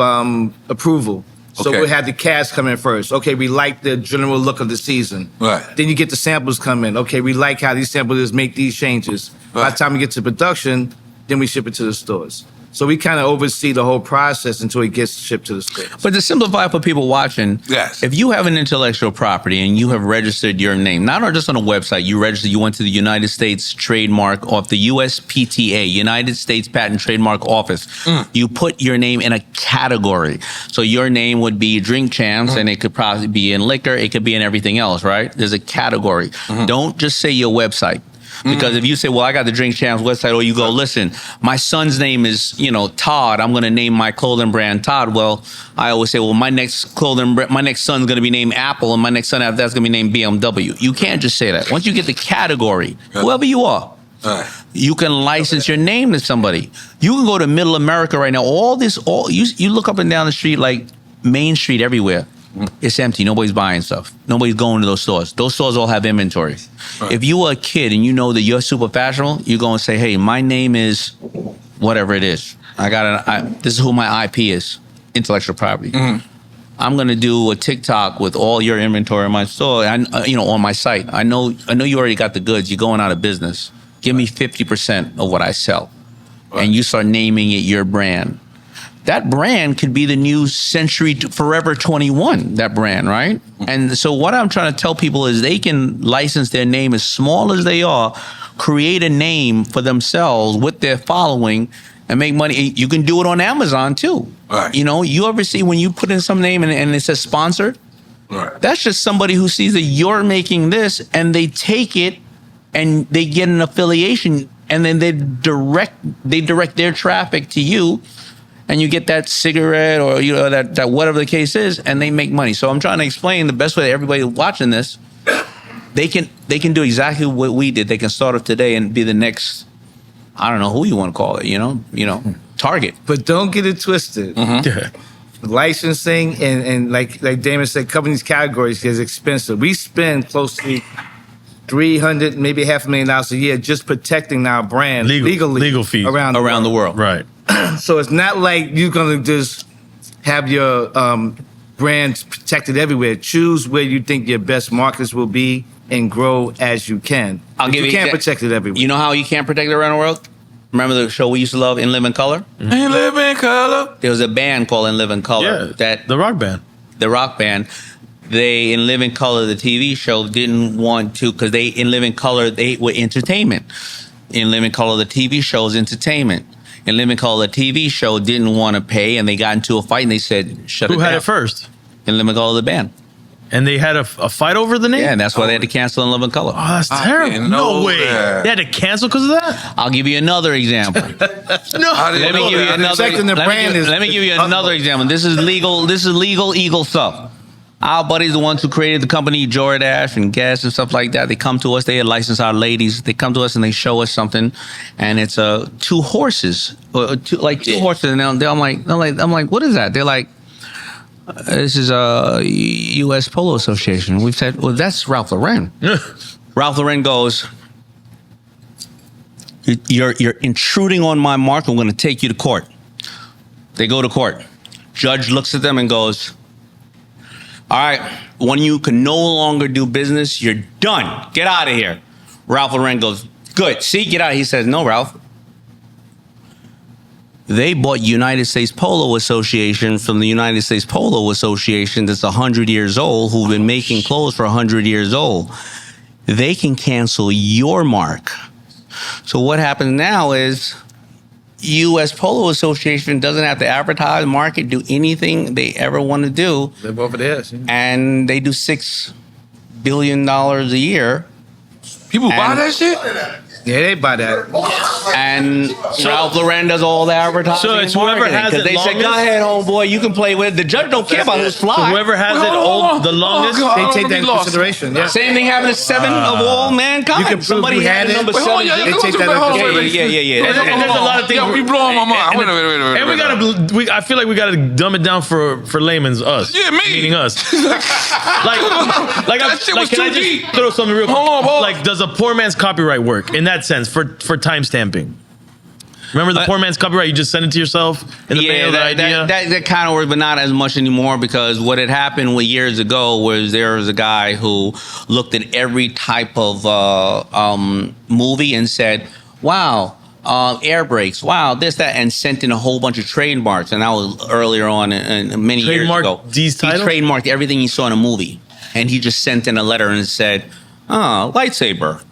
approval. So we had the cast come in first. Okay, we like the general look of the season. Right. Then you get the samples come in. Okay, we like how these samplers make these changes. Right. By the time we get to production, then we ship it to the stores. So we kind of oversee the whole process until it gets shipped to the stores. But to simplify for people watching, yes, if you have an intellectual property and you have registered your name, not just on a website, you went to the United States Trademark of the USPTA, United States Patent Trademark Office. You put your name in a category. So your name would be Drink Champs, and it could probably be in liquor. It could be in everything else, right? There's a category. Don't just say your website. Because if you say, well, I got the Drink Champs website, or you go, listen, my son's name is, Todd. I'm going to name my clothing brand Todd. Well, I always say, well, my next son's going to be named Apple, and my next son after that's going to be named BMW. You can't just say that. Once you get the category, whoever you are, you can license your name to somebody. You can go to Middle America right now. You look up and down the street, like Main Street everywhere. It's empty. Nobody's buying stuff. Nobody's going to those stores. Those stores all have inventory. Right. If you are a kid and you know that you're super fashionable, you're going to say, hey, my name is whatever it is. This is who my IP is, intellectual property. I'm going to do a TikTok with all your inventory in my store, on my site. I know you already got the goods. You're going out of business. Give me 50% of what I sell. Right. And you start naming it your brand. That brand could be the new Century Forever 21, that brand, right? And so what I'm trying to tell people is they can license their name as small as they are, create a name for themselves with their following, and make money. You can do it on Amazon too. Right. You ever see when you put in some name and it says sponsored? Right. That's just somebody who sees that you're making this, and they take it and they get an affiliation, and then they direct their traffic to you. And you get that cigarette or that whatever the case is, and they make money. So I'm trying to explain the best way to everybody watching this. They can do exactly what we did. They can start off today and be the next, I don't know who you want to call it, Target. But don't get it twisted. Licensing and like Daymond said, covering these categories is expensive. We spend close to $300,000, maybe $500,000 a year just protecting our brand legally legal fees around the world. Right. So it's not like you're going to just have your brand protected everywhere. Choose where you think your best markets will be and grow as you can. You can't protect it everywhere. You know how you can't protect it around the world? Remember the show we used to love, In Living Color? In Living Color. There was a band called In Living Color. Yeah, the rock band. The rock band. They, In Living Color, the TV show, didn't want to, because In Living Color, they were entertainment. In Living Color, the TV show is entertainment. In Living Color, the TV show, didn't want to pay, and they got into a fight, and they said, shut it down. Who had it first? In Living Color, the band. And they had a fight over the name? Yeah, and that's why they had to cancel In Living Color. Oh, that's terrible. No way. They had to cancel because of that? I'll give you another example. Let me give you another example. This is legal Eagle stuff. Our buddies, the ones who created the company, Jordash and Guess and stuff like that, they come to us. They license our ladies. They come to us and they show us something, and it's two horses, two horses. And I'm like, what is that? They're like, this is a U.S. Polo Association. We've said, well, that's Ralph Lauren. Ralph Lauren goes, you're intruding on my mark. I'm going to take you to court. They go to court. Judge looks at them and goes, all right, when you can no longer do business, you're done. Get out of here. Ralph Lauren goes, good. See, get out. He says, no, Ralph. They bought United States Polo Association from the United States Polo Association that's 100 years old, who've been making clothes for 100 years old. They can cancel your mark. So what happens now is U.S. Polo Association doesn't have to advertise, market, do anything they ever want to do. Live over there. And they do $6 billion a year. People buy that shit? Yeah, they buy that. And Ralph Lauren does all the advertising. So it's whoever has it they longest? said, go ahead, homeboy, you can play with it. The judge don't care about who's fly. So whoever has the longest, They take that into consideration. Yeah. Same thing happened to 7 of all mankind. You can prove Somebody you had had it. number Wait, 7. They take that into consideration. Yeah. and there's a lot of things. Yo, we blowing my mind. Wait. And we gotta. I feel like we gotta dumb it down for layman's us. Yeah, me. Meaning us. That shit was can I too just deep. throw something real quick? Hold on. Like, does a poor man's copyright work in that sense for time stamping? Remember the poor man's copyright? You just send it to yourself in the mail. That kind of works, but not as much anymore, because what had happened years ago was there was a guy who looked at every type of movie and said, wow, air brakes, wow, this, that, and sent in a whole bunch of trademarks. And that was earlier on, many years ago. These titles? He trademarked everything he saw in a movie. And he just sent in a letter and said, lightsaber.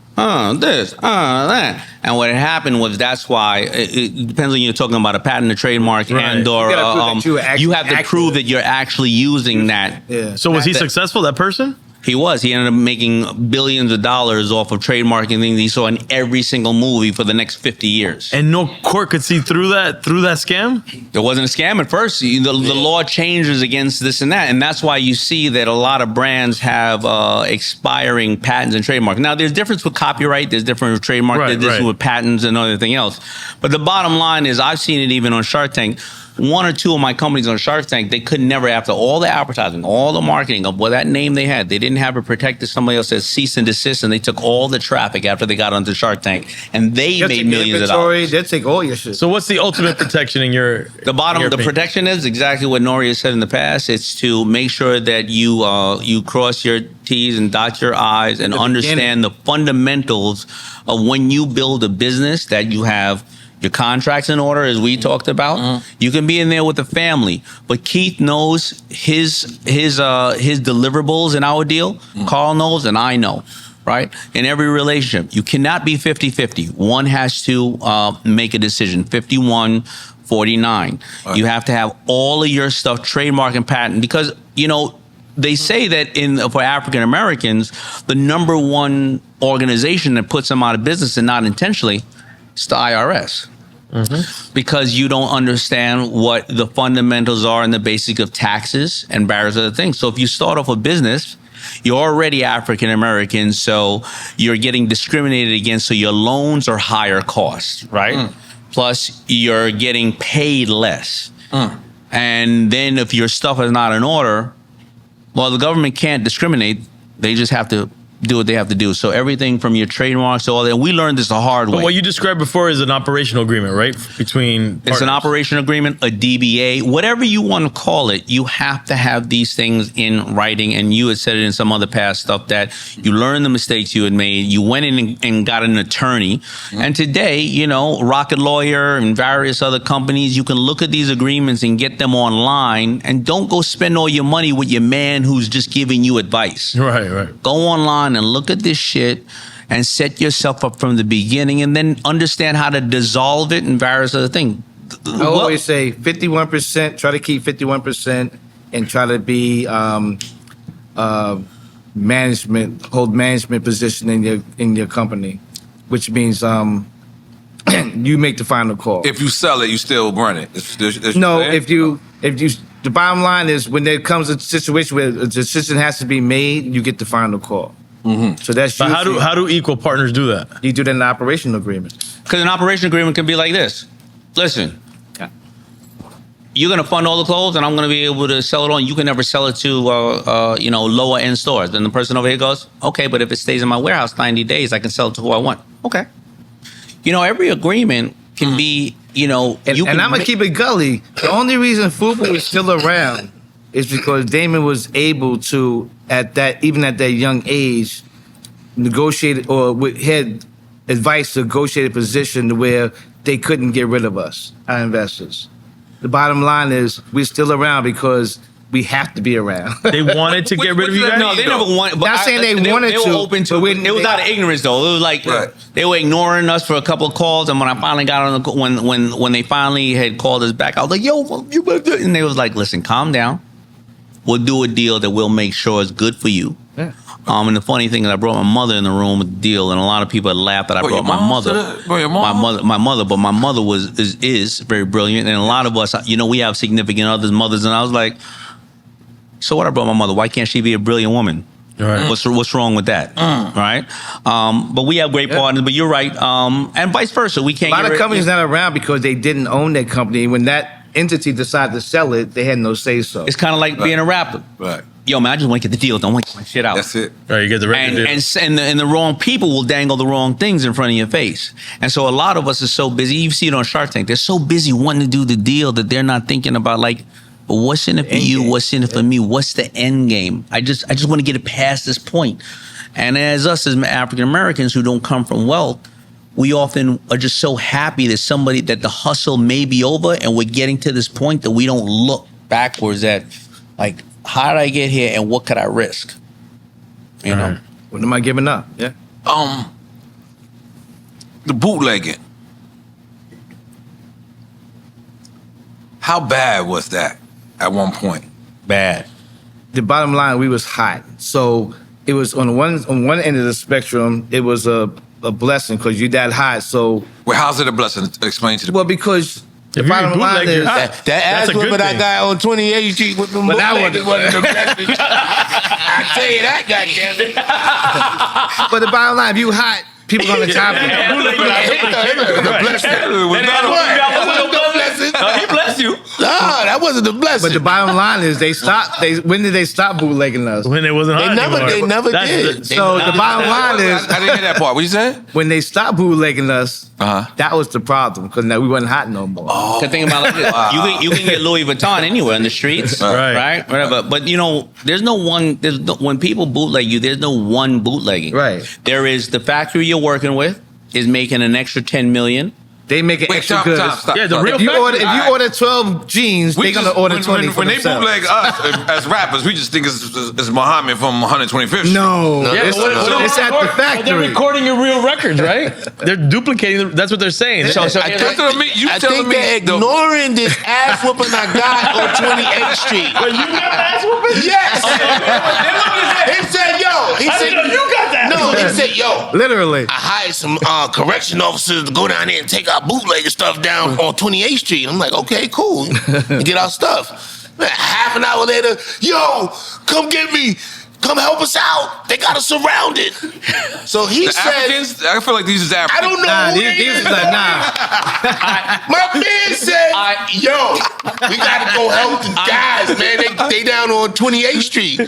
This, that. And what had happened was that's why it depends on you're talking about a patent, a trademark, Right. and or You have to prove that you're actually using that. Yeah. So was he successful? That person? He was. He ended up making billions of dollars off of trademarking things he saw in every single movie for the next 50 years. And no court could see through that scam? There wasn't a scam at first. The law changes against this and that. And that's why you see that a lot of brands have expiring patents and trademarks. Now, there's difference with copyright. There's difference with trademark. Right, there's difference right. with patents and everything else. But the bottom line is, I've seen it even on Shark Tank. 1 or 2 of my companies on Shark Tank, they could never, after all the advertising, all the marketing of that name they had, they didn't have it protected. Somebody else said cease and desist, and they took all the traffic after they got onto Shark Tank, and they made millions of dollars. They'll take all your shit. So what's the ultimate protection in your The protection is exactly what N.O.R.E has said in the past. It's to make sure that you cross your T's and dot your I's and understand the fundamentals of when you build a business, that you have your contracts in order, as we talked about. You can be in there with the family, but Keith knows his deliverables in our deal. Carl knows, and I know, right? In every relationship, you cannot be 50-50. One has to make a decision. 51-49. Right. You have to have all of your stuff trademark and patent, because they say that for African Americans, the number one organization that puts them out of business, and not intentionally, it's the IRS. Because you don't understand what the fundamentals are and the basic of taxes and various other things. So if you start off a business, you're already African American, so you're getting discriminated against, so your loans are higher cost, right? Plus, you're getting paid less. And then if your stuff is not in order, well, the government can't discriminate. They just have to do what they have to do. So everything from your trademarks to all that. And we learned this the hard way. But what you described before is an operational agreement, right? Between partners. It's an operation agreement, a DBA, whatever you want to call it. You have to have these things in writing. And you had said it in some other past stuff, that you learned the mistakes you had made. You went in and got an attorney. And today, Rocket Lawyer and various other companies, you can look at these agreements and get them online. And don't go spend all your money with your man who's just giving you advice. Right. Go online and look at this shit and set yourself up from the beginning, and then understand how to dissolve it and various other things. I always say 51%, try to keep 51%, and try to be hold management position in your company, which means you make the final call. If you sell it, you still run it. No, if you the bottom line is when there comes a situation where a decision has to be made, you get the final call. So that's But how do equal partners do that? You do that in an operational agreement. Because an operation agreement can be like this. Listen, you're going to fund all the clothes and I'm going to be able to sell it on. You can never sell it to, lower end stores. Then the person over here goes, okay, but if it stays in my warehouse 90 days, I can sell it to who I want. Okay. Every agreement can be, And I'm going to keep it gully. The only reason FUBU is still around is because Daymond was able to, even at that young age, negotiate or had advice to negotiate a position to where they couldn't get rid of us, our investors. The bottom line is we're still around because we have to be around. They wanted to get rid of you guys? No, they never wanted. Not saying they wanted to. They were open to it. It was out of ignorance, though. It was like they were ignoring us for a couple of calls, and when I finally got on the when they finally had called us back, I was like, "Yo, you better do it." And they was like, "Listen, calm down. We'll do a deal that we'll make sure is good for you." Yeah. And the funny thing is, I brought my mother in the room with the deal, and a lot of people had laughed that I brought my mother. My mother, but my mother is very brilliant, and a lot of us, we have significant others, mothers, and I was like, so what? I brought my mother. Why can't she be a brilliant woman? Right. What's wrong with that? Right? But we have great partners. But you're right, and vice versa. We can't. A lot of companies not around because they didn't own that company. When that entity decided to sell it, they had no say so. It's kind of like being a rapper. Right. Yo, man, I just want to get the deal. Don't want to get my shit out. That's it. Right, you get the record deal. And the wrong people will dangle the wrong things in front of your face. And so a lot of us are so busy. You see it on Shark Tank. They're so busy wanting to do the deal that they're not thinking about but what's in it for you? What's in it for me? What's the end game? I just want to get it past this point. And as us as African Americans who don't come from wealth, we often are just so happy that the hustle may be over and we're getting to this point that we don't look backwards at how did I get here and what could I risk? You know? What am I giving up? Yeah. The bootlegging. How bad was that at one point? Bad. The bottom line, we was hot. So it was on one end of the spectrum, it was a blessing because you that hot. So how's it a blessing? Explain to the well, because the bottom line is that ass whipping I got on 28th Street with the bootleggers wasn't the blessing. I tell you that, goddammit. But the bottom line, if you hot, people gonna top you. He blessed you. No, that wasn't the blessing. But the bottom line is when did they stop bootlegging us? When it wasn't hot anymore. They never did. So the bottom line is I didn't hear that part. What you said? When they stopped bootlegging us, that was the problem because now we wasn't hot no more. The thing about it is, you can get Louis Vuitton anywhere in the streets, right? Whatever. But there's no one. When people bootleg you, there's no one bootlegging. Right. There is the factory you're working with is making an extra $10 million. They make it extra good. Stop. Yeah, the real if you order 12 jeans, they're gonna order 20 when they bootleg us as rappers, we just think it's Muhammad from 125th Street. No, it's at the factory. They're recording your real records, right? They're duplicating. That's what they're saying. I think they're ignoring this ass whooping I got on 28th Street. But you got ass whooping? Yes. He said, yo. He said, you got that. No, he said, yo. Literally. I hired some correction officers to go down there and take our bootlegger stuff down on 28th Street. I'm like, okay, cool. And get our stuff. Half an hour later, yo, come get me. Come help us out. They got us surrounded. So he said, Africans, I feel like these is Africans. I don't know. These is like, My man said, yo, we got to go help the guys, man. They down on 28th Street.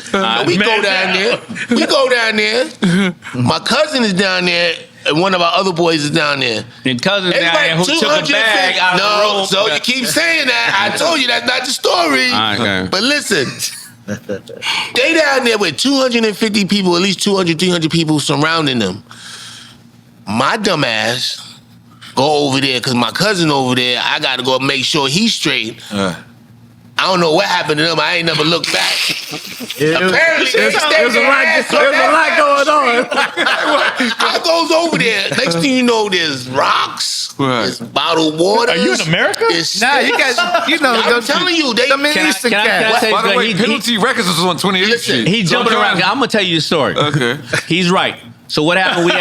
We go down there. My cousin is down there. And one of our other boys is down there. And cousin's down there who took a bag out of the room. So you keep saying that. I told you that's not the story. Okay. But listen, they down there with 250 people, at least 200, 300 people surrounding them. My dumb ass go over there because my cousin over there, I got to go make sure he's straight. I don't know what happened to them. I ain't never looked back. Apparently, there's a lot going on. I goes over there. Next thing you know, there's rocks, there's bottled water. Are you in America? Nah, you guys, I'm telling you, they Eastern cats. By the way, Penalty Records was on 28th Street. He's jumping around. I'm gonna tell you the story. Okay. He's right. So what happened? We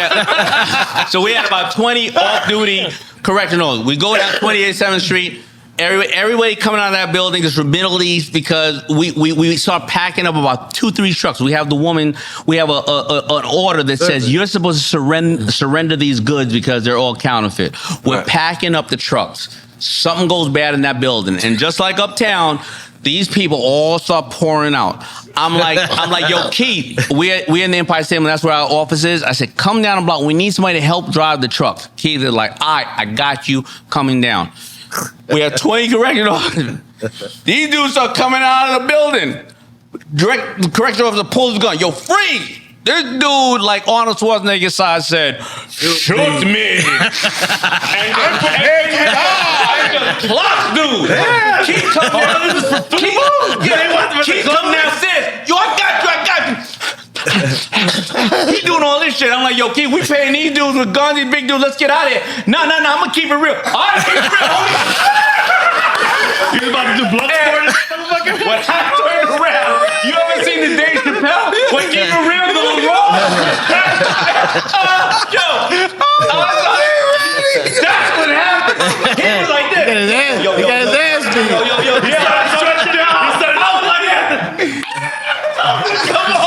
had about 20 off-duty correctionals. We go down 28th 7th Street. Everybody coming out of that building is from Middle East because we start packing up about 2-3 trucks. We have an order that says you're supposed to surrender these goods because they're all counterfeit. We're packing up the trucks. Something goes bad in that building, and just like uptown, these people all start pouring out. I'm like, yo, Keith, we in the Empire State, that's where our office is. I said, come down the block. We need somebody to help drive the trucks. Keith is like, all right, I got you coming down. We have 20 correction officers. These dudes start coming out of the building. The correction officer pulls his gun. Yo, free! This dude, like Arnold Schwarzenegger side said, shoot me. And I'm prepared to die. Plus, dude. Yeah. Keep coming down. Keep coming downstairs. Yo, I got you. He doing all this shit. I'm like, yo, Keith, we paying these dudes with guns, these big dudes. Let's get out of here. No, I'm gonna keep it real. All right, keep it real. You about to do blood sport? When I turn around, you ever seen the Dave Chappelle? When keep it real goes wrong. Yo, that's what happened. He was like this. He got his ass beat. Yo. Yeah, I started down. I was like that. Come on.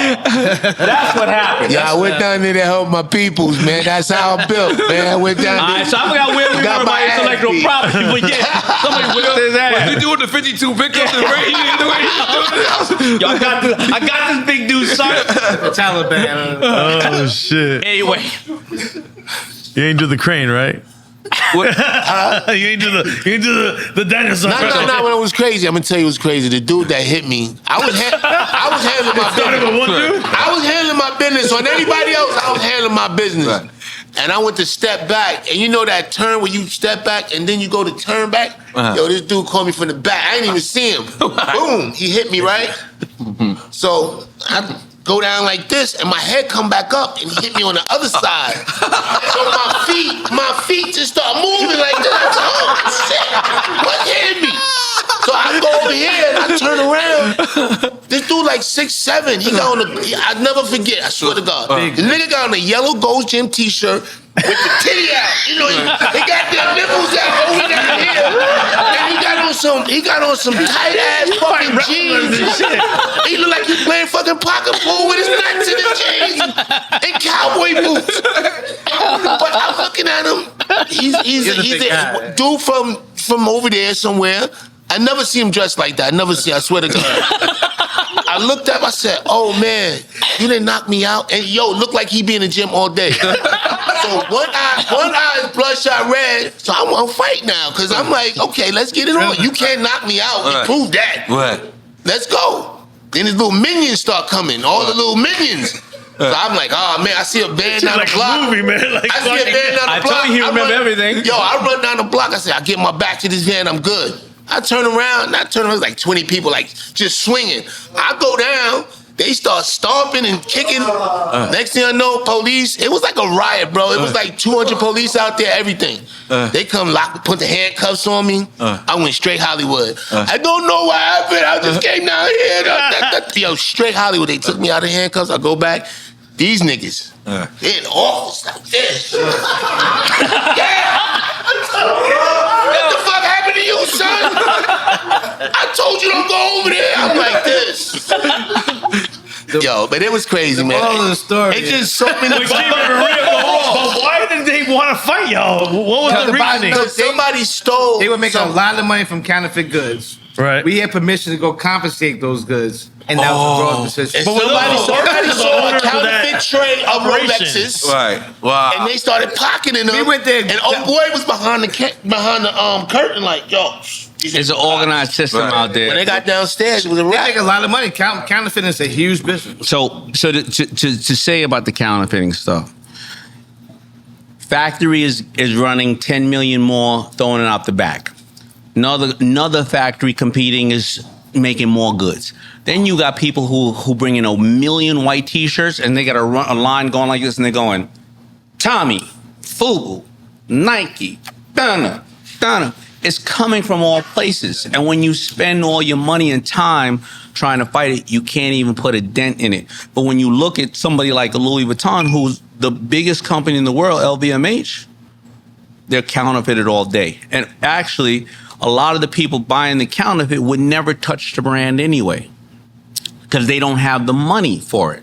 That's what happened. Yeah, I went down there to help my peoples, man. That's how I built, man. I went down there. All right, so I forgot where we were about intellectual property, but yeah, somebody whipped his ass. Was you doing the 52 pickups and Yo, I got this big dude, son. The Taliban. Oh shit! Anyway, you ain't do the crane, right? You ain't do the dinosaur. No. When it was crazy, I'm gonna tell you, it was crazy. The dude that hit me, I was handling my business. I was handling my business. On anybody else, I was handling my business. Right. And I went to step back, and you know that turn where you step back and then you go to turn back. Yo, this dude called me from the back. I didn't even see him. Boom, he hit me right. So I go down like this, and my head come back up, and he hit me on the other side. So my feet just start moving like this. Oh shit! What hit me? So I go over here and I turn around. This dude like 6'7". He got on I never forget. I swear to God, the nigga got on a yellow Gold's Gym T-shirt with the titty out. You know, he got their nipples out over down here, and he got on some tight ass fucking jeans and shit. He looked like he playing fucking pocket pool with his nuts in his jeans and cowboy boots. But I'm looking at him. He's a dude from over there somewhere. I never see him dressed like that. I swear to God. I looked up, I said, oh man, you didn't knock me out? And yo, looked like he be in the gym all day. So one eye is bloodshot red, so I want to fight now. Cause I'm like, okay, let's get it on. You can't knock me out and prove that. What? Let's go. Then his little minions start coming, all the little minions. So I'm like, oh man, I see a band down the block. Movie, man. I see a band down the block. I told you he remember everything. Yo, I run down the block, I say, I get my back to this van, I'm good. I turn around, like 20 people, like just swinging. I go down, they start stomping and kicking. Next thing I know, police, it was like a riot, bro. It was like 200 police out there, everything. They come put the handcuffs on me. I went straight Hollywood. I don't know what happened. I just came down here. Yo, straight Hollywood. They took me out of handcuffs. I go back. These niggas, they're in the office like this. What the fuck happened to you, son? I told you don't go over there. I'm like this. Yo, but it was crazy, man. All of the story. It just so many. But why did they want to fight y'all? What was the reasoning? Somebody stole. They were making a lot of money from counterfeit goods. Right. We had permission to go confiscate those goods. And that was the decision. Somebody saw a counterfeit tray of Rolexes. Right. Wow. And they started pocketing them. We went there. And old boy was behind the curtain like, yo. It's an organized system out there. When they got downstairs, it was a They wrap. make a lot of money. Counterfeiting is a huge business. So to say about the counterfeiting stuff, factory is running 10 million more, throwing it out the back. Another factory competing is making more goods. Then you got people who bring in 1 million white T-shirts and they got a line going like this, and they're going, Tommy, FUBU, Nike, Donna. It's coming from all places. And when you spend all your money and time trying to fight it, you can't even put a dent in it. But when you look at somebody like Louis Vuitton, who's the biggest company in the world, LVMH, they're counterfeited all day. And actually, a lot of the people buying the counterfeit would never touch the brand anyway, because they don't have the money for it.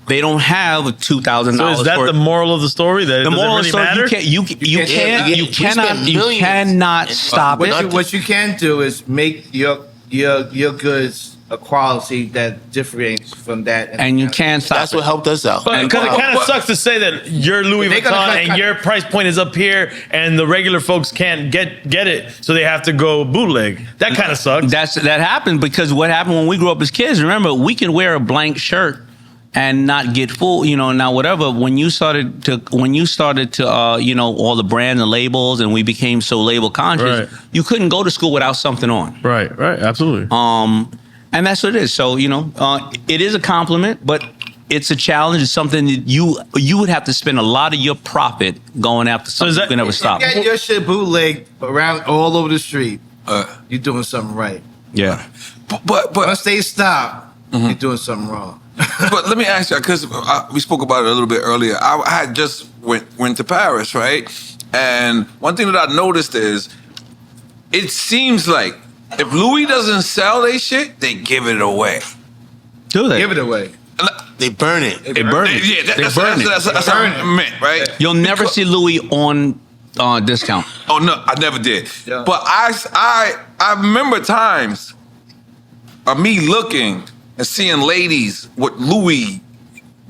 They don't have $2,000. So is that the moral of the story? That the moral of the story, really you cannot stop it. What you can do is make your goods a quality that differentiates from that, and you can't stop. That's what helped us out. Because it kind of sucks to say that your Louis Vuitton and your price point is up here, and the regular folks can't get it, so they have to go bootleg. That kind of sucks. That happened because what happened when we grew up as kids. Remember, we could wear a blank shirt and not get full, now whatever. When you started to, all the brands and labels, and we became so label conscious, you couldn't go to school without something on. Right, absolutely. And that's what it is. So, it is a compliment, but it's a challenge. It's something that you would have to spend a lot of your profit going after something you can never stop. You get your shit bootleg around all over the street. You're doing something right. Yeah. But once they stop, you're doing something wrong. But let me ask you, because we spoke about it a little bit earlier. I had just went to Paris, right? And one thing that I noticed is, it seems like if Louis doesn't sell their shit, they give it away. Do they? Give it away. They burn it. They burn it. Yeah, that's what I meant, right? You'll never see Louis on discount. Oh no, I never did. Yeah. But I remember times of me looking and seeing ladies with Louis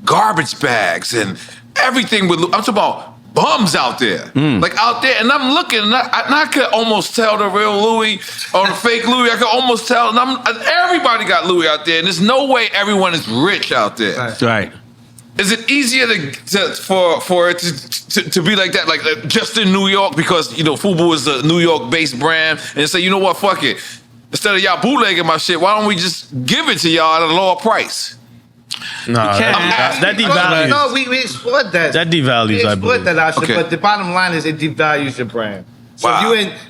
garbage bags and everything with Louis. I'm talking about bums out there, like out there, and I'm looking, and I could almost tell the real Louis or the fake Louis. I could almost tell, and everybody got Louis out there, and there's no way everyone is rich out there. Right. Is it easier for it to be like that, like just in New York, because FUBU is a New York-based brand, and say, you know what, fuck it, instead of y'all bootlegging my shit, why don't we just give it to y'all at a lower price? No, that devalues. No, we exploit that. That devalues, I believe. That option, but the bottom line is it devalues your brand. So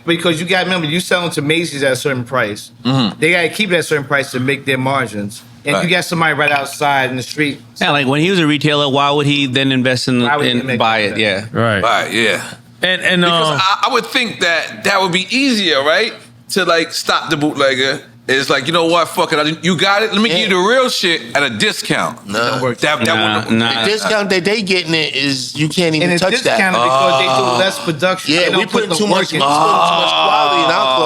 because you got to remember, you sell them to Macy's at a certain price. They got to keep it at a certain price to make their margins. And you got somebody right outside in the street. Yeah, like when he was a retailer, why would he then invest in buy it? Yeah. Right, yeah. And because I would think that would be easier, right? To like stop the bootlegger. It's like, you know what, fuck it, you got it, let me give you the real shit at a discount. No. The discount that they getting it is, you can't even touch that. And it's because they do less production. Yeah, we put too much quality in our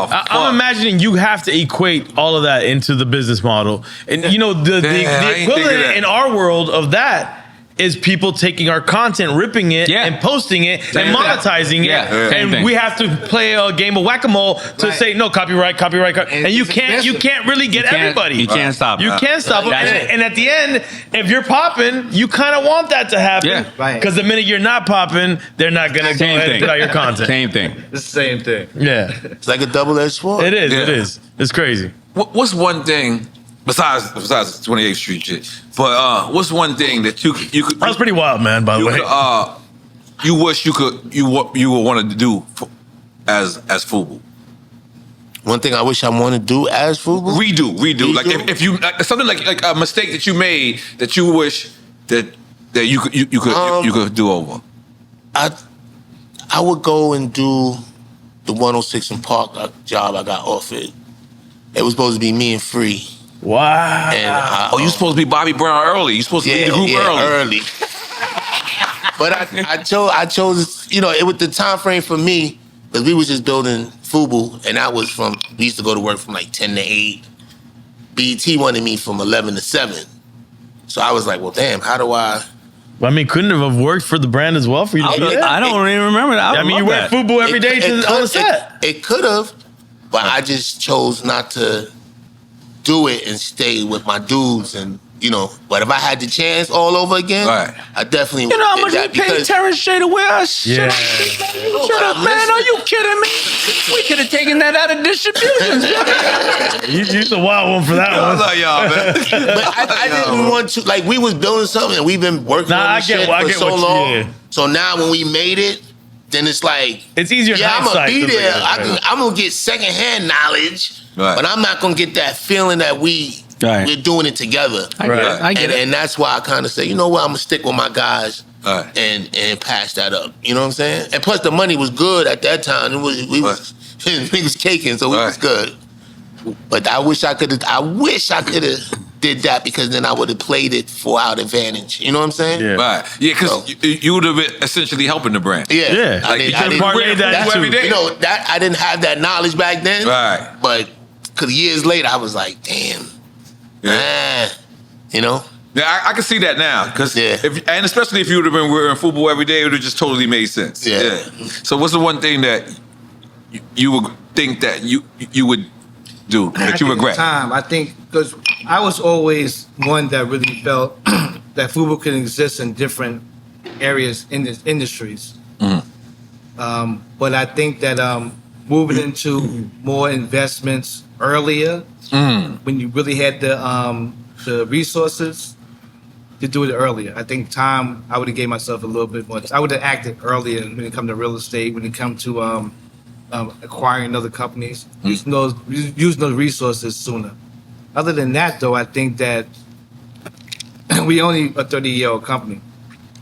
clothes. I'm imagining you have to equate all of that into the business model. And the equivalent in our world of that is people taking our content, ripping it, and posting it, and monetizing it. And we have to play a game of whack-a-mole to say, no, copyright. And you can't really get everybody. You can't stop it. You can't stop it. And at the end, if you're popping, you kind of want that to happen. Because the minute you're not popping, they're not going to go ahead and put out your content. Same thing. It's the same thing. Yeah. It's like a double-edged sword. It is. It's crazy. What's one thing, besides 28th Street shit, but what's one thing that you could? That was pretty wild, man. By the way, you wish you would want to do as FUBU. One thing I wish I want to do as FUBU? Redo. Like if you something like a mistake that you made that you wish that you could do over. I would go and do the 106 in Park job I got offered. It was supposed to be me and Free. Wow. And you supposed to be Bobby Brown early. You supposed to lead the group early. But I chose, it was the time frame for me, because we was just building FUBU, and that was we used to go to work from like 10 to 8. BET wanted me from 11 to 7. So I was like, well, damn, how do I... I mean, couldn't it have worked for the brand as well for you to do that? I don't even remember that. I mean, you wear FUBU every day on the set. It could have, but I just chose not to do it and stay with my dudes, and but if I had the chance all over again, I definitely would. How much we paid Terrence J to wear us? Shut up, man. Are you kidding me? We could have taken that out of distribution. You're the wild one for that one. I love y'all, man. But I didn't want to, like, we was building something and we've been working on this shit for so long. So now when we made it, then it's like, it's easier. I'm gonna be there. I'm gonna get secondhand knowledge, but I'm not gonna get that feeling that we're doing it together. I get it. And that's why I kind of say, you know what, I'm gonna stick with my guys and pass that up. You know what I'm saying? And plus the money was good at that time. We was caking, so it was good. But I wish I could have did that, because then I would have played it for our advantage. You know what I'm saying? Yeah. Right. Yeah, because you would have been essentially helping the brand. Yeah. Yeah. I didn't parlay that every day. You know, that I didn't have that knowledge back then. Right. But because years later, I was like, damn. You know? Yeah, I can see that now. And especially if you would have been wearing FUBU every day, it would have just totally made sense. Yeah. So what's the one thing that you would think that you would do that you regret? I think, because I was always one that really felt that FUBU can exist in different areas in the industries. But I think that moving into more investments earlier, when you really had the resources to do it earlier. I think I would have gave myself a little bit more. I would have acted earlier when it comes to real estate, when it comes to acquiring other companies, using those resources sooner. Other than that, though, I think that we only a 30-year-old company.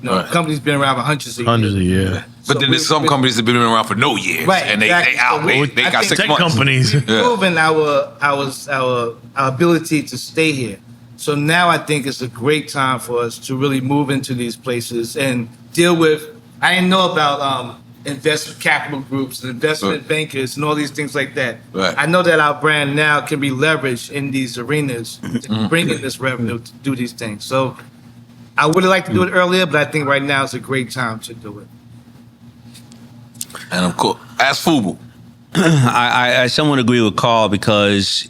You know, company's been around for hundreds of years. But then there's some companies that have been around for no years, right? And they out. They got 6 months. Companies proven our ability to stay here. So now I think it's a great time for us to really move into these places and deal with. I didn't know about investment capital groups and investment bankers and all these things like that. Right. I know that our brand now can be leveraged in these arenas to bring in this revenue to do these things. So I would have liked to do it earlier, but I think right now is a great time to do it. And of course, as FUBU, I somewhat agree with Carl, because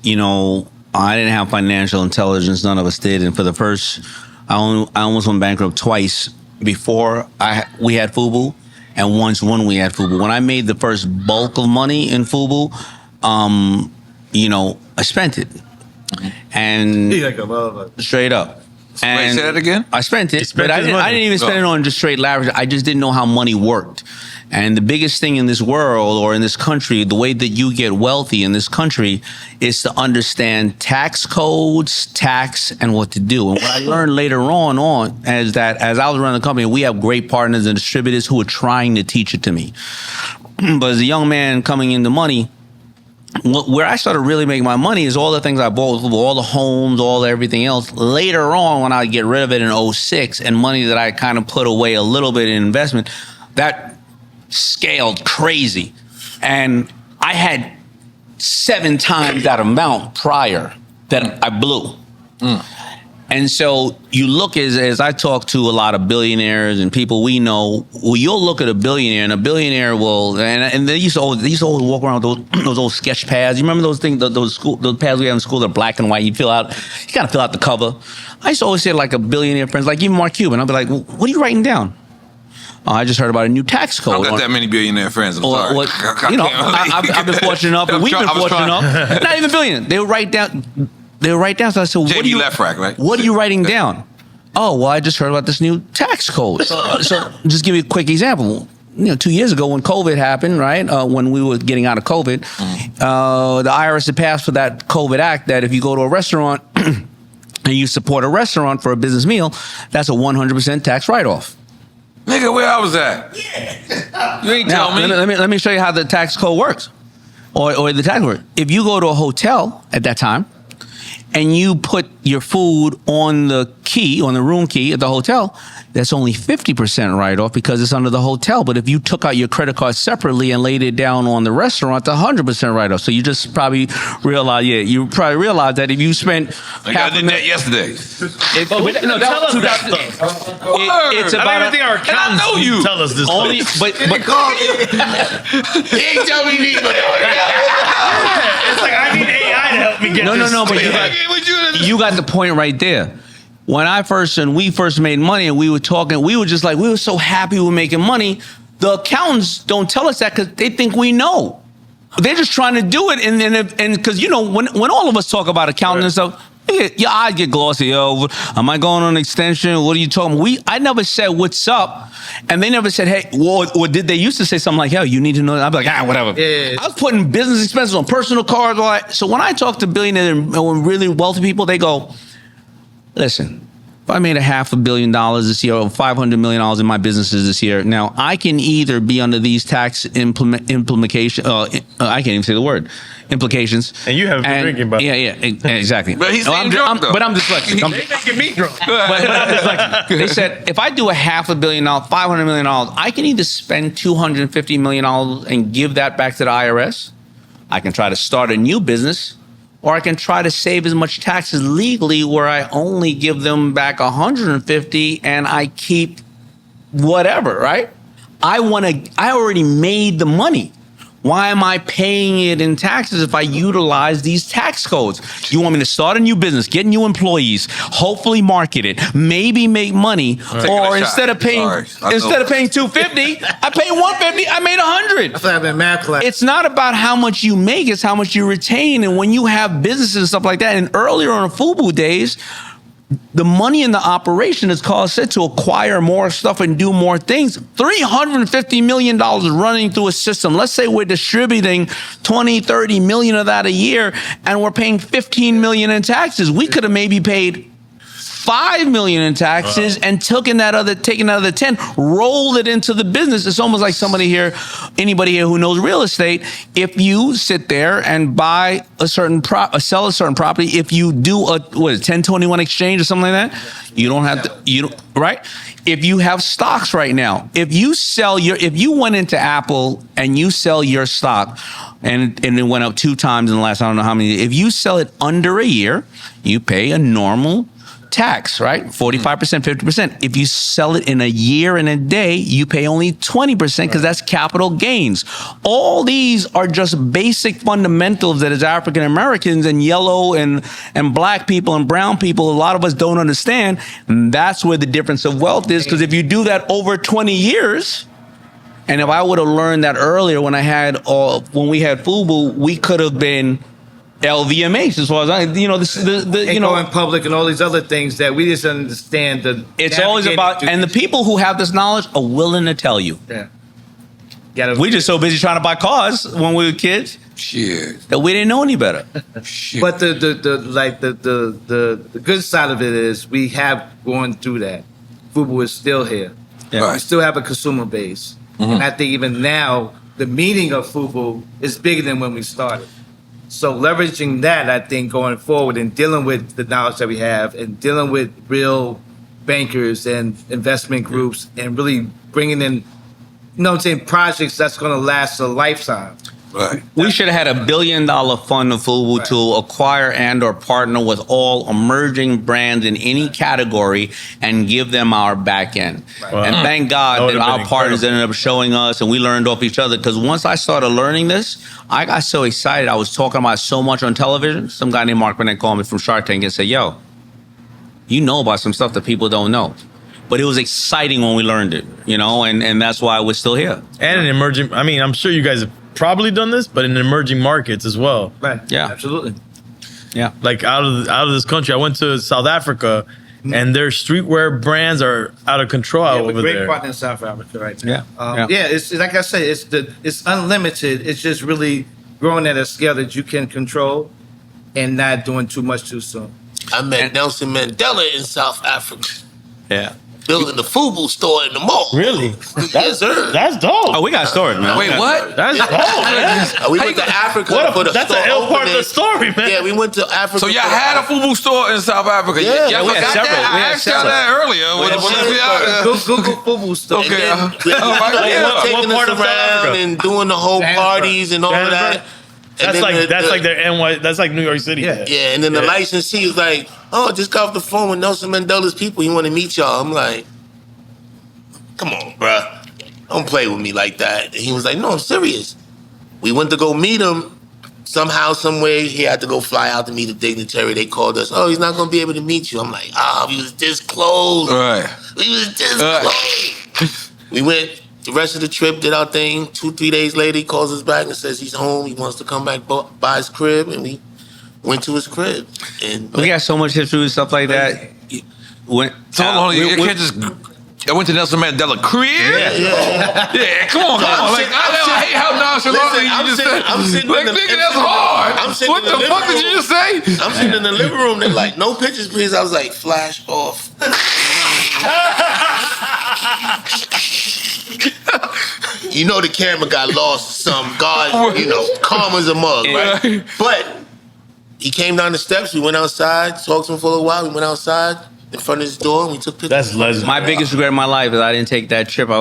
I didn't have financial intelligence. None of us did, and for the first, I almost went bankrupt twice before we had FUBU, and once when we had FUBU. When I made the first bulk of money in FUBU, I spent it, and straight up. And say that again? I spent it, but I didn't even spend it on just straight lavish. I just didn't know how money worked. And the biggest thing in this world, or in this country, the way that you get wealthy in this country, is to understand tax codes, tax, and what to do. And what I learned later on is that as I was running the company, we have great partners and distributors who are trying to teach it to me. But as a young man coming into money, where I started really making my money is all the things I bought, all the homes, all everything else. Later on, when I get rid of it in 2006, and money that I kind of put away a little bit in investment, that scaled crazy. And I had 7 times that amount prior that I blew. And so you look, as I talk to a lot of billionaires and people we know, well, you'll look at a billionaire, and a billionaire will, and they used to always walk around with those old sketch pads. You remember those things, those pads we had in school that are black and white? You gotta fill out the cover. I used to always say, like, a billionaire friends, like even Mark Cuban, I'd be like, well, what are you writing down? I just heard about a new tax code. I don't got that many billionaire friends. I'm sorry. I've been fortunate enough, and we've been fortunate enough. Not even billionaire. They would write down. So I said, what are you? Right? What are you writing down? Oh, well, I just heard about this new tax code. So just give you a quick example. 2 years ago when COVID happened, right? When we were getting out of COVID, the IRS had passed for that COVID act that if you go to a restaurant and you support a restaurant for a business meal, that's a 100% tax write-off. Nigga, where I was at? You ain't tell me. Let me show you how the tax code works, or the tax work. If you go to a hotel at that time, and you put your food on the room key at the hotel, that's only 50% write-off because it's under the hotel. But if you took out your credit card separately and laid it down on the restaurant, it's 100% write-off. So you just probably realize, that if you spent I did that yesterday. Tell us that stuff. It's about. I don't even think our accountants know you. Tell us this Only, stuff. He ain't tell me neither. It's like, I need AI to help me get this. No, but you got the point right there. When we first made money and we were talking, we were just like, we were so happy we were making money. The accountants don't tell us that because they think we know. They're just trying to do it. And because, when all of us talk about accounting and stuff, your eyes get glossy. Am I going on an extension? What are you talking about? I never said, what's up? And they never said, hey, or did they used to say something like, you need to know that? I'd be like, whatever. Yeah. I was putting business expenses on personal cards. All that. So when I talk to billionaires and really wealthy people, they go, listen, if I made $500 million this year or $500 million in my businesses this year, now I can either be under these tax implications. I can't even say the word. Implications. And you haven't been drinking, but yeah, exactly. But he's drunk, though. But I'm dyslexic. they making me drunk. But I'm dyslexic. They said if I do $500 million, $500 million, I can either spend $250 million and give that back to the IRS. I can try to start a new business, or I can try to save as much taxes legally where I only give them back 150 and I keep whatever, right? I already made the money. Why am I paying it in taxes if I utilize these tax codes? You want me to start a new business, get new employees, hopefully market it, maybe make money, or instead of paying $250, I pay $150. I made $100. That's what I've been math class. It's not about how much you make; it's how much you retain. And when you have businesses and stuff like that, and earlier on the FUBU days, the money in the operation, as Carl said, to acquire more stuff and do more things. $350 million running through a system. Let's say we're distributing 20, 30 million of that a year, and we're paying 15 million in taxes. We could have maybe paid 5 million in taxes and taken that other 10, rolled it into the business. It's almost like anybody here who knows real estate. If you sit there and buy a certain sell a certain property, if you do a 1021 exchange or something like that, you don't have to, right? If you have stocks right now, if you went into Apple and you sell your stock and it went up 2 times in the last, I don't know how many, if you sell it under a year, you pay a normal tax, right? 45%, 50%. If you sell it in a year and a day, you pay only 20% because that's capital gains. All these are just basic fundamentals that as African Americans and yellow and black people and brown people, a lot of us don't understand. And that's where the difference of wealth is, because if you do that over 20 years, and if I would have learned that earlier when we had FUBU, we could have been LVMH, as far as going public and all these other things that we just understand. It's always about, and the people who have this knowledge are willing to tell you. Yeah. We just so busy trying to buy cars when we were kids. Shit. That we didn't know any better. Shit. But the good side of it is we have gone through that. FUBU is still here. Yeah. Right. We still have a consumer base. Mm-hmm. And I think even now, the meaning of FUBU is bigger than when we started. So leveraging that, I think, going forward and dealing with the knowledge that we have and dealing with real bankers and investment groups and really bringing in, projects that's going to last a lifetime. Right. We should have had $1 billion fund of FUBU to acquire and or partner with all emerging brands in any category and give them our back end. Right. And thank God that our partners ended up showing us and we learned off each other, because once I started learning this, I got so excited. I was talking about so much on television. Some guy named Mark Burnett called me from Shark Tank and said, yo, you know about some stuff that people don't know. But it was exciting when we learned it, and that's why we're still here. And an emerging, I'm sure you guys have probably done this, but in emerging markets as well. Right. Yeah. Absolutely. Yeah. Like out of this country. I went to South Africa, and their streetwear brands are out of control over there. Great partner in South Africa right now. Yeah. It's like I said, it's unlimited. It's just really growing at a scale that you can control and not doing too much too soon. I met Nelson Mandela in South Africa. Yeah. Building the FUBU store in the mall. Really? Yes, sir. That's dope. Oh, we got a story, man. Wait, what? That's dope. We went to Africa for the that's store an L part of the opening. story, man. Yeah, we went to Africa. So y'all had a FUBU store in South Africa? Yeah. Y'all we had forgot several. that? We I had asked y'all several. that earlier. Google FUBU store. Okay. And then Yeah. taking What part us of South around Africa? and doing the whole parties and all of that. And That's then like their NY. That's like New York City. Yeah. Yeah, and then the licensee was like, "Oh, just got off the phone with Nelson Mandela's people. He want to meet y'all." I'm like, "Come on, bruh. Don't play with me like that." And he was like, "No, I'm serious." We went to go meet him. Somehow, some way, he had to go fly out to meet a dignitary. They called us. "Oh, he's not going to be able to meet you." I'm like, we was this close. Right. We was this close. We went the rest of the trip, did our thing. 2-3 days later, he calls us back and says he's home. He wants to come back by his crib, and we went to his crib. And We got so much history and stuff like that. So hold on, you can't just. I went to Nelson Mandela crib. yeah. Yeah, come on. Like, I hate how nonchalant I'm sitting like, in the, nigga, that's hard. I'm sitting What in the the fuck did you just say? I'm sitting in the living room. They're like, no pictures, please. I was like, flash off. You know the camera got lost. Some God, karma's a mug, right? But he came down the steps. We went outside, talked to him for a little while. We went outside in front of his door and we took pictures. That's legendary. My biggest regret in my life is I didn't take that trip. Him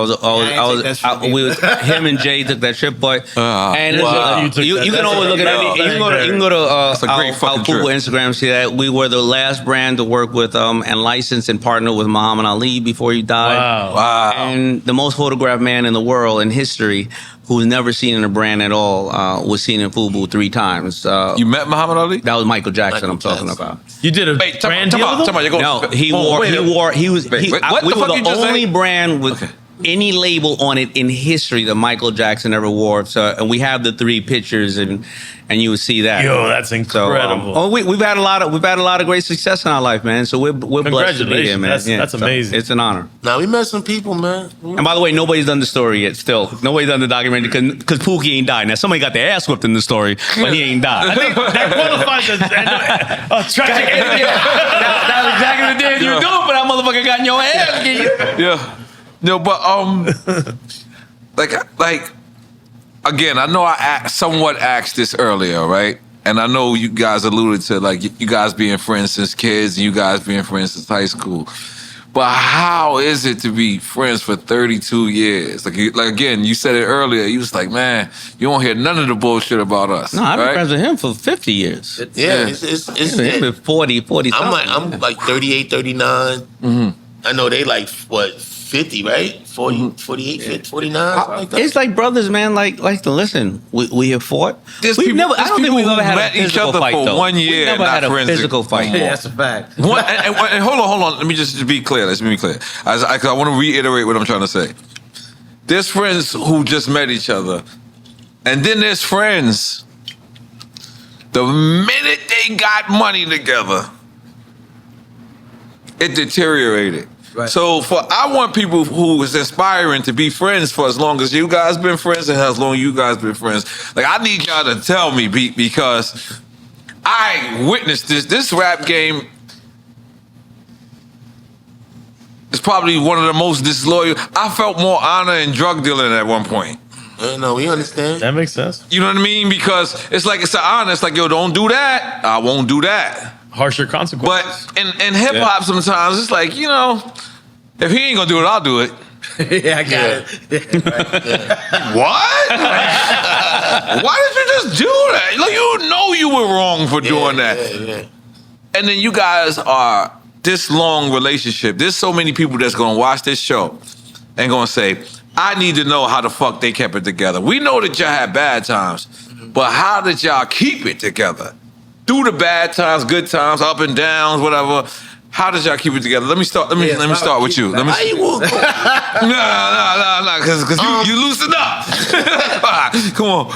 and Jay took that trip, but and Wow. you can always look at it. You can go to our FUBU Instagram, see that we were the last brand to work with and license and partner with Muhammad Ali before he died. Wow. And the most photographed man in the world in history, who's never seen in a brand at all, was seen in FUBU 3 times. You met Muhammad Ali? That was Michael Jackson. I'm talking about. You did a brand deal with him? No, we were the only brand with any label on it in history that Michael Jackson ever wore. So, and we have the 3 pictures, and you would see that. Yo, that's incredible. So, we've had a lot of great success in our life, man. So we're blessed to be here, man. That's amazing. It's an honor. Now we met some people, man. And by the way, nobody's done the story yet. Still, nobody's done the documentary because Pookie ain't died. Now somebody got their ass whipped in the story, but he ain't died. I think that qualifies as a tragic ending. That's exactly the day you do, but that motherfucker got in your ass. Yeah. No, but like again, I know I somewhat asked this earlier, right? And I know you guys alluded to like you guys being friends since kids and you guys being friends since high school. But how is it to be friends for 32 years? Like again, you said it earlier. You was like, man, you won't hear none of the bullshit about us. No, I've been friends with him for 50 years. It's 40 I'm like 38, 39. Mm-hmm. I know they like, what, 50, right? 40, 48, 50, 49, something like that. It's like brothers, man. Like listen, we have fought. I don't think we've ever had a physical fight, for though. 1 year. We've never had a physical fight. Yeah, that's a fact. And hold on. Let me just be clear. Let's be clear. I want to reiterate what I'm trying to say. There's friends who just met each other, and then there's friends. The minute they got money together, it deteriorated. Right. So I want people who is inspiring to be friends for as long as you guys been friends and as long as you guys been friends. Like I need y'all to tell me because I witnessed this. This rap game is probably one of the most disloyal. I felt more honor in drug dealing at one point. No, we understand. That makes sense. You know what I mean? Because it's like it's an honor. It's like, yo, don't do that. I won't do that. Harsher consequences. But in hip hop, sometimes it's like, if he ain't gonna do it, I'll do it. Yeah, I got it. What? Why did you just do that? Like you were wrong for doing that. Yeah. And then you guys are this long relationship. There's so many people that's gonna watch this show and gonna say, I need to know how the fuck they kept it together. We know that y'all had bad times, but how did y'all keep it together? Through the bad times, good times, up and downs, whatever. How did y'all keep it together? Let me start. Let me start with you. No, because you loosened up. Come on.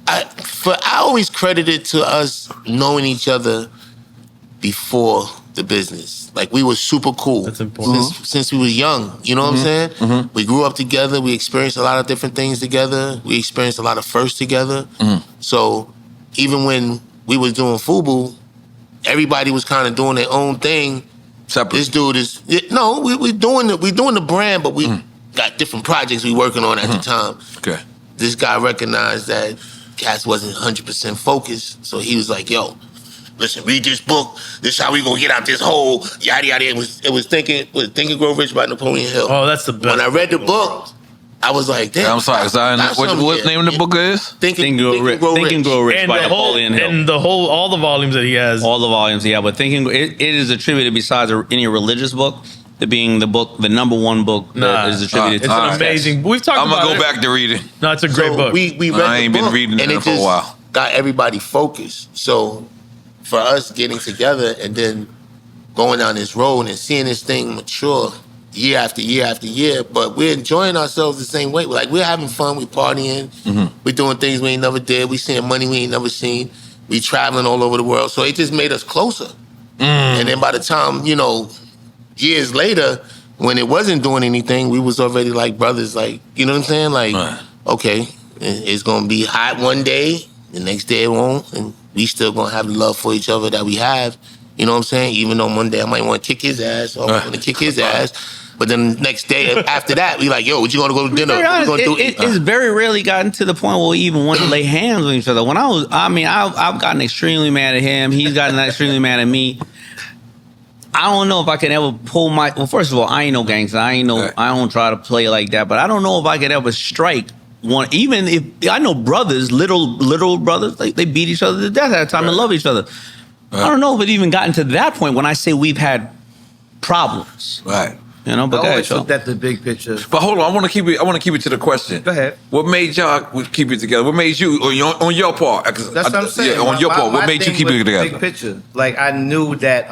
I always credit it to us knowing each other before the business. Like we were super cool. That's important. Since we was young. You know what I'm saying? Mm-hmm. We grew up together. We experienced a lot of different things together. We experienced a lot of firsts together. Mm-hmm. So even when we was doing FUBU, everybody was kind of doing their own thing. Separate. This dude is we doing the brand, but we got different projects we working on at the time. Okay. This guy recognized that Cass wasn't 100% focused, so he was like, "Yo, listen, read this book. This is how we gonna get out this hole." Yada yada. It was Think and Grow Rich by Napoleon Hill. Oh, that's the best. When I read the book, I was like, damn. I'm sorry. What name of the book is? Think and Grow Rich by Napoleon Hill. And all the volumes that he has. All the volumes, yeah. But it is attributed, besides any religious book, to being the number one book that is attributed to. It's an amazing. We've talked about it. I'm going to go back to read it. No, it's a great book. We read I ain't the book, been reading and it for a while. Got everybody focused. So for us getting together and then going down this road and seeing this thing mature year after year after year, but we're enjoying ourselves the same way. Like we're having fun, we partying, we're doing things we ain't never did, we seeing money we ain't never seen, we traveling all over the world. So it just made us closer. And then by the time, years later, when it wasn't doing anything, we was already like brothers, like, you know what I'm saying? Like, okay, It's gonna be hot one day, the next day it won't, and we still gonna have the love for each other that we have. You know what I'm saying? Even though one day I might want to kick his ass, or I want to kick his ass, but then the next day after that, we like, yo, what you gonna go to dinner? It's very rarely gotten to the point where we even want to lay hands on each other. When I've gotten extremely mad at him. He's gotten extremely mad at me. I don't know if I can ever pull my. Well, first of all, I ain't no gangster. I don't try to play like that. But I don't know if I could ever strike one. Even if I know brothers, little brothers, they beat each other to death at a time and love each other. I don't know if it even gotten to that point when I say we've had problems. Right. But I always looked at the big picture. But hold on, I want to keep it to the question. Go ahead. What made y'all keep it together? What made you on your part? That's what I'm saying. Yeah, on your part, what made you keep it together? Big picture. Like I knew that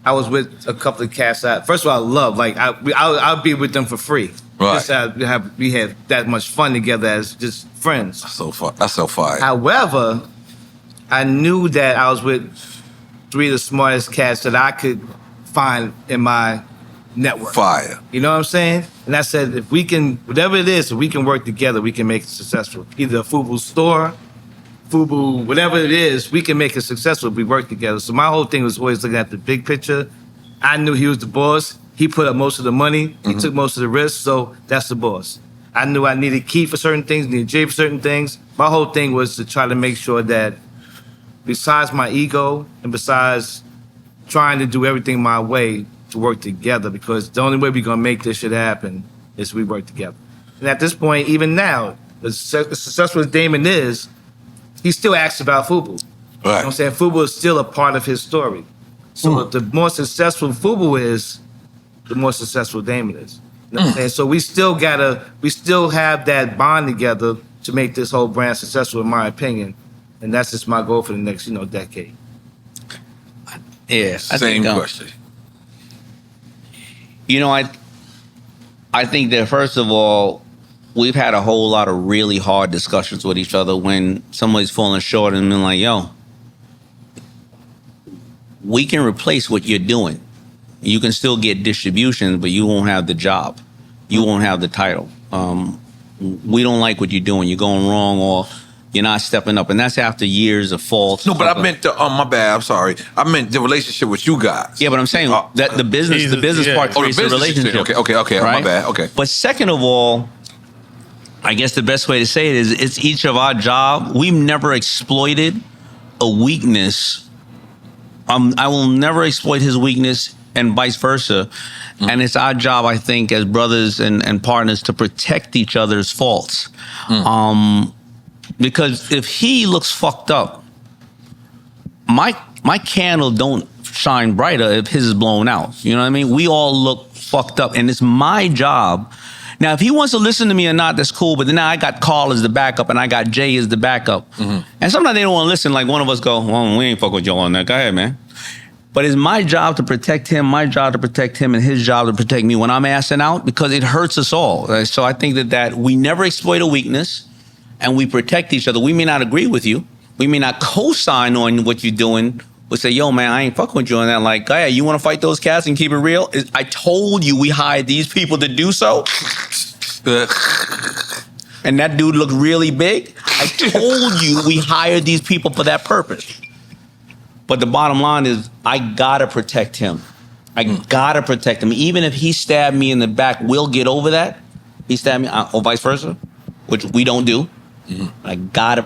I was with a couple of cats that first of all I love. Like I'll be with them for free. Right. Just we had that much fun together as just friends. That's so fire. However, I knew that I was with three of the smartest cats that I could find in my network. Fire. You know what I'm saying? And I said, if we can, whatever it is, if we can work together, we can make it successful. Either a FUBU store, FUBU, whatever it is, we can make it successful if we work together. So my whole thing was always looking at the big picture. I knew he was the boss. He put up most of the money. He took most of the risks, so that's the boss. I knew I needed Key for certain things, needed Jay for certain things. My whole thing was to try to make sure that besides my ego and besides trying to do everything my way, to work together, because the only way we're gonna make this shit happen is we work together. And at this point, even now, as successful as Daymond is, he still asks about FUBU. Right. You know what I'm saying? FUBU is still a part of his story. So the more successful FUBU is, the more successful Daymond is. You know what I'm saying? So we still have that bond together to make this whole brand successful, in my opinion. And that's just my goal for the next, decade. Yeah. Same question. I think that first of all, we've had a whole lot of really hard discussions with each other when somebody's falling short and been like, yo, we can replace what you're doing. You can still get distribution, but you won't have the job. You won't have the title. We don't like what you're doing. You're going wrong, or you're not stepping up. And that's after years of faults. No, but I meant my bad. I'm sorry. I meant the relationship with you guys. Yeah, but I'm saying that the business part creates a relationship. Okay. Right? My bad. Okay. But second of all, I guess the best way to say it is it's each of our job. We've never exploited a weakness. I will never exploit his weakness and vice versa. And it's our job, I think, as brothers and partners to protect each other's faults. Because if he looks fucked up, my candle don't shine brighter if his is blown out. You know what I mean? We all look fucked up, and it's my job. Now, if he wants to listen to me or not, that's cool. But then now I got Carl as the backup, and I got Jay as the backup. And sometimes they don't want to listen. Like one of us go, well, we ain't fuck with Joe on that. Go ahead, man. But it's my job to protect him, my job to protect him, and his job to protect me when I'm assing out, because it hurts us all. Right? So I think that we never exploit a weakness, and we protect each other. We may not agree with you. We may not co-sign on what you're doing. We'll say, yo, man, I ain't fucking with you on that. Like, hey, you want to fight those cats and keep it real? I told you we hired these people to do so. And that dude looked really big. I told you we hired these people for that purpose. But the bottom line is, I gotta protect him. I gotta protect him. Even if he stabbed me in the back, we'll get over that. He stabbed me, or vice versa, which we don't do. I gotta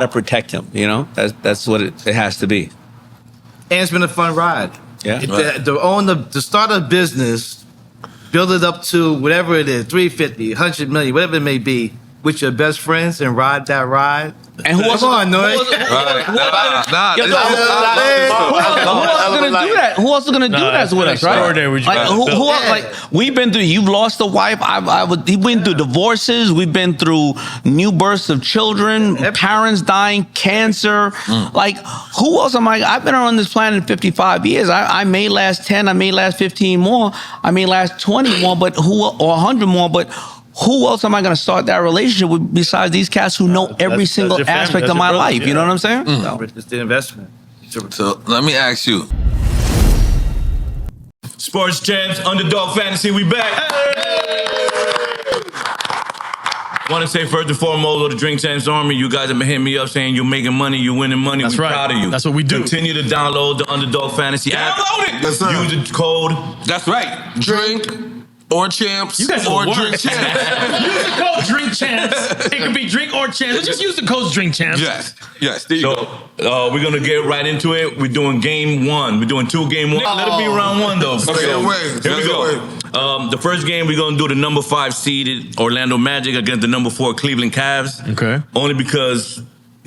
protect him. That's what it has to be. And it's been a fun ride. Yeah. To start a business, build it up to whatever it is, 350, 100 million, whatever it may be, with your best friends and ride that ride. And who else? Come on, N.O.R.E. Who else is gonna do that with us, right? Who else? Like, we've been through. You've lost a wife. We've been through divorces. We've been through new births of children, parents dying, cancer. Like, who else am I? I've been on this planet 55 years. I may last 10. I may last 15 more. I may last 20 more. But or 100 more. But who else am I going to start that relationship with besides these cats who know every single aspect of my life? You know what I'm saying? No, it's the investment. So let me ask you. Sports Champs, Underdog Fantasy, we back. want to say first and foremost, to the Drink Champs Army, you guys have been hitting me up saying you're making money, you're winning money. That's We're right. proud of you. That's what we do. Continue to download the Underdog Fantasy app. Download it. Yes, sir. Use the code. That's right. Drink or champs. You guys or will drink work. champs. Use the code Drink Champs. It could be Drink or Champs. But just use the code Drink Champs. Yes. Yes. There you go. So we're gonna get right into it. We're doing game one. We're doing 2 game 1. Let it be round 1 though. Okay, So, wait. here we Let's go. The first game we're gonna do the number 5 seeded Orlando Magic against the number 4 Cleveland Cavs. Okay. Only because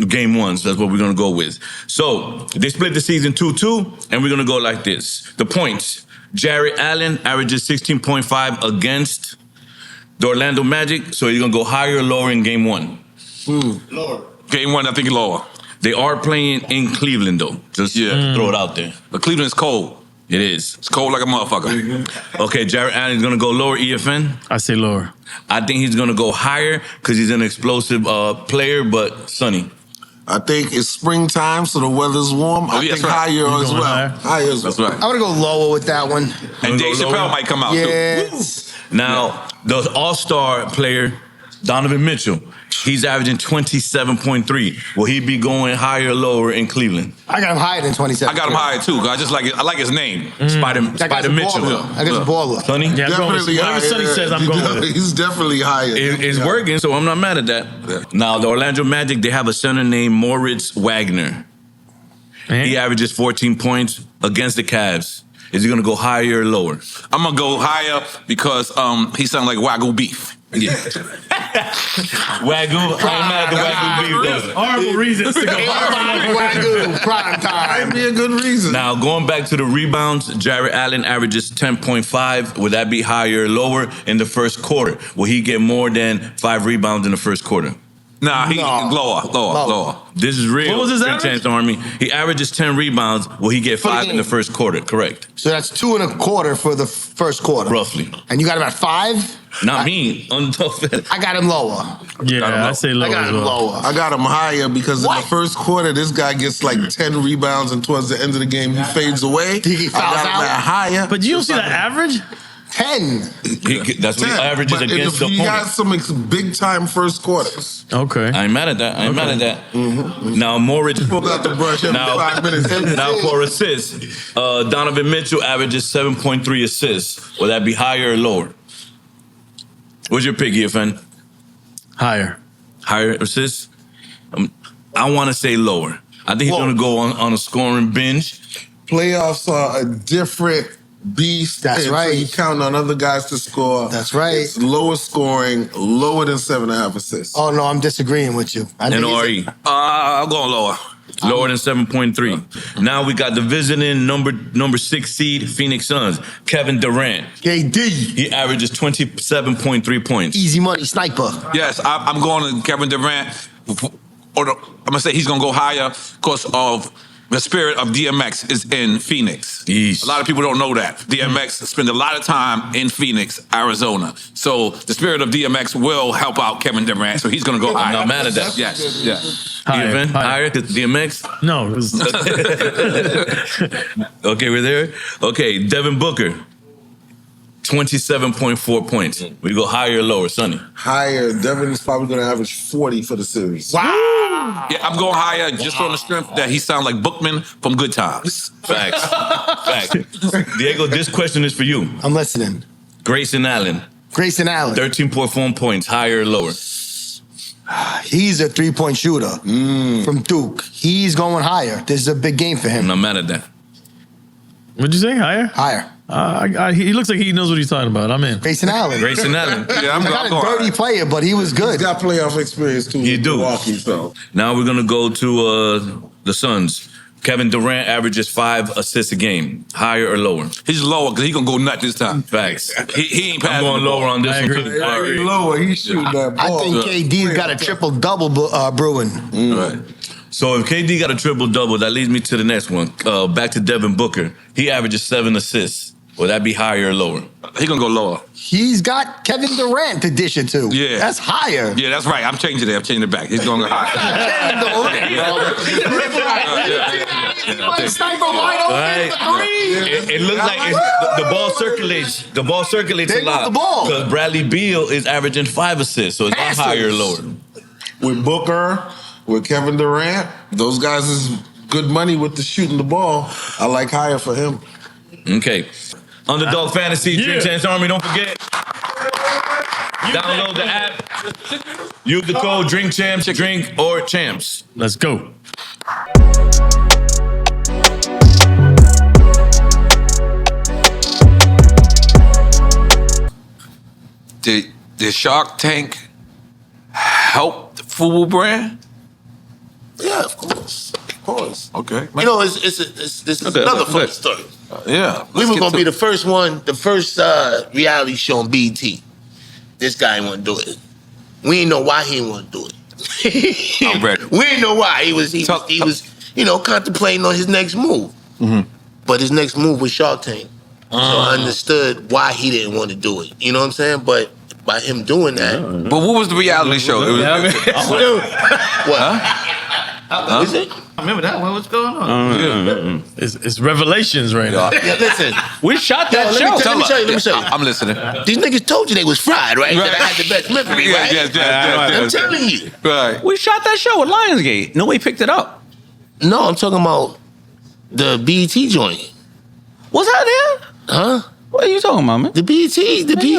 game 1, so that's what we're gonna go with. So they split the season 2-2, and we're gonna go like this. The points. Jared Allen averages 16.5 against the Orlando Magic, so you're gonna go higher or lower in game 1. Lower. Game 1, I think lower. They are playing in Cleveland though. Just throw it out there. But Cleveland's cold. It is. It's cold like a motherfucker. Okay, Jared Allen's gonna go lower, EFN. I say lower. I think he's gonna go higher because he's an explosive player, but Sonny. I think it's springtime, so the weather's warm. I yeah, think that's right. higher You as going well. higher? Higher as well. That's right. I'm gonna go lower with that one. And Gonna Dave go Chappelle lower? might come out too. Yeah. Now, the all-star player, Donovan Mitchell, he's averaging 27.3. Will he be going higher or lower in Cleveland? I got him higher than 27. I got him higher too. 'Cause I just like it. I like his name. Spider That guy's a Mitchell. baller. That guy's a baller. Sonny? Yeah, I'm going with Definitely whatever higher. Sonny says, I'm going with it. He's definitely higher. It's Yeah. working, so I'm not mad at that. Now, the Orlando Magic, they have a center named Moritz Wagner. He averages 14 points against the Cavs. Is he going to go higher or lower? I'm gonna go higher because he sounds like Wagyu beef. Yeah. Wagyu. I ain't mad at the Wagyu beef, though. Horrible reasons to go. Wagyu, prime time. Might be a good reason. Now, going back to the rebounds, Jared Allen averages 10.5. Would that be higher or lower in the first quarter? Will he get more than 5 rebounds in the first quarter? Nah, he lower. This is real. What was his Drink average? Champs Army. He averages 10 rebounds. Will he get 5 in the first quarter? Correct. So that's 2 1/4 for the first quarter. Roughly. And you got him at 5? Not me. Untough. I got him lower. Yeah, I say lower I got as him well. lower. I got him higher because in What? the first quarter, this guy gets like 10 rebounds, and towards the end of the game, he fades away. He I fouls got him out? at higher. But you don't see that average? 10. That's what he 10. averages But against the he opponent. got some big time first quarters. Okay. I ain't mad at that. I ain't mad at that. Now, Moritz. Pulled out the brush every 5 minutes. Now, for assists, Donovan Mitchell averages 7.3 assists. Will that be higher or lower? What's your pick, EFN? Higher. Higher assists? I want to say lower. I think he's Whoa. going to go on a scoring binge. Playoffs are a different beast. That's and right. So you count on other guys to score. That's right. It's lower scoring, lower than 7.5 assists. Oh, no, I'm disagreeing with you. I think N.O.R.E. I'm going lower. Lower than 7.3. Now we got the visiting number 6 seed Phoenix Suns, Kevin Durant. KD. He averages 27.3 points. Easy money sniper. Yes, I'm going to Kevin Durant. I'm gonna say he's gonna go higher because of the spirit of DMX is in Phoenix. Yeesh. A lot of people don't know that. DMX spend a lot of time in Phoenix, Arizona. So the spirit of DMX will help out Kevin Durant. So he's gonna go higher. I'm not mad at that. Yes, yes. Higher. Higher? 'Cause DMX? No. It was, Okay, we're there. Okay, Devin Booker. 27.4 points. We go higher or lower, Sonny? Higher. Devin is probably going to average 40 for the series. Wow. Yeah, I'm going higher just on the strength that he sounds like Bookman from Good Times. Facts. Facts. Diego, this question is for you. I'm listening. Grayson Allen. Grayson Allen. 13.4 points. Higher or lower? He's a 3-point shooter from Duke. He's going higher. This is a big game for I'm him. not mad at that. what'd you say? Higher? Higher. He looks like he knows what he's talking about. I'm in. Grayson Allen. Grayson Allen. Yeah, I'm Not a going dirty higher. player, but he was He's good. got playoff experience too. He with do. Milwaukee, so. Now we're going to go to the Suns. Kevin Durant averages 5 assists a game. Higher or lower? He's lower because he's gonna go nut this time. Facts. He ain't I'm passing going the ball. lower on this I one. agree. too. Yeah, he's lower. He's shooting that I ball. think KD's got a triple-double brewing. Right. So if KD got a triple-double, that leads me to the next one. Back to Devin Booker. He averages 7 assists. Will that be higher or lower? He gonna go lower. He's got Kevin Durant to dish it to. Yeah. That's higher. Yeah, that's right. I'm changing it. I'm changing it back. He's going higher. Sniper wide open for three. It looks like the ball circulates. The ball circulates There a lot. goes the ball. Because Bradley Beal is averaging 5 assists, so it's not higher or lower. With Booker, with Kevin Durant, those guys is good money with the shooting the ball. I like higher for him. Okay. Underdog Fantasy, Drink Champs Army, don't forget. Download the app. Use the code Drink Champs, Drink or Champs. Let's go. Did Shark Tank help the FUBU brand? Yeah, of course. Of course. Okay. You know, this is another funny story. Yeah. We were gonna be the first reality show on BT. This guy didn't want to do it. We didn't know why he didn't want to do it. I'm ready. We didn't know why. He was contemplating on his next move. Mm-hmm. But his next move was Shark Tank. So I understood why he didn't want to do it. You know what I'm saying? But by him doing that. But what was the reality show? It was, What? Is it? I remember that one. What's going on? It's revelations right now. Yeah, listen. We shot that show. Let me tell you. I'm listening. These niggas told you they was fried, right? That I had the best memory, right? Yeah. I'm telling you. Right. We shot that show at Lionsgate. Nobody picked it up. No, I'm talking about the BET joint. Was that there? Huh? What are you talking about, man? The BET.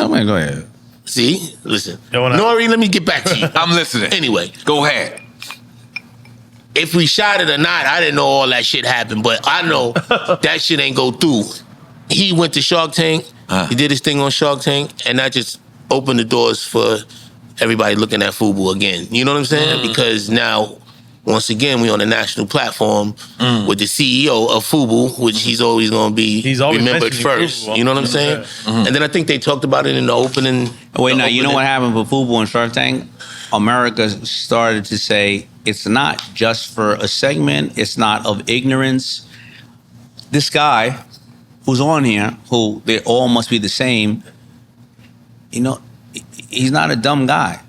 Oh, man, go ahead. See? Listen. Yo, N.O.R.E, let me get back to you. I'm listening. Anyway. Go ahead. If we shot it or not, I didn't know all that shit happened, but I know that shit ain't go through. He went to Shark Tank. He did his thing on Shark Tank, and that just opened the doors for everybody looking at FUBU again. You know what I'm saying? Because now, once again, we on a national platform with the CEO of FUBU, which he's always going to be remembered first. You know what I'm saying? And then I think they talked about it in the opening. Wait, now, you know what happened for FUBU and Shark Tank? America started to say, it's not just for a segment. It's not of ignorance. This guy who's on here, who they all must be the same, you know, he's not a dumb guy.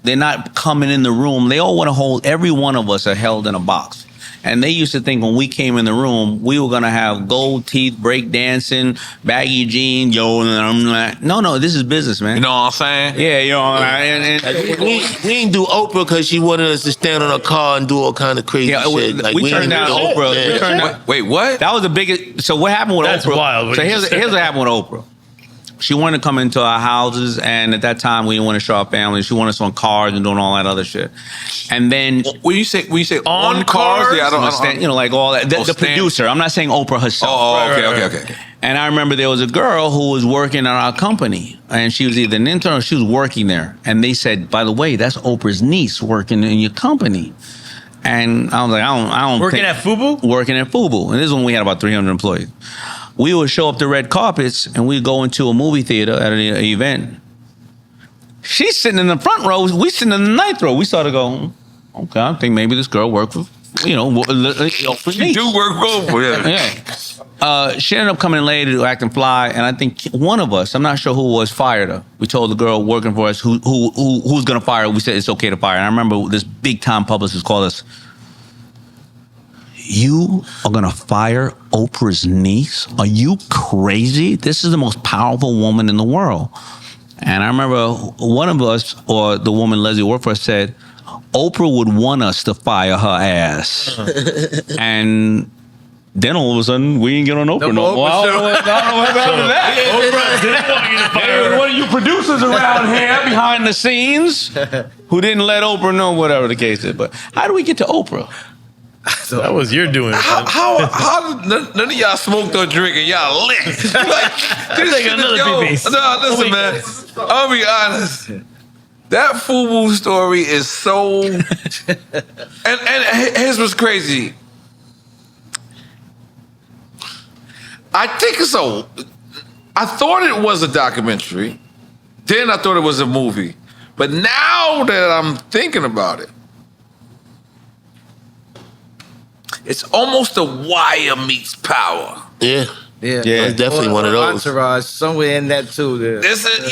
They're not coming in the room. They all want to hold, every one of us are held in a box. And they used to think when we came in the room, we were going to have gold teeth, break dancing, baggy jeans, no, this is business, man. You know what I'm saying? Yeah, you know what I'm saying? We didn't do Oprah because she wanted us to stand on a car and do all kind of crazy shit. Like, we turned down Oprah. Yeah. Wait, what? That was the biggest. So what happened with Oprah? That's wild. So here's what happened with Oprah. She wanted to come into our houses, and at that time we didn't want to show our family. She wanted us on cars and doing all that other shit. And then when you say on cars, yeah, I don't you know, like all that. The producer. I'm not saying Oprah herself. Oh, okay. And I remember there was a girl who was working at our company, and she was either an intern or she was working there. And they said, by the way, that's Oprah's niece working in your company. And I was like, I don't working at FUBU? Working at FUBU. And this is when we had about 300 employees. We would show up the red carpets and we'd go into a movie theater at an event. She's sitting in the front row. We sitting in the ninth row. We started going, okay, I think maybe this girl worked for, you know, she do work for Oprah, yeah. She ended up coming in later, acting fly, and I think one of us, I'm not sure who it was, fired her. We told the girl working for us who's gonna fire her. We said it's okay to fire her. And I remember this big time publicist called us. You are gonna fire Oprah's niece? Are you crazy? This is the most powerful woman in the world. And I remember one of us, or the woman Leslie worked for us, said, Oprah would want us to fire her ass. And then all of a sudden, we didn't get on Oprah no more. I don't know what happened to that. Oprah didn't want you to fire her. One of you producers around here behind the scenes who didn't let Oprah know, whatever the case is. But how do we get to Oprah? So that was your doing. How none of y'all smoked or drink and y'all lit? Like, this take another piece. No, listen, man. I'll be honest. That FUBU story is so. and here's what's crazy. I think so. I thought it was a documentary. Then I thought it was a movie. But now that I'm thinking about it, it's almost a Wire meets Power. Yeah. Yeah, It's definitely one of those. Entourage, somewhere in that too. It's It's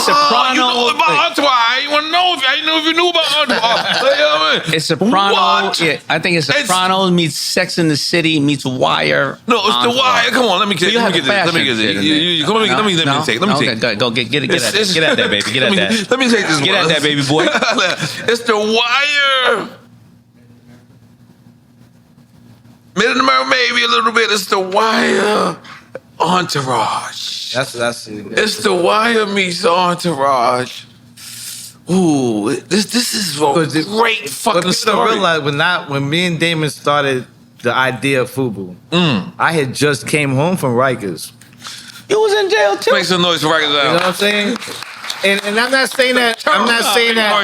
Soprano. You know about Entourage. I ain't want to know if you knew about Entourage. It's Soprano. What? Yeah, I think it's Sopranos meets Sex in the City meets Wire. No, it's The Wire. Come on, let me get this. Let me get this. Let me take. Go get at that, baby. Get at that. Let me take this. Get at that, baby boy. It's The Wire. Mid-America, maybe a little bit. It's The Wire. Entourage. That's it. It's The Wire meets Entourage. Ooh, this is a great fucking story. Realize when me and Daymond started the idea of FUBU, I had just came home from Rikers. You was in jail too. Make some noise for Rikers out. You know what I'm saying? And I'm not saying that. I'm not saying that.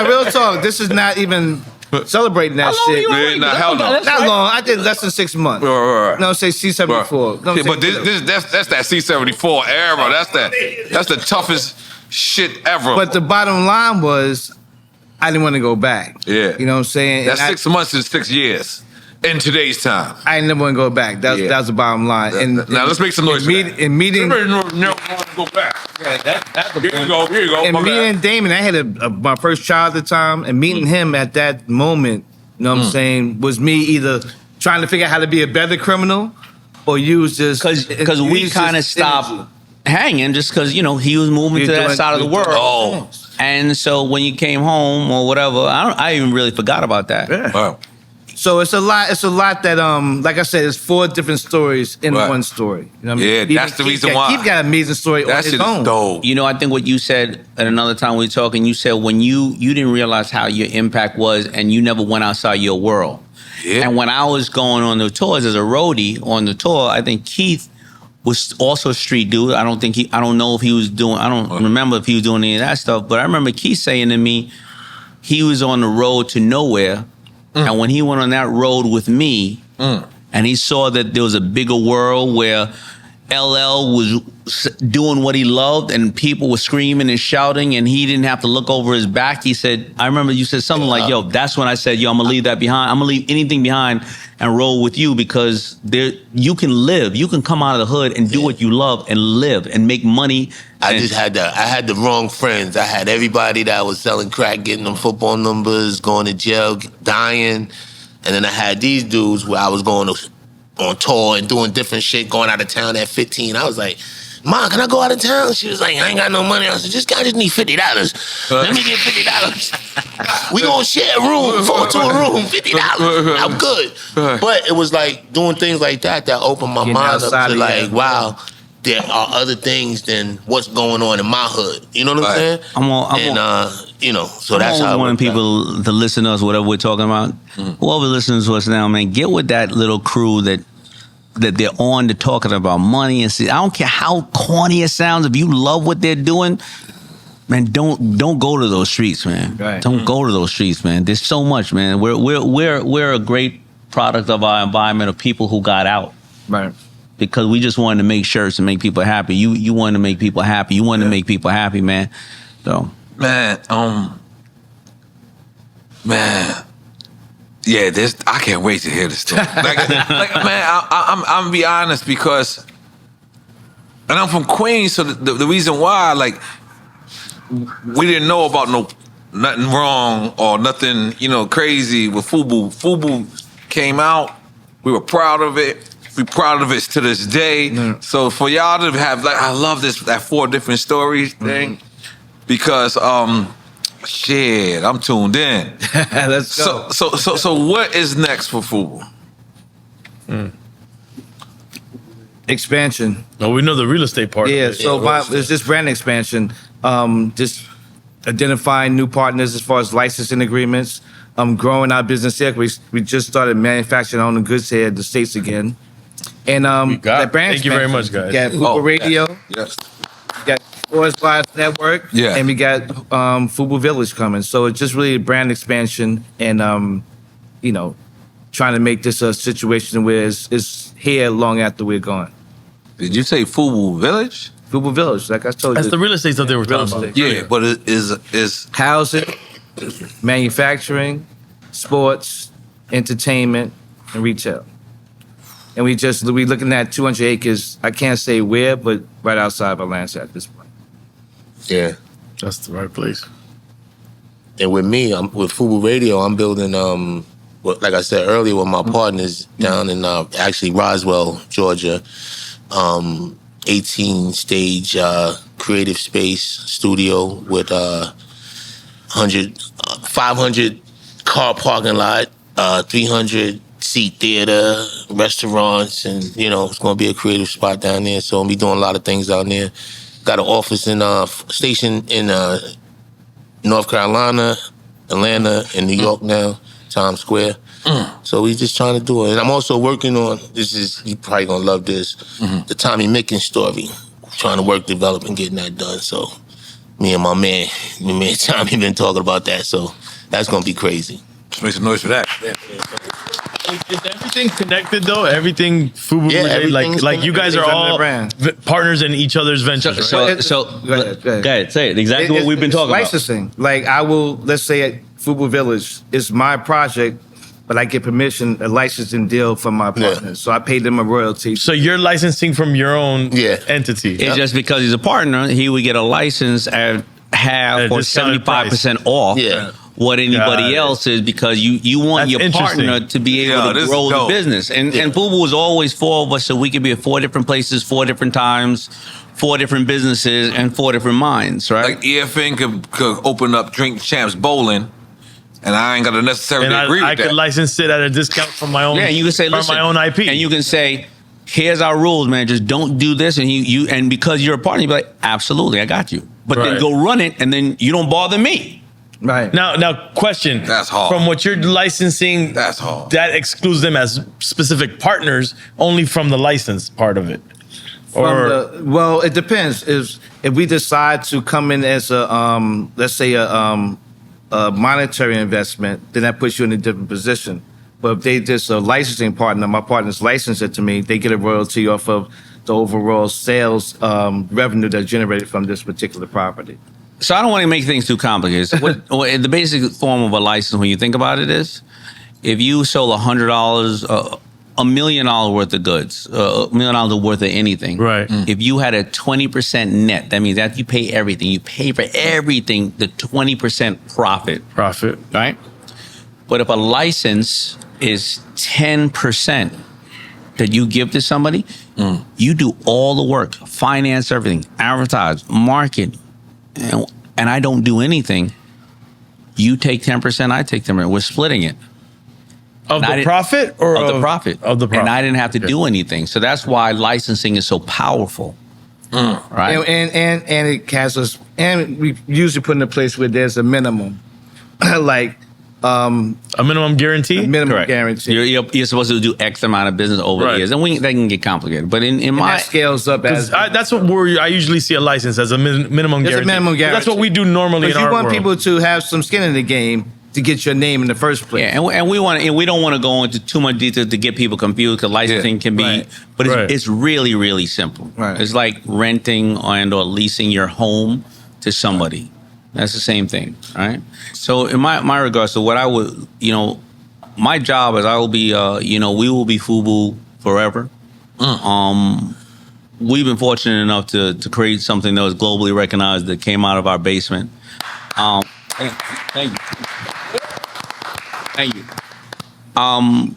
Real talk. This is not even celebrating that shit. Hell no. Not long. I did less than 6 months. No, say C74. No, but that's that C74 era. That's the toughest shit ever. But the bottom line was, I didn't want to go back. Yeah. You know what I'm saying? That's 6 months is 6 years in today's time. I never want to go back. That was the bottom line. Now let's make some noise. In meeting, never want to go back. Here you go. And meeting Daymond, I had my first child at the time, and meeting him at that moment, you know what I'm saying, was me either trying to figure out how to be a better criminal, or use this because we kind of stopped hanging just because he was moving to that side of the world. Oh. And so when you came home or whatever, I even really forgot about that. Yeah. Wow. So it's a lot that like I said, it's 4 different stories in one story. You know what I mean? That's the reason why. Keith got an amazing story on his own. Dope. I think what you said at another time we were talking, you said when you didn't realize how your impact was and you never went outside your world. Yeah. And when I was going on the tours as a roadie on the tour, I think Keith was also a street dude. I don't know if he was doing, I don't remember if he was doing any of that stuff, but I remember Keith saying to me, he was on the road to nowhere. And when he went on that road with me, and he saw that there was a bigger world where LL was doing what he loved and people were screaming and shouting and he didn't have to look over his back, he said, I remember you said something like, yo, that's when I said, yo, I'm going to leave that behind. I'm going to leave anything behind and roll with you because you can live. You can come out of the hood and do what you love and live and make money. I had the wrong friends. I had everybody that was selling crack, getting them football numbers, going to jail, dying. And then I had these dudes where I was going on tour and doing different shit, going out of town at 15. I was like, Mom, can I go out of town? She was like, I ain't got no money. I said, just need $50. Let me get $50. We gonna share a room, 2 room, $50. I'm good. But it was like doing things like that opened my mind up to like, wow, there are other things than what's going on in my hood. You know what I'm saying? So that's how I want people to listen to us, whatever we're talking about. Whoever listens to us now, man, get with that little crew that they're on to talking about money and see. I don't care how corny it sounds. If you love what they're doing, man, don't go to those streets, man. Right. Don't go to those streets, man. There's so much, man. We're a great product of our environment of people who got out. Right. Because we just wanted to make shirts and make people happy. You wanted to make people happy. You wanted to make people happy, man. So man. Yeah, I can't wait to hear this story. Man, I'm gonna be honest because, and I'm from Queens, so the reason why, we didn't know about nothing wrong or nothing, crazy with FUBU. FUBU came out, we were proud of it. We're proud of it to this day. So for y'all to have, I love that 4 different stories thing because, shit, I'm tuned in. Let's go. So what is next for FUBU? Expansion. No, we know the real estate part. Yeah, it's just brand expansion. Just identifying new partners as far as licensing agreements. Growing our business here. We just started manufacturing our own goods here in the States again. And that brand thank you very much, guys. We got FUBU Radio. Yes. We got Forest Live Network. Yeah. And we got FUBU Village coming. So it's just really a brand expansion and trying to make this a situation where it's here long after we're gone. Did you say FUBU Village? FUBU Village, like I told you. That's the real estate stuff they were talking about. Yeah, but it is housing, manufacturing, sports, entertainment, and retail. And we looking at 200 acres. I can't say where, but right outside of Atlanta at this point. Yeah. That's the right place. And with me, with FUBU Radio, I'm building, like I said earlier, with my partners down in actually Roswell, Georgia, 18-stage creative space studio with 500 car parking lot, 300-seat theater, restaurants, and it's going to be a creative spot down there. So I'm be doing a lot of things down there. Got an office in station in North Carolina, Atlanta, and New York now, Times Square. So we just trying to do it. And I'm also working on, you probably gonna love this, the Tommy Mickens story. Trying to work, develop, and getting that done. So me and my man Tommy been talking about that. So that's gonna be crazy. Make some noise for that. Yeah. Is everything connected though? Everything FUBU related? Like you guys are all partners in each other's ventures. So go ahead. Say it. Exactly what we've been talking licensing. about. Like I will, let's say at FUBU Village, it's my project, but I get permission, a licensing deal from my partners. So I pay them a royalty. So you're licensing from your own entity. It's just because he's a partner, he would get a license at half or 75% off. Yeah. What anybody else is, because you want your partner to be able to grow the business. And FUBU was always 4 of us, so we could be at 4 different places, 4 different times, 4 different businesses, and 4 different minds, right? Like EFN could open up Drink Champs Bowling, and I ain't got to necessarily agree with that. I could license it at a discount from my own. Yeah, you can say, listen, my own IP, and you can say, here's our rules, man. Just don't do this, and because you're a partner, you be like, absolutely, I got you. But then go run it, and then you don't bother me. Right. Now, question. That's hard. From what you're licensing, that's hard. That excludes them as specific partners only from the license part of it. Well, it depends. If we decide to come in as a let's say a monetary investment, then that puts you in a different position. But if they just a licensing partner, my partners license it to me, they get a royalty off of the overall sales revenue that's generated from this particular property. So I don't want to make things too complicated. The basic form of a license, when you think about it, is if you sold $100, $1 million worth of goods, $1 million worth of anything. Right. If you had a 20% net, that means that you pay everything. You pay for everything, the 20% profit. Profit. Right? But if a license is 10% that you give to somebody, you do all the work, finance everything, advertise, market, and I don't do anything. You take 10%, I take 10%. We're splitting it. Of the profit or of the profit? Of the profit. And I didn't have to do anything. So that's why licensing is so powerful. Right? And it has us, and we usually put in a place where there's a minimum. Like a minimum guarantee? A minimum Correct. guarantee. You're supposed to do X amount of business over the years. And that can get complicated. But in my... that scales up as... that's what I usually see a license as a minimum guarantee. It's a minimum guarantee. That's what we do normally in our world. Because you want people to have some skin in the game to get your name in the first place. Yeah, and we don't want to go into too much detail to get people confused, because licensing can be... But it's really, really simple. Right. It's like renting or leasing your home to somebody. That's the same thing, right? So in my regards, so what I would, my job is I will be, we will be FUBU forever. We've been fortunate enough to create something that was globally recognized that came out of our basement. Thank you. Thank you. I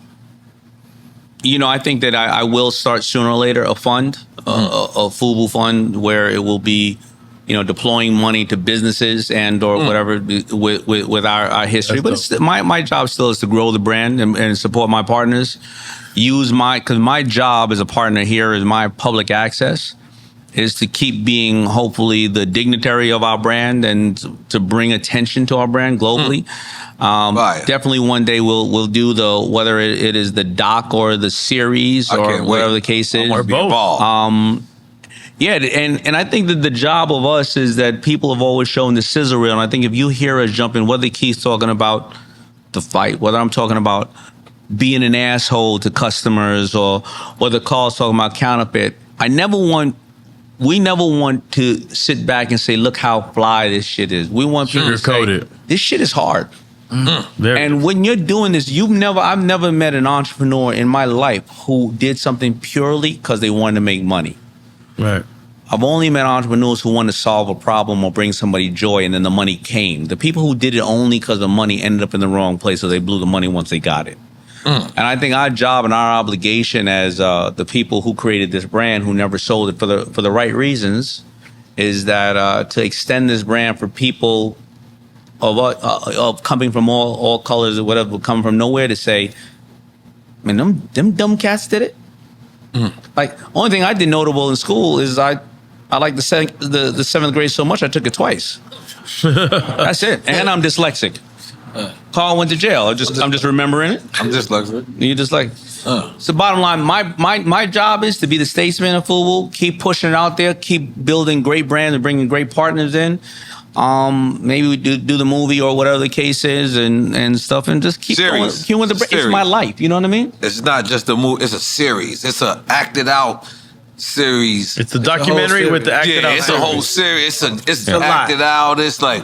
think that I will start sooner or later a fund, a FUBU fund, where it will be, deploying money to businesses and or whatever with our history. But my job still is to grow the brand and support my partners. Because my job as a partner here is my public access is to keep being hopefully the dignitary of our brand and to bring attention to our brand globally. Definitely one day we'll do whether it is the doc or the series or whatever the case is. Or both. Yeah, and I think that the job of us is that people have always shown the scissor reel. And I think if you hear us jump in, whether Keith's talking about the fight, whether I'm talking about being an asshole to customers, or whether Carl's talking about counterfeit, we never want to sit back and say, look how fly this shit is. We want people to say, this shit is hard. And when you're doing this, I've never met an entrepreneur in my life who did something purely because they wanted to make money. Right. I've only met entrepreneurs who wanted to solve a problem or bring somebody joy, and then the money came. The people who did it only because the money ended up in the wrong place, so they blew the money once they got it. And I think our job and our obligation as the people who created this brand, who never sold it for the right reasons, is that to extend this brand for people of coming from all colors or whatever, coming from nowhere, to say, man, them dumb cats did it. Like, only thing I did notable in school is I liked the seventh grade so much I took it twice. That's it. And I'm dyslexic. Carl went to jail. I'm just remembering it. I'm dyslexic. You're dyslexic. So bottom line, my job is to be the statesman of FUBU, keep pushing it out there, keep building great brands and bringing great partners in. Maybe we do the movie or whatever the case is and stuff, and just keep going. Keep with the it's my life. You know what I mean? It's not just a movie. It's a series. It's a acted out series. It's a documentary with the acted out. It's a whole series. It's acted out. It's like,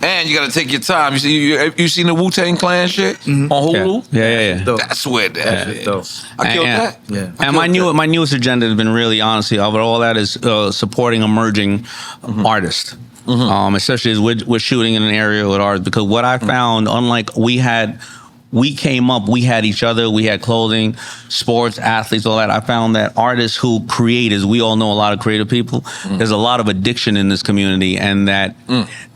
and you got to take your time. You seen the Wu-Tang Clan shit on Hulu? Yeah. That's where that is. I killed that. Yeah. And my newest agenda has been really, honestly, of all that is supporting emerging artists. Especially as we're shooting in an area with ours, because what I found, unlike we came up, we had each other, we had clothing, sports, athletes, all that. I found that artists who create, as we all know, a lot of creative people, there's a lot of addiction in this community, and that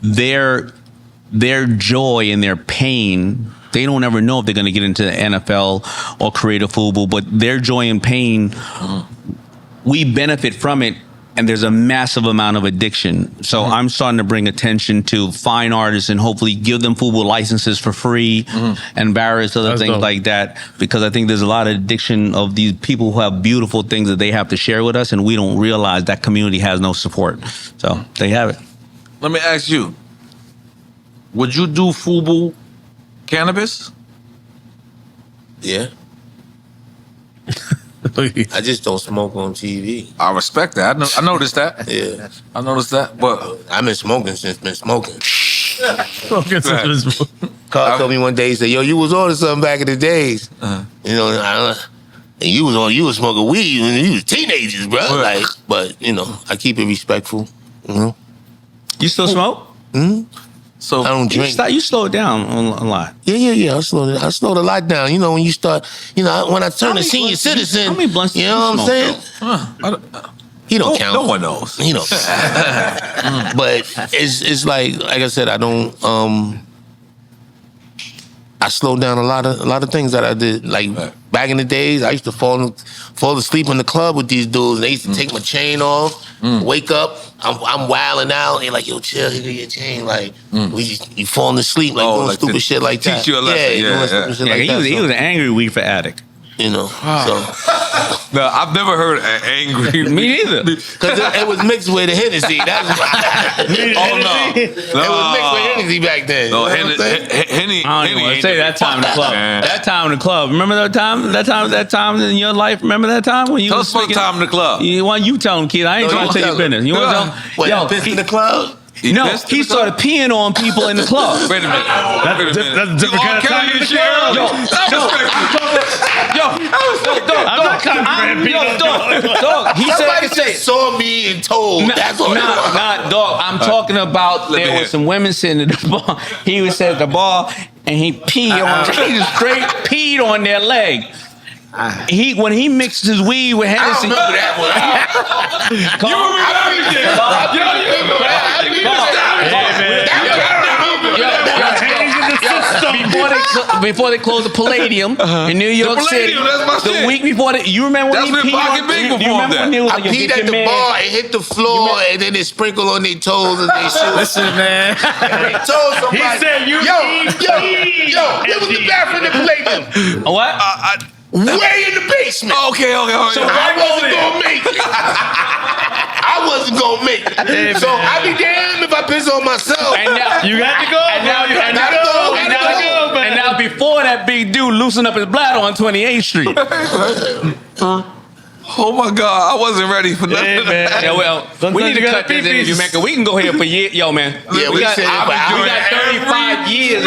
their joy and their pain, they don't ever know if they're going to get into the NFL or create a FUBU, but their joy and pain, we benefit from it. And there's a massive amount of addiction. So I'm starting to bring attention to fine artists and hopefully give them FUBU licenses for free and various other things like that. Because I think there's a lot of addiction of these people who have beautiful things that they have to share with us, and we don't realize that community has no support. So they have it. Let me ask you, would you do FUBU cannabis? Yeah. I just don't smoke on TV. I respect that. I noticed that. Yeah. I noticed that. But I've been smoking since been smoking. Carl told me one day, he said, yo, you was on to something back in the days. You know, and you was smoking weed when you was teenagers, bro. Like, but, you know, I keep it respectful. You know? You still smoke? So I don't drink. You slowed down a lot. Yeah. I slowed a lot down. You know, when you start, you know, when I turned a senior citizen, how many blunts you know what I'm saying? He don't count. No one knows. He don't. But it's like I said, I don't. I slowed down a lot of things that I did. Like back in the days, I used to fall asleep in the club with these dudes. They used to take my chain off, wake up, I'm wilding out. They're like, yo, chill, here go your chain. Like you falling asleep, like doing stupid shit like that. Teach you a lesson. Yeah, he was an angry weed addict. You know, no, I've never heard an angry. Me neither. Because it was mixed with a Hennessy. That's why. It was mixed with Hennessy back then. No, you know Henny. I don't even say that time in the club. That time in the club. Remember that time? That time in your life? Remember that time when you tell was us about time in the club? You tell him, kid. I ain't trying to tell you business. You want to tell him? What, yo, pissed in the club? He started peeing on people in the club. Wait a minute. That's a different kind of time. Dog. He said I could say saw me and told. That's all. Not dog. I'm talking about there was some women sitting at the bar. He was at the bar and he peed on. He just straight peed on their leg. When he mixed his weed with Hennessy. I remember that one. Before they closed the Palladium in New York City, the week before you remember when he peed on? I peed at the bar and hit the floor, and then they sprinkle on their toes and their shoes. Listen, man. They told somebody, he said you yo, it was the bathroom in the Palladium. What? Way in the basement. Okay. So I wasn't gonna make it. I wasn't gonna make it. So I be damned if I piss on myself. And now you got to go. And now before that big dude loosened up his bladder on 28th Street. Oh my God, I wasn't ready for that. Hey, man. Yeah, well, we need to cut this interview, man, because we can go here for years. Yo, man. Yeah, we got 35 years.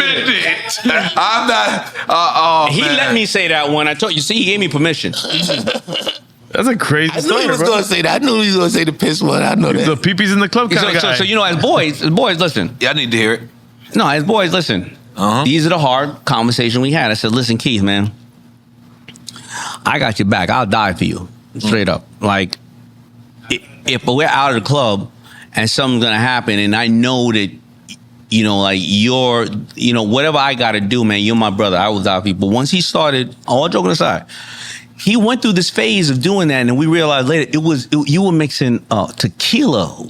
I'm not. He let me say that one. I told you. See, he gave me permission. That's a crazy I knew story, he was bro. going to say that. I knew he was going to say the piss one. I know that. The peepees in the club kind of guy. So, you know, as boys, listen. Yeah, I need to hear it. No, as boys, listen. These are the hard conversation we had. I said, listen, Keith, man, I got your back. I'll die for you. Straight up. Like, if we're out of the club and something's going to happen and I know that, you know, like you're, you know, whatever I got to do, man, you're my brother. I will die for you. But once he started, all joking aside, he went through this phase of doing that, and we realized later you were mixing tequila.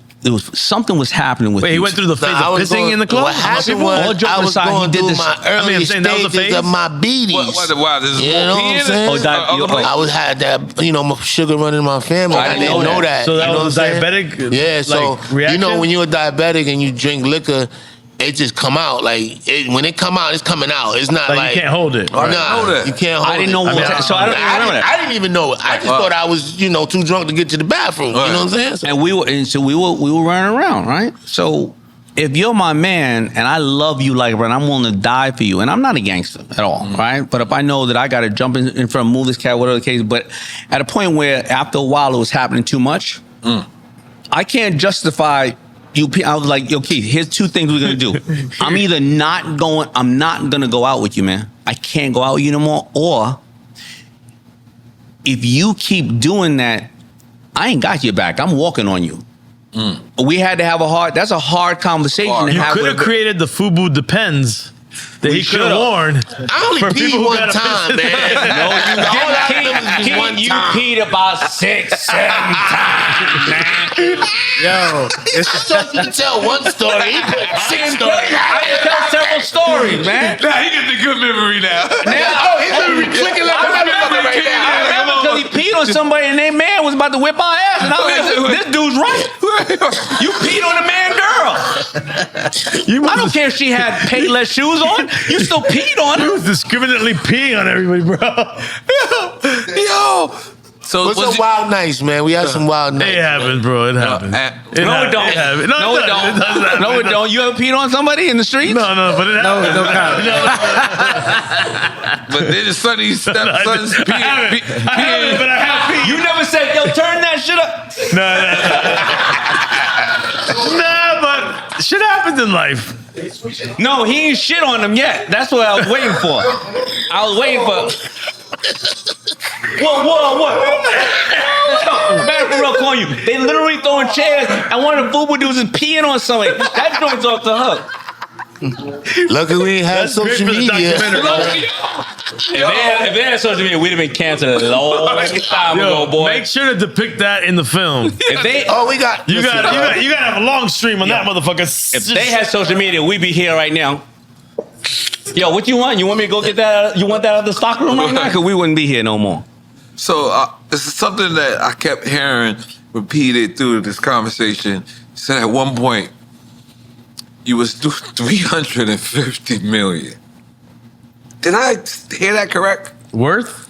Something was happening with. Wait, you. he went through the phase of pissing in the club. What happened was I was going through my early stages of my beaties. Wow, this is you know what I'm saying? I was had that, you know, sugar running in my family. I didn't know that. So that you know was diabetic. Yeah, so reaction? you know when you're a diabetic and you drink liquor, it just come out. Like when it come out, it's coming out. It's not like you can't hold it. Right. Nah, you can't hold it. I didn't know. I didn't even know it. I just thought I was, you know, too drunk to get to the bathroom. You know what I'm saying? So, and we were running around, right? So if you're my man and I love you like, and I'm willing to die for you, and I'm not a gangster at all, right? But if I know that I got to jump in front, move this cat, whatever the case, but at a point where after a while it was happening too much, I can't justify. I was like, yo, Keith, here's two things we're gonna do. I'm not gonna go out with you, man. I can't go out with you no more. Or if you keep doing that, I ain't got your back. I'm walking on you. We had to have that's a hard conversation to have. You could have created the FUBU depends that he could have worn. I only peed one time, man. You peed about 6, 7 times, man. Yo, I thought you could tell one story. He put 6 stories. I can tell several stories, man. Nah, he gets a good memory now. He's literally clicking like a motherfucker right now. I remember because he peed on somebody and their man was about to whip our ass. And I was like, this dude's right. You peed on a man girl. I don't care if she had Payless shoes on. You still peed on her. He was discriminately peeing on everybody, bro. Yo. So it was some wild nights, man. We had some wild nights. It happens, bro. It happens. No, it don't. No, it don't. You ever peed on somebody in the streets? No, but it happens. No comment. But then his son's peeing. But I have peed. You never said, yo, turn that shit up. Nah, but shit happens in life. No, he ain't shit on them yet. That's what I was waiting for. I was waiting for. What? Man, for real, calling you. They literally throwing chairs, and one of the FUBU dudes is peeing on somebody. That joint's off the hook. Luckily, we ain't have social media. If they had social media, we'd have been canceled a long time ago, boy. Make sure to depict that in the film. If they, we got. You got to have a long stream on that motherfucker. If they had social media, we'd be here right now. Yo, what you want? You want me to go get that? You want that out of the stock room right now? Because we wouldn't be here no more. So this is something that I kept hearing repeated through this conversation. Said at one point, you was 350 million. Did I hear that correct? Worth?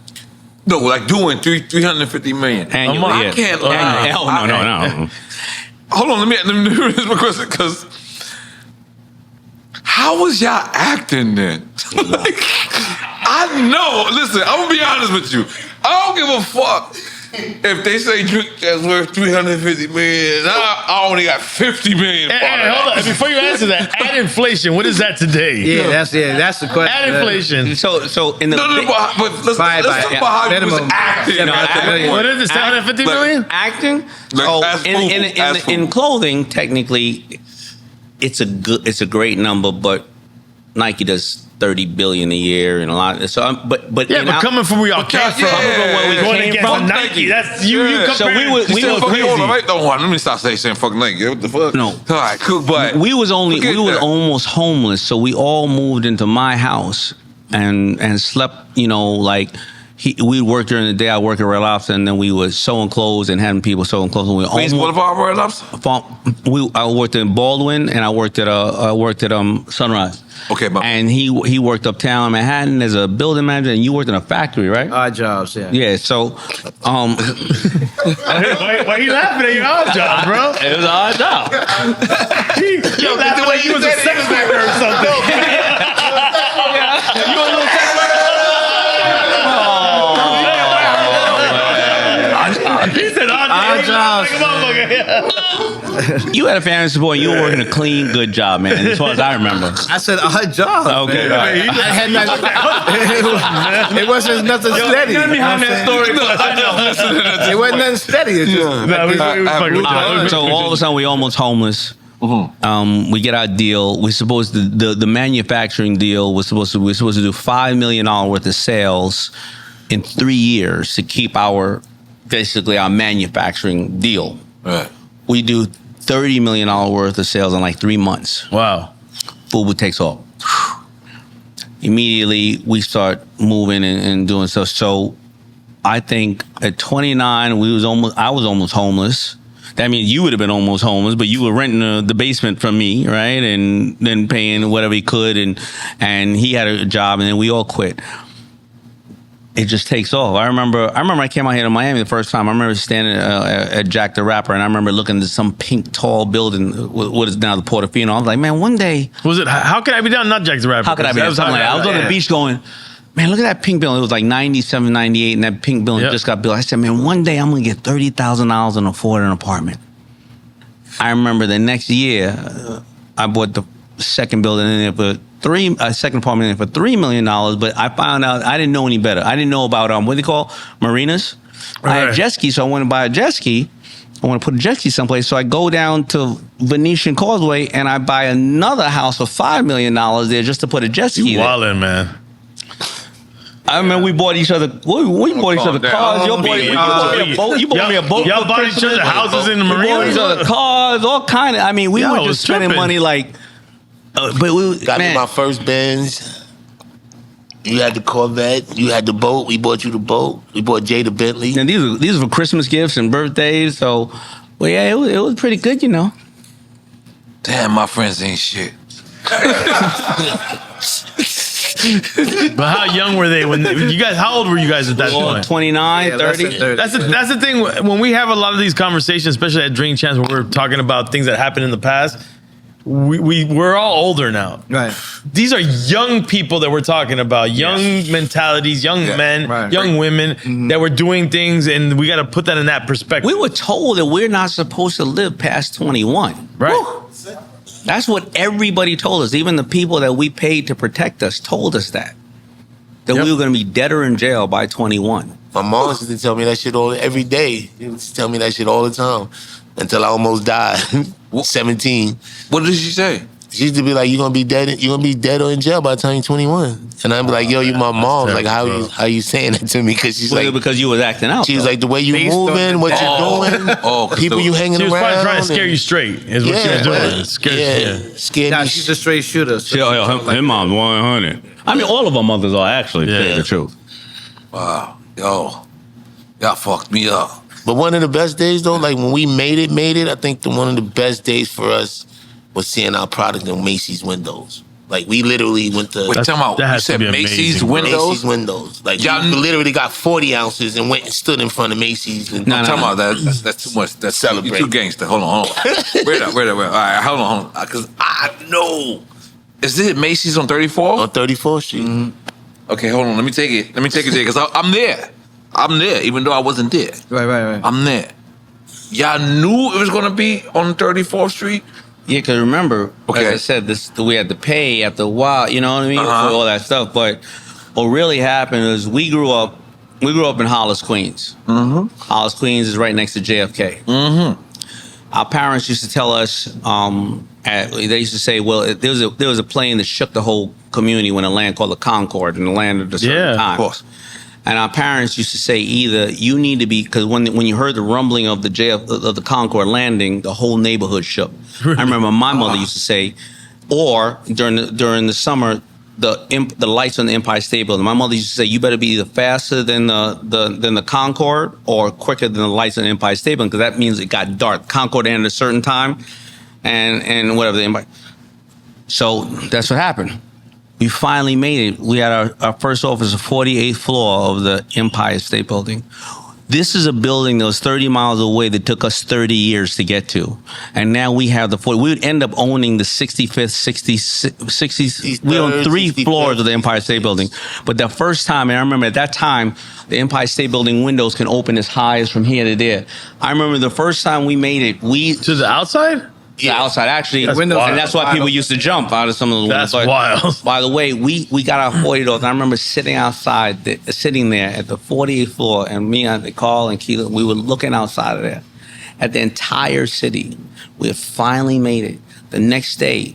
No, like doing 350 million. Annually, I can't. No. Hold on, let me do this question, because how was y'all acting then? Like, I know. Listen, I'm gonna be honest with you. I don't give a fuck if they say drink that's worth 350 million. I only got 50 million. Hold on. Before you answer that, add inflation. What is that today? Yeah, that's the question. Add inflation. So in the but let's talk about how you was acting. What is it? 750 million? Acting. In clothing, technically, it's a great number, but Nike does 30 billion a year and a lot. So, but coming from where y'all came from, going against Nike. That's you. So we were crazy. Right, let me stop saying fuck Nike. What the fuck? No. All right, cool. But we was almost homeless, so we all moved into my house and slept. You know, like we worked during the day. I worked at Red Lobster, and then we were sewing clothes and having people sewing clothes. And Queens Boulevard, Red Lobster. I worked in Baldwin, and I worked at Sunrise. Okay, but and he worked uptown in Manhattan as a building manager, and you worked in a factory, right? Odd jobs, yeah. Yeah. So, why you laughing at your odd job, bro? It was an odd job. You laughing like you was a sex worker or something. You a little sex worker? He said odd jobs. You had a family support. You were working a clean, good job, man. As far as I remember. I said odd job. Okay, man. right. I had it wasn't nothing steady. Behind that story. It wasn't nothing steady. It's just, so all of a sudden, we almost homeless. We get our deal. We're supposed to the manufacturing deal we're supposed to do $5 million worth of sales in 3 years to keep our manufacturing deal. Right. We do $30 million worth of sales in like 3 months. Wow. FUBU takes off. Immediately we start moving and doing stuff. So I think at 29 I was almost homeless. That means you would have been almost homeless, but you were renting the basement from me, right? And then paying whatever he could, and he had a job, and then we all quit. It just takes off. I remember I came out here to Miami the first time. I remember standing at Jack the Rapper, and I remember looking at some pink tall building, what is now the Portofino. I was like, man, one day. Was it? How could I be down? Not Jack the Rapper. How could I be down? I was on the beach going, man, look at that pink building. It was like 97, 98, and that pink building just got built. I said, man, one day I'm going to get $30,000 and afford an apartment. I remember the next year, I bought the second building in there for second apartment in there for $3 million, but I found out I didn't know any better. I didn't know about what do they call marinas. Right. I had a jet ski, so I went to buy a jet ski. I want to put a jet ski someplace, so I go down to Venetian Causeway and I buy another house for $5 million there just to put a jet ski. You wildin', man. I remember we bought each other. We bought each other cars. You bought me a boat. You bought me a boat. Y'all bought each other houses in the marina. We bought each other cars, all kind of. I mean, we were just spending money like. But we got me my first Benz. You had the Corvette. You had the boat. We bought you the boat. We bought Jay the Bentley. And these are for Christmas gifts and birthdays. So, well, yeah, it was pretty good, you know. Damn, my friends ain't shit. But how young were they when you guys? How old were you guys at that point? 29, 30. That's the thing. When we have a lot of these conversations, especially at Drink Champs, where we're talking about things that happened in the past, we're all older now. Right. These are young people that we're talking about, young mentalities, young men, young women that were doing things, and we got to put that in that perspective. We were told that we're not supposed to live past 21. Right. Woo. That's what everybody told us. Even the people that we paid to protect us told us that we were going to be dead or in jail by 21. My mom used to tell me that shit every day. She used to tell me that shit all the time until I almost died. 17. What did she say? She used to be like, "You're gonna be dead. You're gonna be dead or in jail by the time you're 21." And I'd be like, "Yo, you my mom. Like, how you saying that to me?" Because she's like, because you was acting out. She was like, the way you moving, what you doing, people you hanging around. She was probably trying to scare you straight. Is what she was doing. Scared. Nah, she's a straight shooter. So her mom's 100. I mean, all of our mothers are actually. To tell you the truth. Wow, y'all fucked me up. But one of the best days though, like when we made it. I think one of the best days for us was seeing our product in Macy's windows. Like we literally went to. Wait, tell me, you said Macy's windows? Macy's windows. Like y'all literally got 40 ounces and went and stood in front of Macy's. And I'm talking about that. That's too much. That's celebrate. You too gangster. Hold on. Wait up. All right, hold on. Because I know. Is it Macy's on 34th? On 34th Street. Mm-hmm. Okay, hold on. Let me take it there because I'm there. I'm there, even though I wasn't there. Right. I'm there. Y'all knew it was gonna be on 34th Street. Yeah, because remember, as I said, we had to pay after a while, you know what I mean, for all that stuff. But what really happened is we grew up in Hollis, Queens. Mm-hmm. Hollis, Queens is right next to JFK. Mm-hmm. Our parents used to tell us, they used to say, well, there was a plane that shook the whole community when a land called the Concorde, in the land of the certain time. Of course. And our parents used to say either you need to be, because when you heard the rumbling of the Concorde landing, the whole neighborhood shook. I remember my mother used to say, or during the summer, the lights on the Empire State Building. My mother used to say, "You better be either faster than the Concorde or quicker than the lights on the Empire State Building, because that means it got dark. Concorde ended at a certain time, and whatever the Empire." So that's what happened. We finally made it. We had our first office, the 48th floor of the Empire State Building. This is a building that was 30 miles away that took us 30 years to get to. And now we have the 40. We would end up owning the 65th, 60th. We own 3 floors of the Empire State Building. But the first time, and I remember at that time, the Empire State Building windows can open as high as from here to there. I remember the first time we made it, To the outside? Yeah, outside actually, That's and wild. that's why people used to jump out of some of the windows. That's wild. By the way, we got our 40 doors. I remember sitting outside, sitting there at the 48th floor, and me and Carl and Keela, we were looking outside of there at the entire city. We had finally made it. The next day,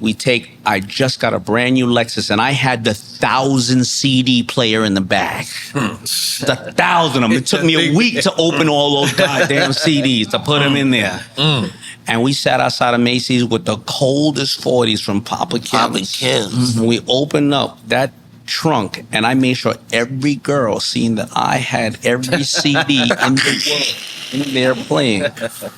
I just got a brand new Lexus, and I had the 1,000 CD player in the back. The 1,000 of them. It took me a week to open all those goddamn CDs to put them in there. And we sat outside of Macy's with the coldest 40s from Papa Kim's. We opened up that trunk, and I made sure every girl seen that I had every CD in the world in there playing.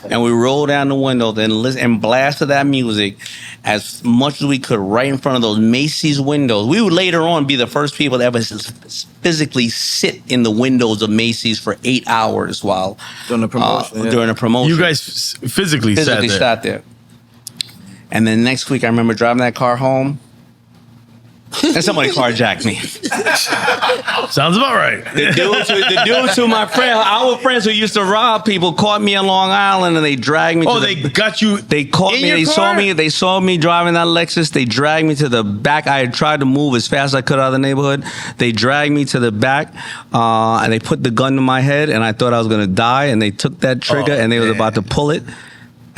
And we rolled down the window and blasted that music as much as we could right in front of those Macy's windows. We would later on be the first people to ever physically sit in the windows of Macy's for 8 hours while during the promotion. During a promotion, You guys physically sat there. And then next week, I remember driving that car home, and somebody carjacked me. Sounds about right. The dudes who our friends who used to rob people caught me on Long Island, and they dragged me. They got you. They caught me. They saw me. They saw me driving that Lexus. They dragged me to the back. I had tried to move as fast as I could out of the neighborhood. They dragged me to the back, and they put the gun to my head, and I thought I was going to die. And they took that trigger, and they was about to pull it.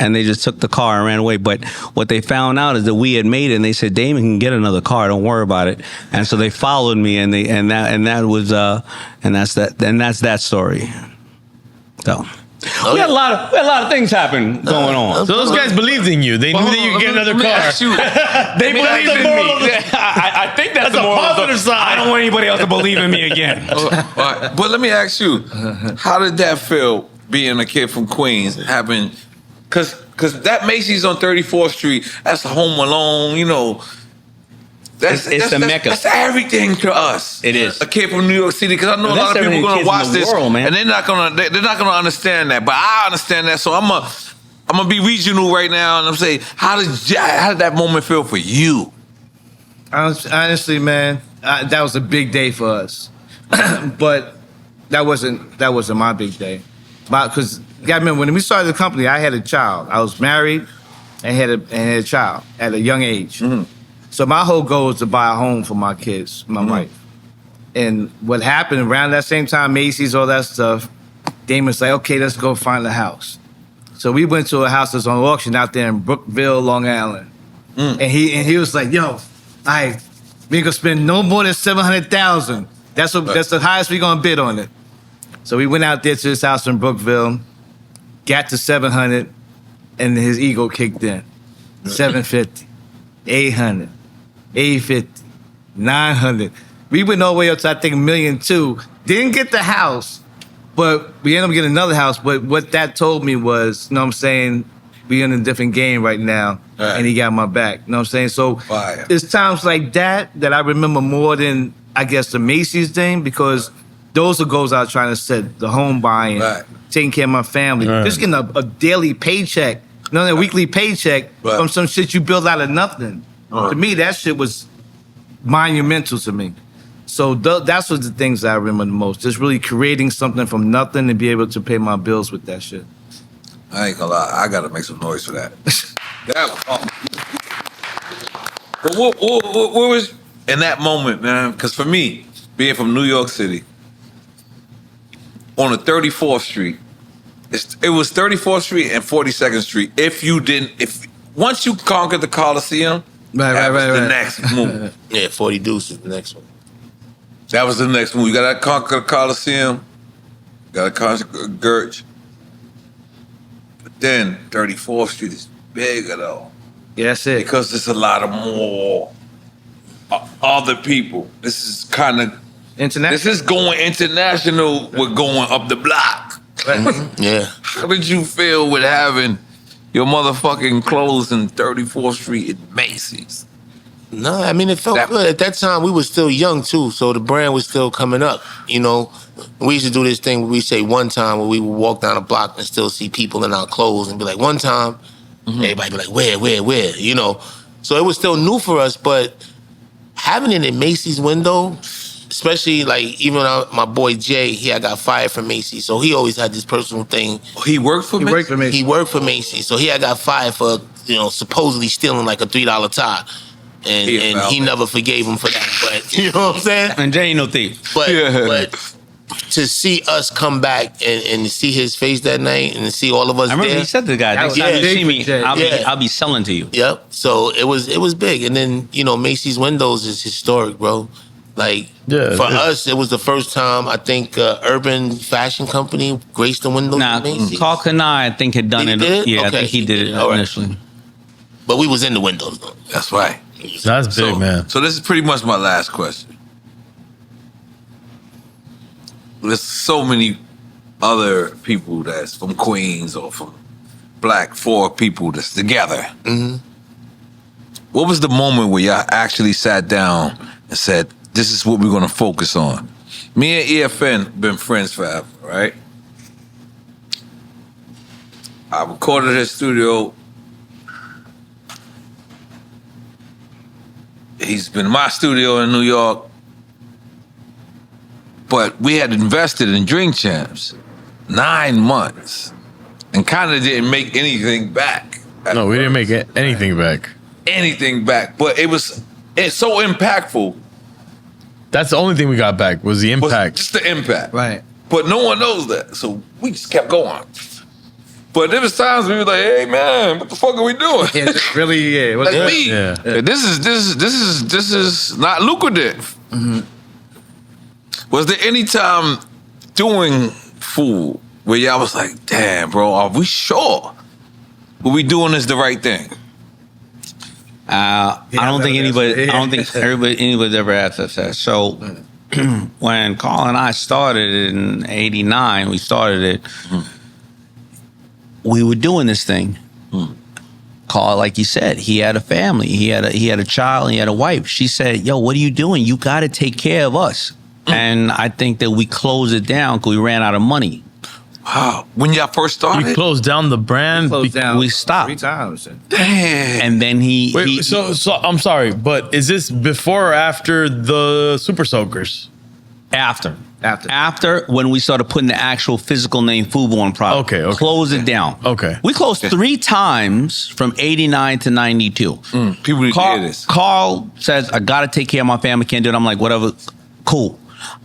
And they just took the car and ran away. But what they found out is that we had made it, and they said, "Daymond can get another car. Don't worry about it." And so they followed me, and that's that story. So we had a lot of things happen going on. So those guys believed in you. They knew that you could get another car. They believed in me. I think that's the a positive side. I don't want anybody else to believe in me again. But let me ask you, how did that feel being a kid from Queens, having... Cause that Macy's on 34th Street, that's Home Alone, It's the Mecca. That's everything to us. It is. A kid from New York City, because I know a lot of people are gonna watch this, and they're not gonna understand that. But I understand that, so I'm gonna be regional right now, and I'm saying, how did that moment feel for you? Honestly, man, that was a big day for us, but that wasn't my big day, because. You gotta remember, when we started the company, I had a child. I was married and had a child at a young age. Mm-hmm. So my whole goal was to buy a home for my kids, my wife. And what happened around that same time, Macy's, all that stuff, Daymond's like, okay, let's go find a house. So we went to a house that's on auction out there in Brookville, Long Island. And he was like, yo, we ain't gonna spend no more than $700,000. That's the highest we gonna bid on it. So we went out there to this house in Brookville, got to 700, and his ego kicked in. 750, 800, 850, 900. We went all the way up to, I think, $1.2 million. Didn't get the house, but we ended up getting another house. But what that told me was, you know what I'm saying, we in a different game right now, and he got my back. You know what I'm saying? So it's times like that I remember more than, I guess, the Macy's thing, because those are goals I was trying to set, the home buying, taking care of my family, just getting a daily paycheck, a weekly paycheck from some shit you build out of nothing. To me, that shit was monumental to me. So that's what the things that I remember the most, just really creating something from nothing and be able to pay my bills with that shit. I ain't gonna lie, I gotta make some noise for that. That was awesome. But what was in that moment, man? Because for me, being from New York City, on the 34th Street, it was 34th Street and 42nd Street. Once you conquered the Coliseum, that was the next move. Yeah, 40 Deuce is the next one. That was the next move. You gotta conquer the Coliseum, you gotta conquer Gertz. But then 34th Street is bigger though. Yeah, that's it. Because there's a lot of more other people. This is kind of international. This is going international. We're going up the block. Yeah. How did you feel with having your motherfucking clothes in 34th Street at Macy's? No, I mean, it felt good. At that time, we were still young, too, so the brand was still coming up, you know. We used to do this thing where we say one time where we would walk down a block and still see people in our clothes and be like, one time, everybody be like, where, you know. So it was still new for us, but having it in Macy's window, especially like even my boy Jay, he got fired from Macy's, so he always had this personal thing. He worked for Macy's? He worked for Macy's, so he got fired for, you know, supposedly stealing like a $3 tie. And he never forgave him for that. But you know what I'm saying? And Jay ain't no thief. But to see us come back and see his face that night and to see all of us I remember there, he said to the guy, next time you see me, I'll be selling to you. Yep. So it was big. And then, you know, Macy's Windows is historic, bro. Like, for us, it was the first time, I think, Urban Fashion Company graced the windows of Macy's. Carlton E, I think, had done it. Yeah, I think he did it initially. But we was in the windows, though. That's right. That's big, man. So this is pretty much my last question. There's so many other people that's from Queens or from Black 4 people that's together. What was the moment where y'all actually sat down and said, this is what we're going to focus on? Me and EFN been friends forever, right? I recorded his studio. He's been in my studio in New York. But we had invested in Drink Champs 9 months and kind of didn't make anything back. No, we didn't make anything back. But it's so impactful. That's the only thing we got back was the impact. Just the impact. Right. But no one knows that. So we just kept going. But there was times we were like, hey man, what the fuck are we doing? Yeah, really, Like me. This is not lucrative. Was there any time doing FUBU where y'all was like, damn, bro, are we sure? Were we doing this the right thing? I don't think anybody's ever asked us that. So when Carl and I started in '89, we started it. We were doing this thing. Carl, like you said, he had a family. He had a child. And he had a wife. She said, "Yo, what are you doing? You got to take care of us." And I think that we closed it down because we ran out of money. Wow. When y'all first started? You closed down the brand? We stopped. 3 times. Damn. And then so I'm sorry, but is this before or after the Super Soakers? After when we started putting the actual physical name FUBU on product. Okay. Close it down. Okay. We closed 3 times from '89 to '92. People need to hear this. Carl says, I got to take care of my family, can't do it. I'm like, whatever, cool.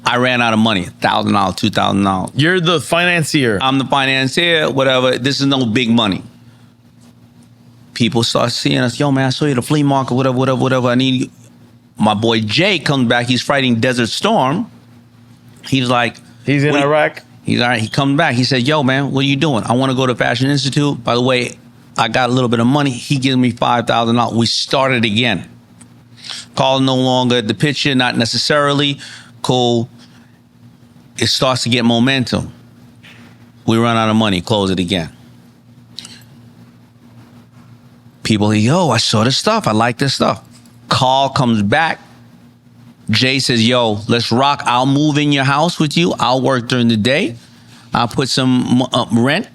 I ran out of money, $1,000, $2,000. You're the financier. I'm the financier, whatever. This is no big money. People start seeing us, yo, man, I saw you at the flea market, whatever. I need you. My boy Jay comes back. He's fighting Desert Storm. He's like... He's in Iraq? He's all right. He comes back. He said, yo, man, what are you doing? I want to go to Fashion Institute. By the way, I got a little bit of money. He gives me $5,000. We started again. Carl no longer the picture, not necessarily. Cool. It starts to get momentum. We run out of money, close it again. People, yo, I saw this stuff. I like this stuff. Carl comes back. Jay says, yo, let's rock. I'll move in your house with you. I'll work during the day. I'll put some rent.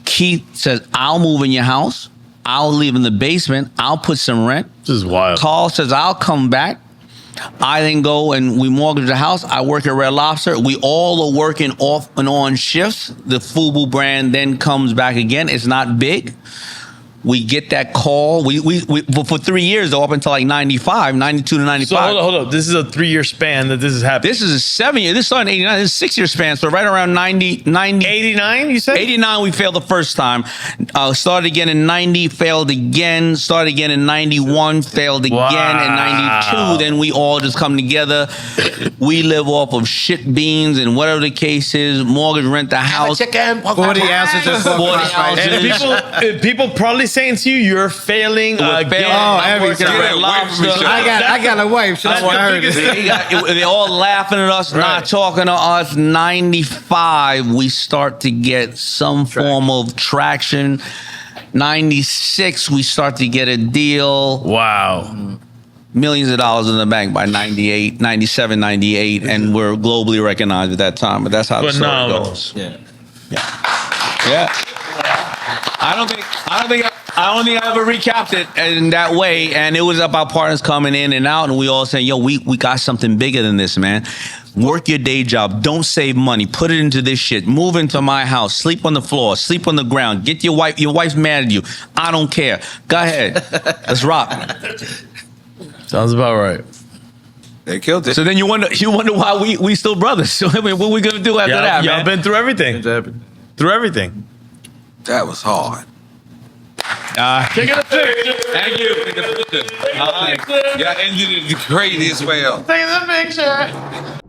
Keith says, I'll move in your house. I'll live in the basement. I'll put some rent. This is wild. Carl says, I'll come back. I then go and we mortgage the house. I work at Red Lobster. We all are working off and on shifts. The FUBU brand then comes back again. It's not big. We get that call. We for 3 years though, up until like 95, 92 to 95. So hold up. This is a 3-year span that this is happening. This is a 7-year. This started in 89. This is a 6-year span. So right around 90. 89, you said? 89, we failed the first time. Started again in 90, failed again. Started again in 91, failed again in 92. Then we all just come together. We live off of shit beans and whatever the case is. Mortgage, rent the house. 40 ounces of 40 ounces. And people probably saying to you, you're failing again. everything. I got a wife. So that's what I heard. They all laughing at us, not talking to us. 95, we start to get some form of traction. 96, we start to get a deal. Wow. Millions of dollars in the bank by 98, 97, 98, and we're globally recognized at that time. But that's how the story goes. Yeah. I don't think I ever recapped it in that way. And it was about partners coming in and out, and we all saying, "Yo, we got something bigger than this, man. Work your day job. Don't save money. Put it into this shit. Move into my house. Sleep on the floor. Sleep on the ground. Get your wife. Your wife's mad at you. I don't care. Go ahead. Let's rock." Sounds about right. They killed it. So then you wonder why we still brothers. So I mean, what we gonna do after that, man? Y'all been through everything. Through everything. That was hard. Take a picture. Thank you. Y'all ended it the craziest way. Take the picture.